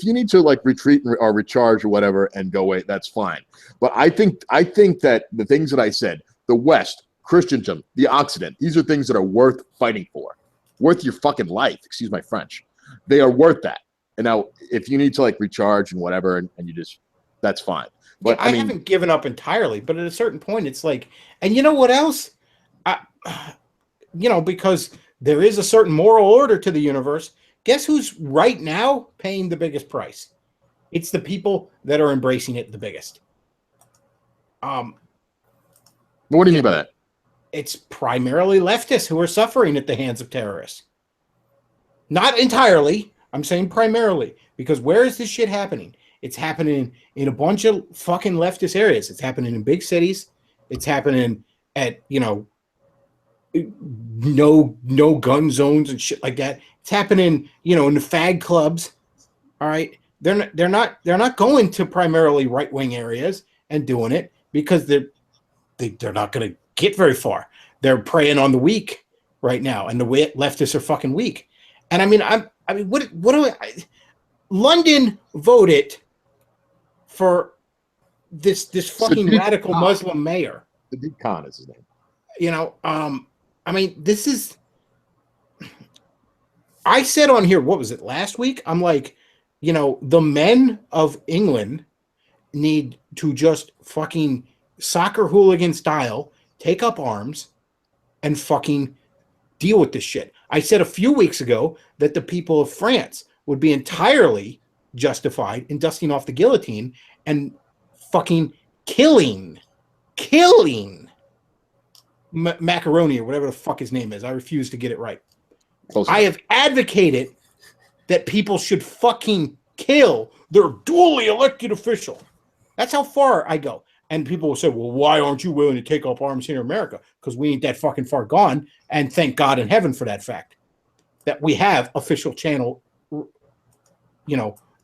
you need to like retreat or recharge or whatever and go away, that's fine. But I think that the things that I said, the West, Christendom, the Occident, these are things that are worth fighting for, worth your fucking life. Excuse my French. They are worth that. And now, if you need to like recharge and whatever, and you just, that's fine. But I haven't given up entirely, but at a certain point, it's like, and you know what else? Because there is a certain moral order to the universe. Guess who's right now paying the biggest price? It's the people that are embracing it the biggest. What do you mean by that? It's primarily leftists who are suffering at the hands of terrorists. Not entirely. I'm saying primarily. Because where is this shit happening? It's happening in a bunch of fucking leftist areas. It's happening in big cities. It's happening at, no gun zones and shit like that. It's happening, in the fag clubs. All right. They're not going to primarily right-wing areas and doing it because they're not going to get very far. They're preying on the weak right now, and the leftists are fucking weak. And what do I? London voted for this fucking radical Muslim mayor. Sadiq Khan is his name. This is. I said on here, what was it last week? I'm like, the men of England need to just fucking soccer hooligan style take up arms and fucking deal with this shit. I said a few weeks ago that the people of France would be entirely justified in dusting off the guillotine and fucking killing Macaroni or whatever the fuck his name is. I refuse to get it right. I have advocated that people should fucking kill their duly elected official. That's how far I go. And people will say, well, why aren't you willing to take up arms here in America? Because we ain't that fucking far gone. And thank God in heaven for that fact. That we have official channel,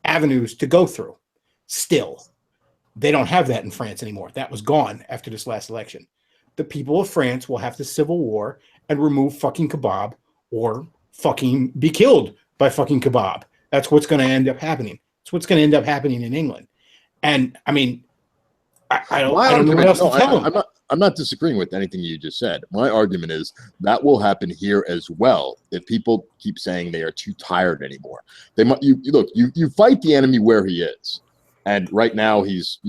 avenues to go through. Still, they don't have that in France anymore. That was gone after this last election. The people of France will have to civil war and remove fucking kebab or fucking be killed by fucking kebab. That's what's going to end up happening. It's what's going to end up happening in England. And I don't know what else to tell them. I'm not disagreeing with anything you just said. My argument is that will happen here as well if people keep saying they are too tired anymore. They might. You fight the enemy where he is, and right now he's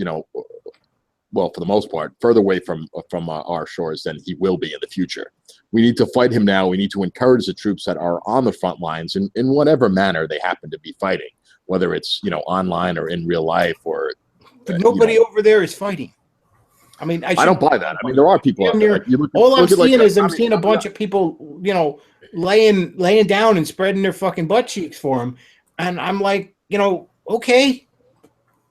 well, for the most part, further away from our shores than he will be in the future. We need to fight him now. We need to encourage the troops that are on the front lines in whatever manner they happen to be fighting, whether it's online or in real life or. But nobody over there is fighting. I mean, I don't buy that. I mean, there are people out there. All I'm seeing is I'm seeing a bunch of people, laying down and spreading their fucking butt cheeks for him, and I'm like, okay,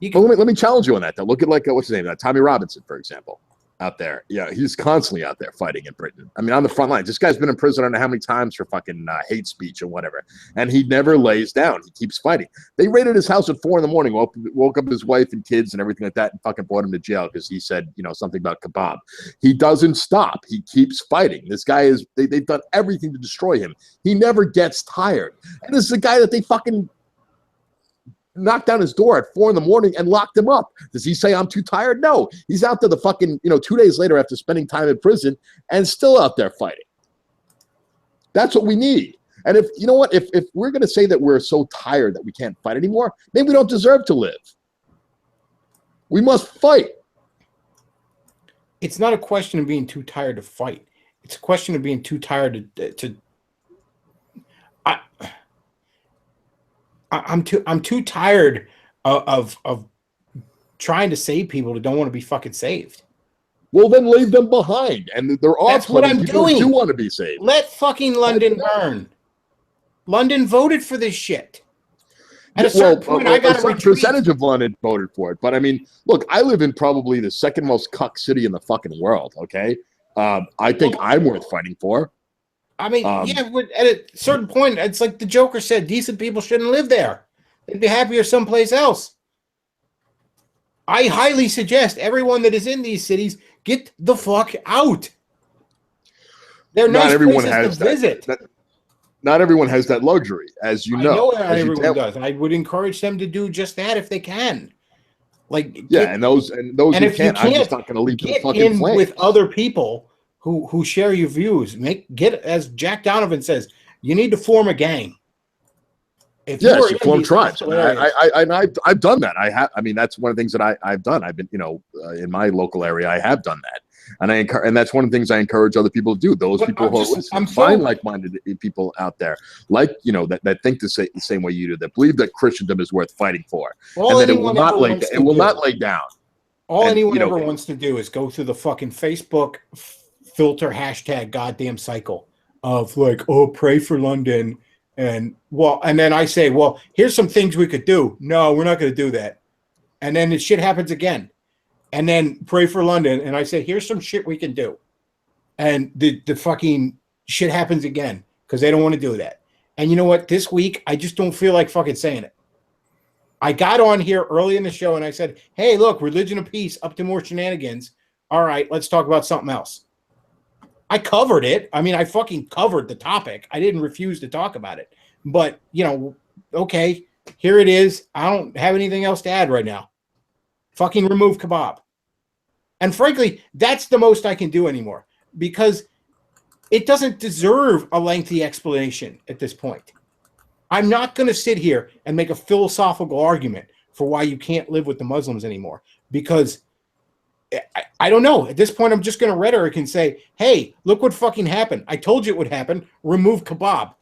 can, let me challenge you on that though. Look at like what's his name, Tommy Robinson, for example, out there. Yeah, he's constantly out there fighting in Britain. I mean, on the front lines. This guy's been in prison I don't know how many times for fucking hate speech or whatever, and he never lays down. He keeps fighting. They raided his house at 4 a.m. Woke up his wife and kids and everything like that, and fucking brought him to jail because he said something about kebab. He doesn't stop. He keeps fighting. This guy is. They've done everything to destroy him. He never gets tired. And this is a guy that they fucking knocked down his door at 4 a.m. and locked him up. Does he say I'm too tired? No. He's out there the fucking 2 days later after spending time in prison and still out there fighting. That's what we need. And if if we're going to say that we're so tired that we can't fight anymore, maybe we don't deserve to live. We must fight. It's not a question of being too tired to fight. It's a question of being too tired to I'm too tired of trying to save people that don't want to be fucking saved. Well, then leave them behind, and there are That's what I'm people doing. who do want to be saved. Let fucking London burn. London voted for this shit. At a certain point, I got a percentage of London voted for it. But I mean, look, I live in probably the second most cuck city in the fucking world. Okay, I think I'm worth fighting for. I mean, yeah, but at a certain point, it's like the Joker said, decent people shouldn't live there. They'd be happier someplace else. I highly suggest everyone that is in these cities get the fuck out. They're nice places to visit. Not everyone has that luxury, as you know. I know not everyone does. I would encourage them to do just that if they can. And those who can't, I'm just not going to leave them fucking flames. With other people who share your views. Get, as Jack Donovan says, you need to form a gang. You form tribes. I've done that. I mean, that's one of the things that I've done. I've been, in my local area, I have done that. And that's one of the things I encourage other people to do. Those people who are listening, find like-minded people out there, that think the same way you do, that believe that Christendom is worth fighting for, and that it will not lay down. All anyone ever wants to do is go through the fucking Facebook filter hashtag goddamn cycle of like, oh, pray for London. And then I say, well, here's some things we could do. No, we're not going to do that. And then the shit happens again. And then pray for London. And I say, here's some shit we can do. And the fucking shit happens again because they don't want to do that. And you know what? This week, I just don't feel like fucking saying it. I got on here early in the show and I said, hey, look, religion of peace, up to more shenanigans. All right, let's talk about something else. I covered it. I mean, I fucking covered the topic. I didn't refuse to talk about it. But, okay, here it is. I don't have anything else to add right now. Fucking remove kebab. And frankly, that's the most I can do anymore because it doesn't deserve a lengthy explanation at this point. I'm not going to sit here and make a philosophical argument for why you can't live with the Muslims anymore because I don't know. At this point, I'm just going to rhetoric and say, hey, look what fucking happened. I told you it would happen. Remove kebab.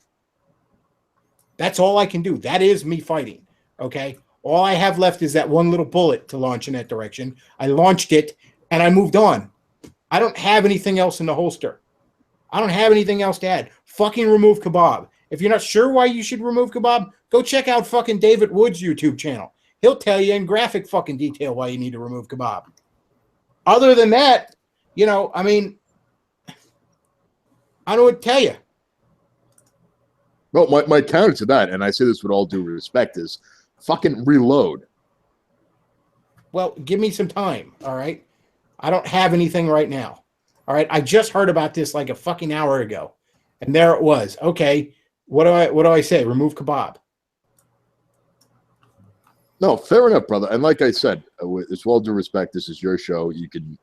That's all I can do. That is me fighting. Okay? All I have left is that one little bullet to launch in that direction. I launched it, and I moved on. I don't have anything else in the holster. I don't have anything else to add. Fucking remove kebab. If you're not sure why you should remove kebab, go check out fucking David Wood's YouTube channel. He'll tell you in graphic fucking detail why you need to remove kebab. Other than that, I mean, I don't know what to tell you. Well, my counter to that, and I say this with all due respect, is fucking reload. Well, give me some time, all right? I don't have anything right now. All right, I just heard about this like a fucking hour ago. And there it was. Okay, what do I say? Remove kebab. No, fair enough, brother. And like I said, with all due respect, this is your show. You can,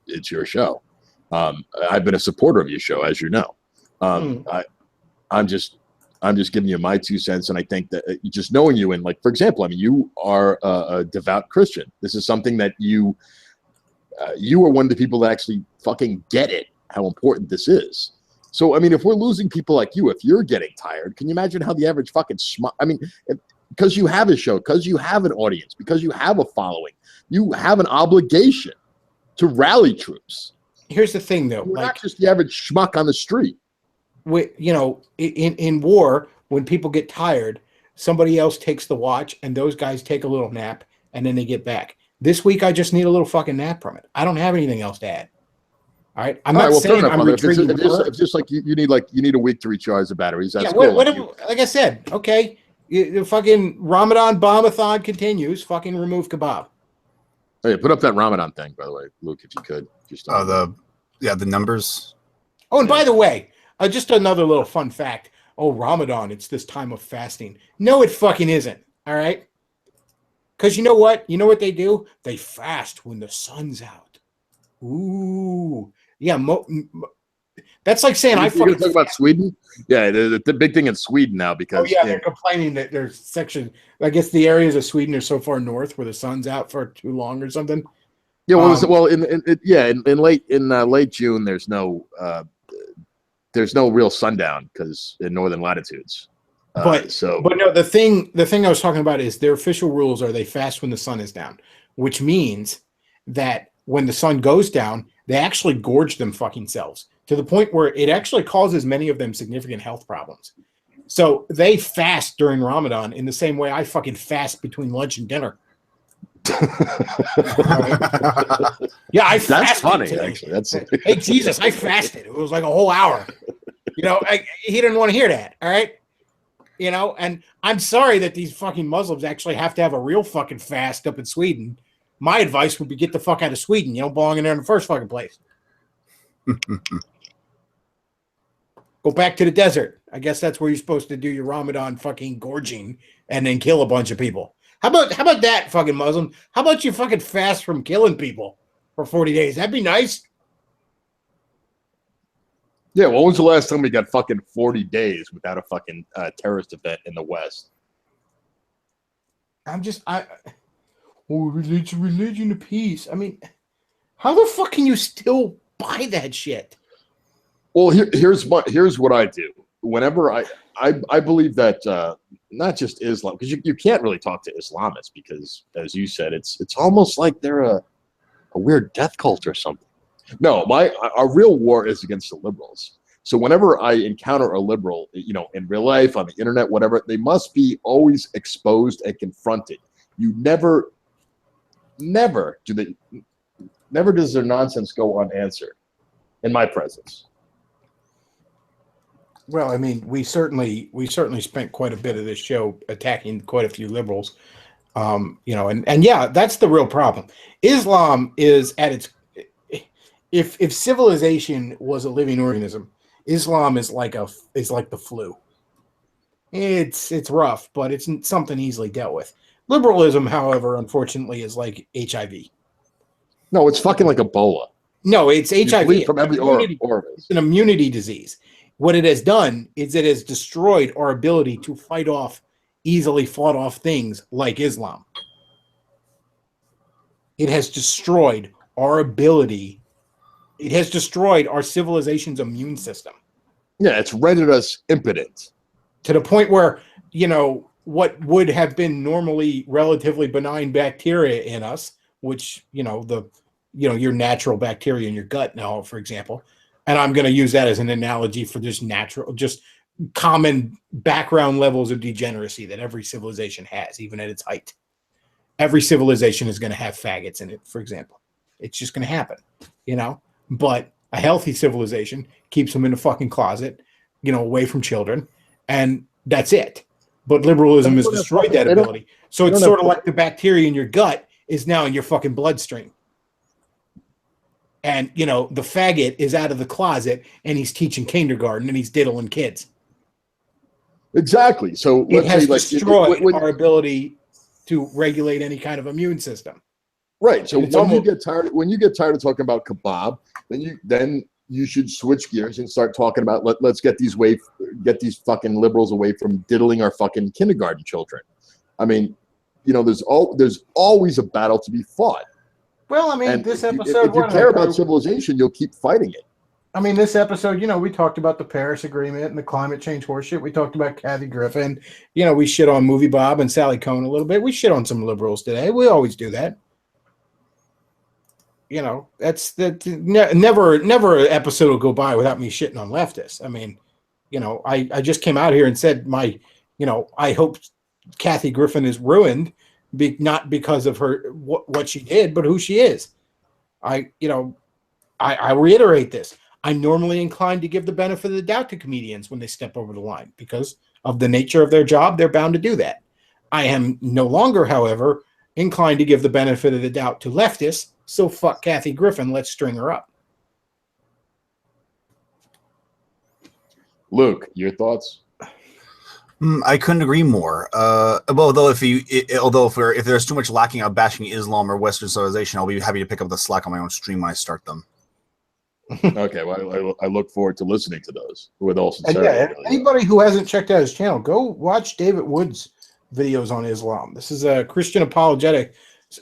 it's your show. I've been a supporter of your show, as you know. I'm just giving you my 2 cents, and I think that just knowing you, and like, for example, I mean, you are a devout Christian. This is something that you are one of the people that actually fucking get it, how important this is. So, I mean, if we're losing people like you, if you're getting tired, can you imagine how the average fucking because you have a show, because you have an audience, because you have a following, you have an obligation to rally troops. Here's the thing, though. We're not just the average schmuck on the street. In war, when people get tired, somebody else takes the watch, and those guys take a little nap, and then they get back. This week, I just need a little fucking nap from it. I don't have anything else to add. All right, I'm not saying I'm retreating. It's just like you need a week to recharge the batteries. That's yeah, cool. like I said, okay, the fucking Ramadan bombathon continues. Fucking remove kebab. Hey, put up that Ramadan thing, by the way, Luke, if you could. Just the numbers. Oh, and by the way, just another little fun fact. Oh, Ramadan, it's this time of fasting. No, it fucking isn't. All right? Because you know what? You know what they do? They fast when the sun's out. Ooh. Yeah, that's like saying I fucking talk about Sweden. Yeah, the big thing in Sweden now because they're complaining that there's section. I guess the areas of Sweden are so far north where the sun's out for too long or something. Yeah, well, in late June there's no real sundown because in northern latitudes. But no, the thing I was talking about is their official rules are they fast when the sun is down, which means that when the sun goes down, they actually gorge them fucking selves to the point where it actually causes many of them significant health problems. So they fast during Ramadan in the same way I fucking fast between lunch and dinner. Yeah, I fasted. That's funny, today. Actually. Hey, Jesus, I fasted. It was like a whole hour. He didn't want to hear that. All right. And I'm sorry that these fucking Muslims actually have to have a real fucking fast up in Sweden. My advice would be get the fuck out of Sweden. You don't belong in there in the first fucking place. Go back to the desert. I guess that's where you're supposed to do your Ramadan fucking gorging and then kill a bunch of people. How about that, fucking Muslim? How about you fucking fast from killing people for 40 days? That'd be nice. Yeah, when was the last time we got fucking 40 days without a fucking terrorist event in the West? Religion of peace. I mean, how the fuck can you still buy that shit? Well, here's what I do. Whenever I believe that not just Islam, because you can't really talk to Islamists because, as you said, it's almost like they're a weird death cult or something. No, our real war is against the liberals. So whenever I encounter a liberal, in real life, on the internet, whatever, they must be always exposed and confronted. You never does their nonsense go unanswered in my presence. Well, I mean, we certainly spent quite a bit of this show attacking quite a few liberals, and yeah, that's the real problem. Islam is at its if civilization was a living organism, Islam is like the flu. It's rough, but it's something easily dealt with. Liberalism, however, unfortunately, is like HIV. No, it's fucking like Ebola. No, it's HIV from every orifice. It's an immunity disease. What it has done is it has destroyed our ability to fight off easily fought off things like Islam. It has destroyed our ability. It has destroyed our civilization's immune system. Yeah, it's rendered us impotent. To the point where, what would have been normally relatively benign bacteria in us, which, your natural bacteria in your gut now, for example, and I'm going to use that as an analogy for just common background levels of degeneracy that every civilization has, even at its height. Every civilization is going to have faggots in it, for example. It's just going to happen, But a healthy civilization keeps them in a fucking closet, away from children, and that's it. But liberalism has destroyed that ability. So it's sort of like the bacteria in your gut is now in your fucking bloodstream. And, the faggot is out of the closet and he's teaching kindergarten and he's diddling kids. Exactly. So it has destroyed our ability to regulate any kind of immune system. Right. So when you get tired of talking about kebab, then you should switch gears and start talking about let's get these fucking liberals away from diddling our fucking kindergarten children. I mean, there's always a battle to be fought. Well, I mean, and this episode. If you care about civilization, you'll keep fighting it. I mean, this episode, we talked about the Paris Agreement and the climate change horseshit. We talked about Kathy Griffin. We shit on Movie Bob and Sally Cohn a little bit. We shit on some liberals today. We always do that. That's never an episode will go by without me shitting on leftists. I mean, I just came out here and said I hope Kathy Griffin is ruined, not because of her what she did, but who she is. I reiterate this. I'm normally inclined to give the benefit of the doubt to comedians when they step over the line because of the nature of their job. They're bound to do that. I am no longer, however, inclined to give the benefit of the doubt to leftists. So fuck Kathy Griffin. Let's string her up. Luke, your thoughts? I couldn't agree more. Although if there's too much lacking of bashing Islam or Western civilization, I'll be happy to pick up the slack on my own stream when I start them. Okay, well, I look forward to listening to those with all And sincerity. anybody who hasn't checked out his channel, go watch David Wood's videos on Islam. This is a Christian apologetic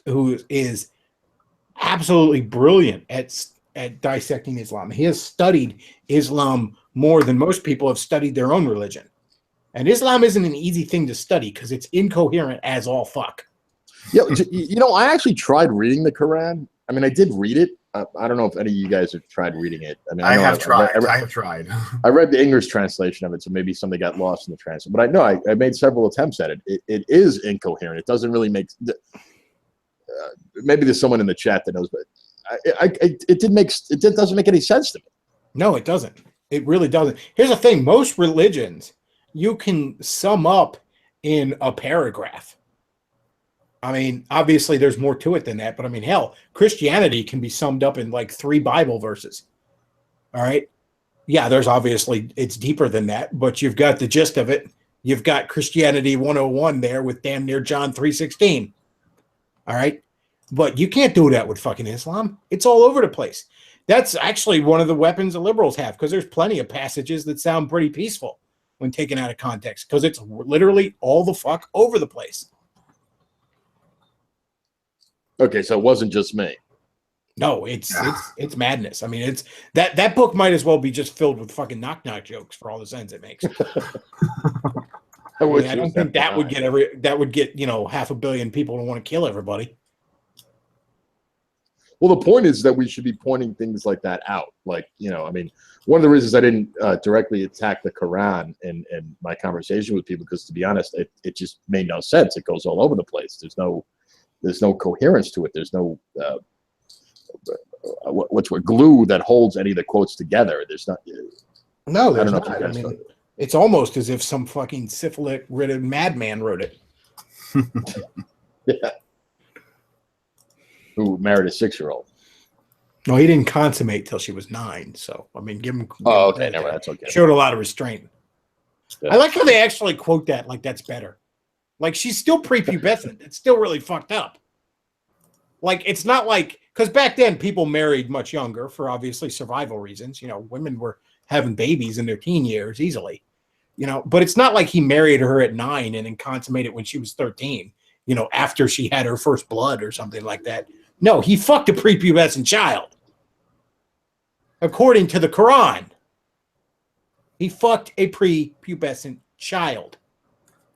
who is absolutely brilliant at dissecting Islam. He has studied Islam more than most people have studied their own religion. And Islam isn't an easy thing to study because it's incoherent as all fuck. Yeah, I actually tried reading the Quran. I mean, I did read it. I don't know if any of you guys have tried reading it. I mean, I have tried. I read the English translation of it, so maybe something got lost in the translation. But I know I made several attempts at it. It is incoherent. It doesn't really make. Maybe there's someone in the chat that knows, but it doesn't make any sense to me. No, it doesn't. It really doesn't. Here's the thing: most religions you can sum up in a paragraph. I mean, obviously there's more to it than that, but I mean, hell, Christianity can be summed up in like 3 Bible verses. All right. Yeah, there's obviously, it's deeper than that, but you've got the gist of it. You've got Christianity 101 there with damn near John 3:16. All right. But you can't do that with fucking Islam. It's all over the place. That's actually one of the weapons the liberals have, because there's plenty of passages that sound pretty peaceful when taken out of context, because it's literally all the fuck over the place. Okay, so it wasn't just me. No, it's madness. I mean, it's that book might as well be just filled with fucking knock jokes for all the sense it makes. I don't think that would get 500 million people to want to kill everybody. Well, the point is that we should be pointing things like that out. Like, I mean, one of the reasons I didn't directly attack the Quran in my conversation with people, because to be honest, it just made no sense. It goes all over the place. There's no coherence to it. There's no glue that holds any of the quotes together. There's not. No, there's not. I mean, it's almost as if some fucking syphilis-ridden madman wrote it. Yeah. Who married a 6-year-old? No, he didn't consummate till she was 9. So I mean, give him. Oh, okay, never. That's okay. Showed a lot of restraint. Yeah. I like how they actually quote that like that's better. Like, she's still prepubescent. It's still really fucked up. Like, it's not like, because back then people married much younger for obviously survival reasons. Women were having babies in their teen years easily. But it's not like he married her at 9 and then consummated when she was 13. After she had her first blood or something like that. No, he fucked a prepubescent child. According to the Quran, he fucked a prepubescent child.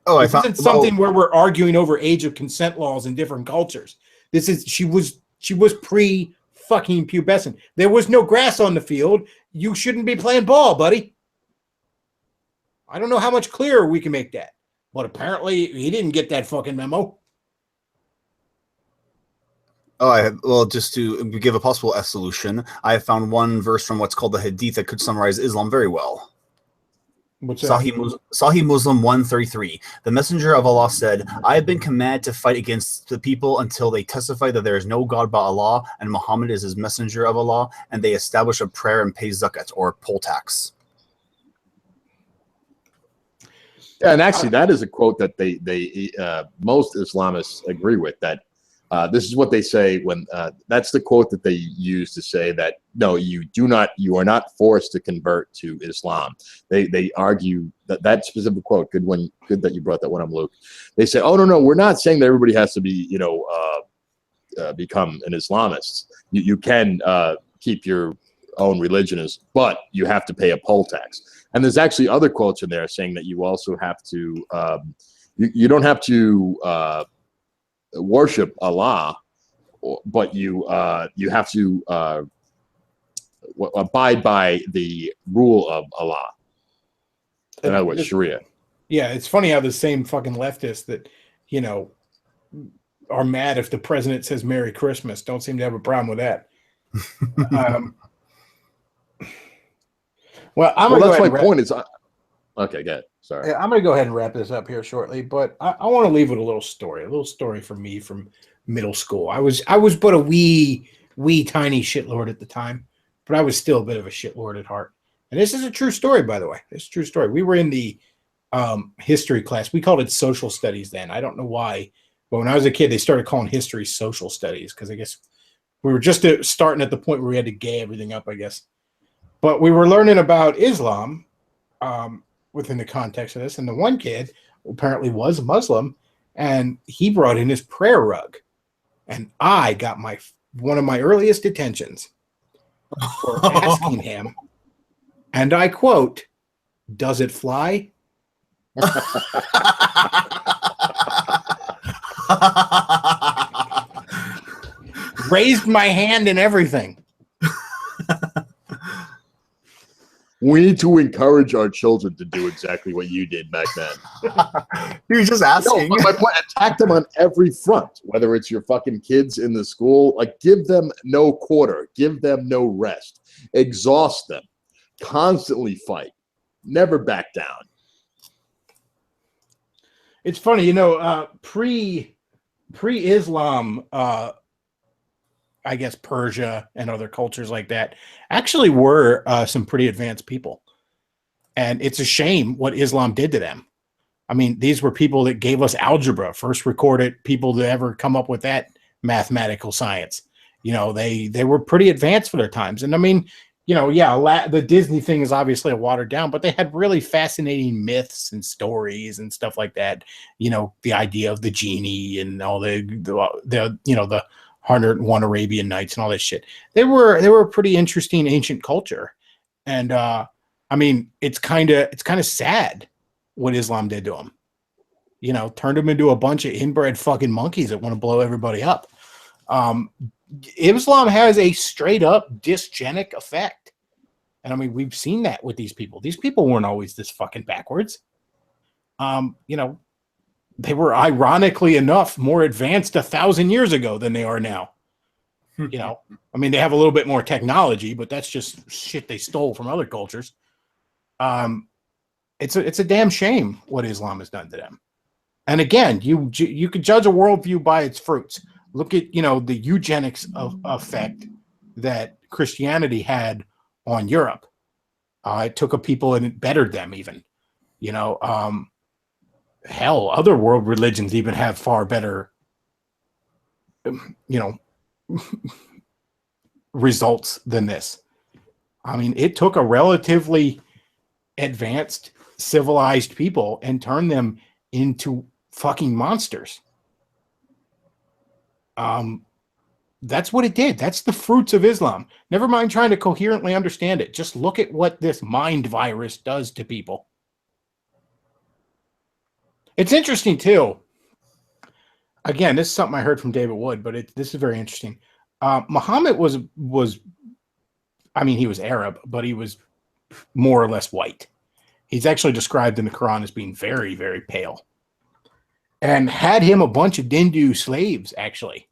Oh, this isn't something where we're arguing over age of consent laws in different cultures. This is she was pre-fucking pubescent. There was no grass on the field. You shouldn't be playing ball, buddy. I don't know how much clearer we can make that, but apparently he didn't get that fucking memo. Well, just to give a possible solution, I have found one verse from what's called the Hadith that could summarize Islam very well. Sahih Muslim 133. The Messenger of Allah said, I have been commanded to fight against the people until they testify that there is no God but Allah and Muhammad is his messenger of Allah, and they establish a prayer and pay zakat, or poll tax. Yeah, and actually that is a quote that they most Islamists agree with, that this is what they say when that's the quote that they use to say that no, you are not forced to convert to Islam. They argue that specific quote. Good that you brought that one up, Luke. They say, oh no, we're not saying that everybody has to be become an Islamist. You can keep your own religion, but you have to pay a poll tax. And there's actually other quotes in there saying that you also have to you don't have to worship Allah, but you have to abide by the rule of Allah. In other words, Sharia. Yeah, it's funny how the same fucking leftists that, are mad if the president says Merry Christmas don't seem to have a problem with that. Well, That's my point. Okay, go ahead. Sorry. I'm going to go ahead and wrap this up here shortly, but I want to leave with a little story from me from middle school. I was but a wee tiny shitlord at the time, but I was still a bit of a shitlord at heart. And this is a true story, by the way. It's a true story. We were in the history class. We called it social studies then. I don't know why, but when I was a kid, they started calling history social studies because I guess we were just starting at the point where we had to gay everything up, I guess. But we were learning about Islam within the context of this. And the one kid apparently was Muslim, and he brought in his prayer rug. And I got one of my earliest detentions for asking him, and I quote, "Does it fly?" Raised my hand and everything. We need to encourage our children to do exactly what you did back then. You're just asking. No, my point, attack them on every front, whether it's your fucking kids in the school. Like, give them no quarter. Give them no rest. Exhaust them. Constantly fight. Never back down. It's funny, pre-Islam, I guess Persia and other cultures like that actually were some pretty advanced people. And it's a shame what Islam did to them. I mean, these were people that gave us algebra, first recorded people to ever come up with that mathematical science. They were pretty advanced for their times. And I mean, the Disney thing is obviously a watered down, but they had really fascinating myths and stories and stuff like that. The idea of the genie and all the 101 Arabian Nights and all this shit. They were a pretty interesting ancient culture. And I mean, it's kind of sad what Islam did to them. Turned them into a bunch of inbred fucking monkeys that want to blow everybody up. Islam has a straight up dysgenic effect. And I mean, we've seen that with these people. These people weren't always this fucking backwards. They were, ironically enough, more advanced 1,000 years ago than they are now. I mean, they have a little bit more technology, but that's just shit they stole from other cultures. It's a damn shame what Islam has done to them. And again, you could judge a worldview by its fruits. Look at, the eugenics effect that Christianity had on Europe. It took a people and it bettered them even. Hell, other world religions even have far better, results than this. I mean, it took a relatively advanced, civilized people and turned them into fucking monsters. That's what it did. That's the fruits of Islam. Never mind trying to coherently understand it. Just look at what this mind virus does to people. It's interesting too. Again, this is something I heard from David Wood, but this is very interesting. Muhammad was, I mean, he was Arab, but he was more or less white. He's actually described in the Quran as being very, very pale. And had him a bunch of Dindu slaves, actually.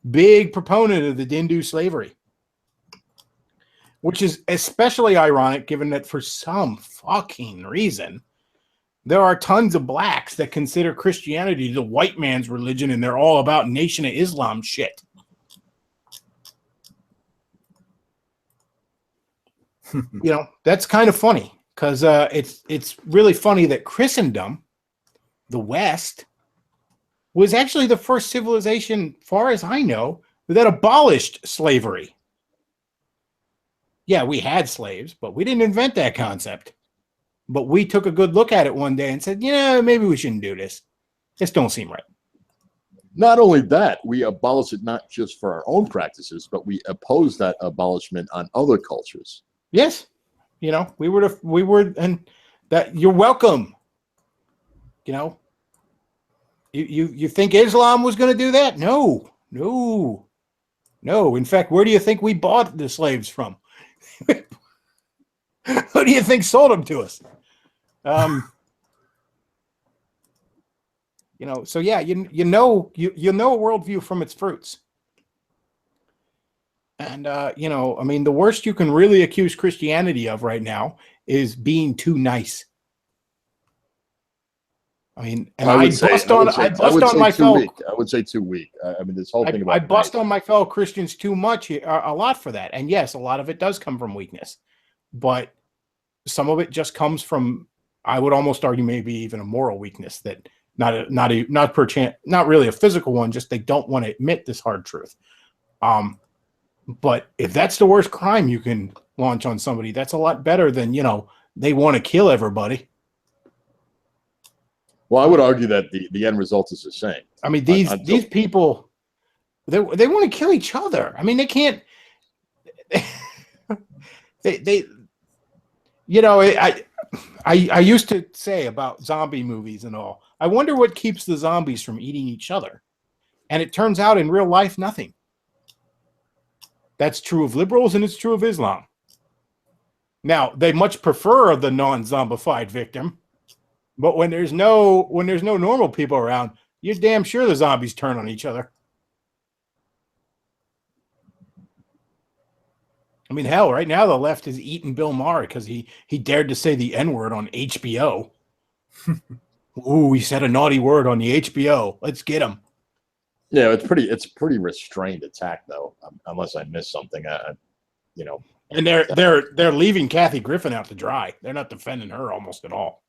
Big proponent of the Dindu slavery. Which is especially ironic given that for some fucking reason, there are tons of blacks that consider Christianity the white man's religion and they're all about Nation of Islam shit. That's kind of funny because it's really funny that Christendom, the West, was actually the first civilization, far as I know, that abolished slavery. Yeah, we had slaves, but we didn't invent that concept. But we took a good look at it one day and said, maybe we shouldn't do this. This don't seem right. Not only that, we abolish it not just for our own practices, but we oppose that abolishment on other cultures. Yes. We were, and that you're welcome. You think Islam was going to do that? No. In fact, where do you think we bought the slaves from? Who do you think sold them to us? You know, so yeah, you know a worldview from its fruits. And you know, I mean, the worst you can really accuse Christianity of right now is being too nice. I mean, and I bust on my too fellow. weak. I would say too weak. I mean, this whole thing about I bust on my fellow Christians too much, a lot for that. And yes, a lot of it does come from weakness, but some of it just comes from, I would almost argue, maybe even a moral weakness, that not really a physical one, just they don't want to admit this hard truth. But if that's the worst crime you can launch on somebody, that's a lot better than, you know, they want to kill everybody. Well, I would argue that the end result is the same. I mean, these people, they want to kill each other. I mean, they can't. They you know, I used to say about zombie movies and all, I wonder what keeps the zombies from eating each other. And it turns out in real life, nothing. That's true of liberals and it's true of Islam. Now, they much prefer the non-zombified victim, but when there's no normal people around, you're damn sure the zombies turn on each other. I mean, hell, right now the left is eating Bill Maher because he dared to say the N-word on HBO. Ooh, he said a naughty word on the HBO. Let's get him. Yeah, it's pretty restrained attack though, unless I missed something. You know. And they're leaving Kathy Griffin out to dry. They're not defending her almost at all.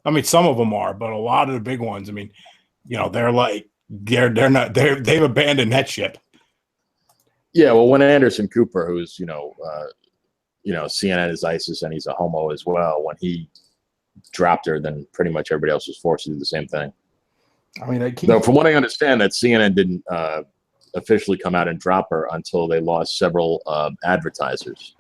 I mean, some of them are, but a lot of the big ones, I mean, you know, they've abandoned that ship. Yeah, well, when Anderson Cooper, who's CNN is ISIS and he's a homo as well, when he dropped her, then pretty much everybody else was forced to do the same thing. I mean, though from what I understand, that CNN didn't officially come out and drop her until they lost several advertisers.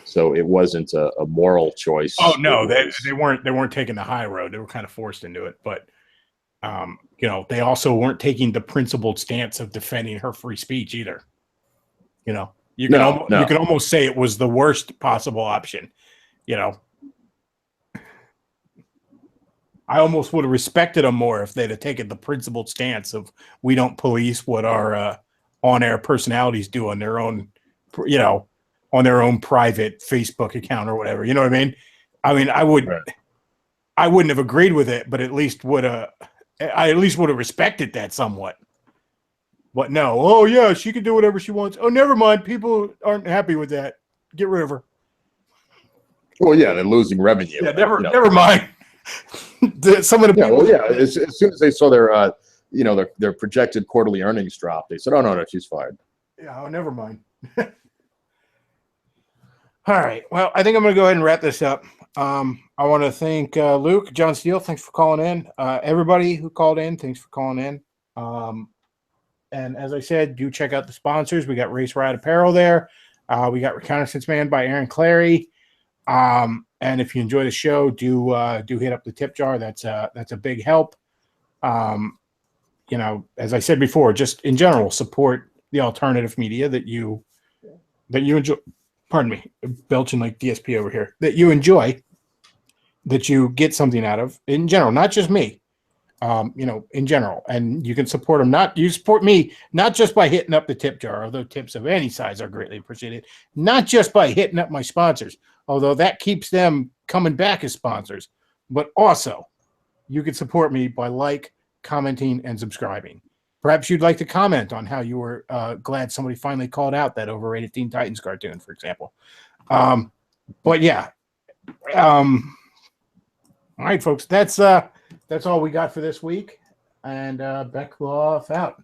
So it wasn't a moral choice. Oh no, they weren't taking the high road. They were kind of forced into it, but you know, they also weren't taking the principled stance of defending her free speech either. You know, you can almost say it was the worst possible option. You know, I almost would have respected them more if they'd have taken the principled stance of we don't police what our on-air personalities do on their own, you know, on their own private Facebook account or whatever. You know what I mean? I mean, I wouldn't have agreed with it, but I at least would have respected that somewhat. But no, oh yeah, she can do whatever she wants. Oh, never mind. People aren't happy with that. Get rid of her. Well, yeah, they're losing revenue. Yeah, never mind. Some of the people. Well, yeah. As soon as they saw their, their projected quarterly earnings drop, they said, "Oh no, she's fired." Yeah, oh, never mind. All right. Well, I think I'm going to go ahead and wrap this up. I want to thank Luke, John Steele. Thanks for calling in. Everybody who called in, thanks for calling in. And as I said, do check out the sponsors. We got Race Riot Apparel there. We got Reconnaissance Man by Aaron Clary. And if you enjoy the show, do hit up the tip jar. That's a big help. You know, as I said before, just in general, support the alternative media that you enjoy. Pardon me, belching like DSP over here. That you enjoy, that you get something out of in general, not just me. You know, in general, and you can support them. You support me not just by hitting up the tip jar, although tips of any size are greatly appreciated. Not just by hitting up my sponsors, although that keeps them coming back as sponsors, but also you can support me by commenting, and subscribing. Perhaps you'd like to comment on how you were glad somebody finally called out that overrated Teen Titans cartoon, for example. But yeah, all right, folks, that's all we got for this week. And Bechtloff out.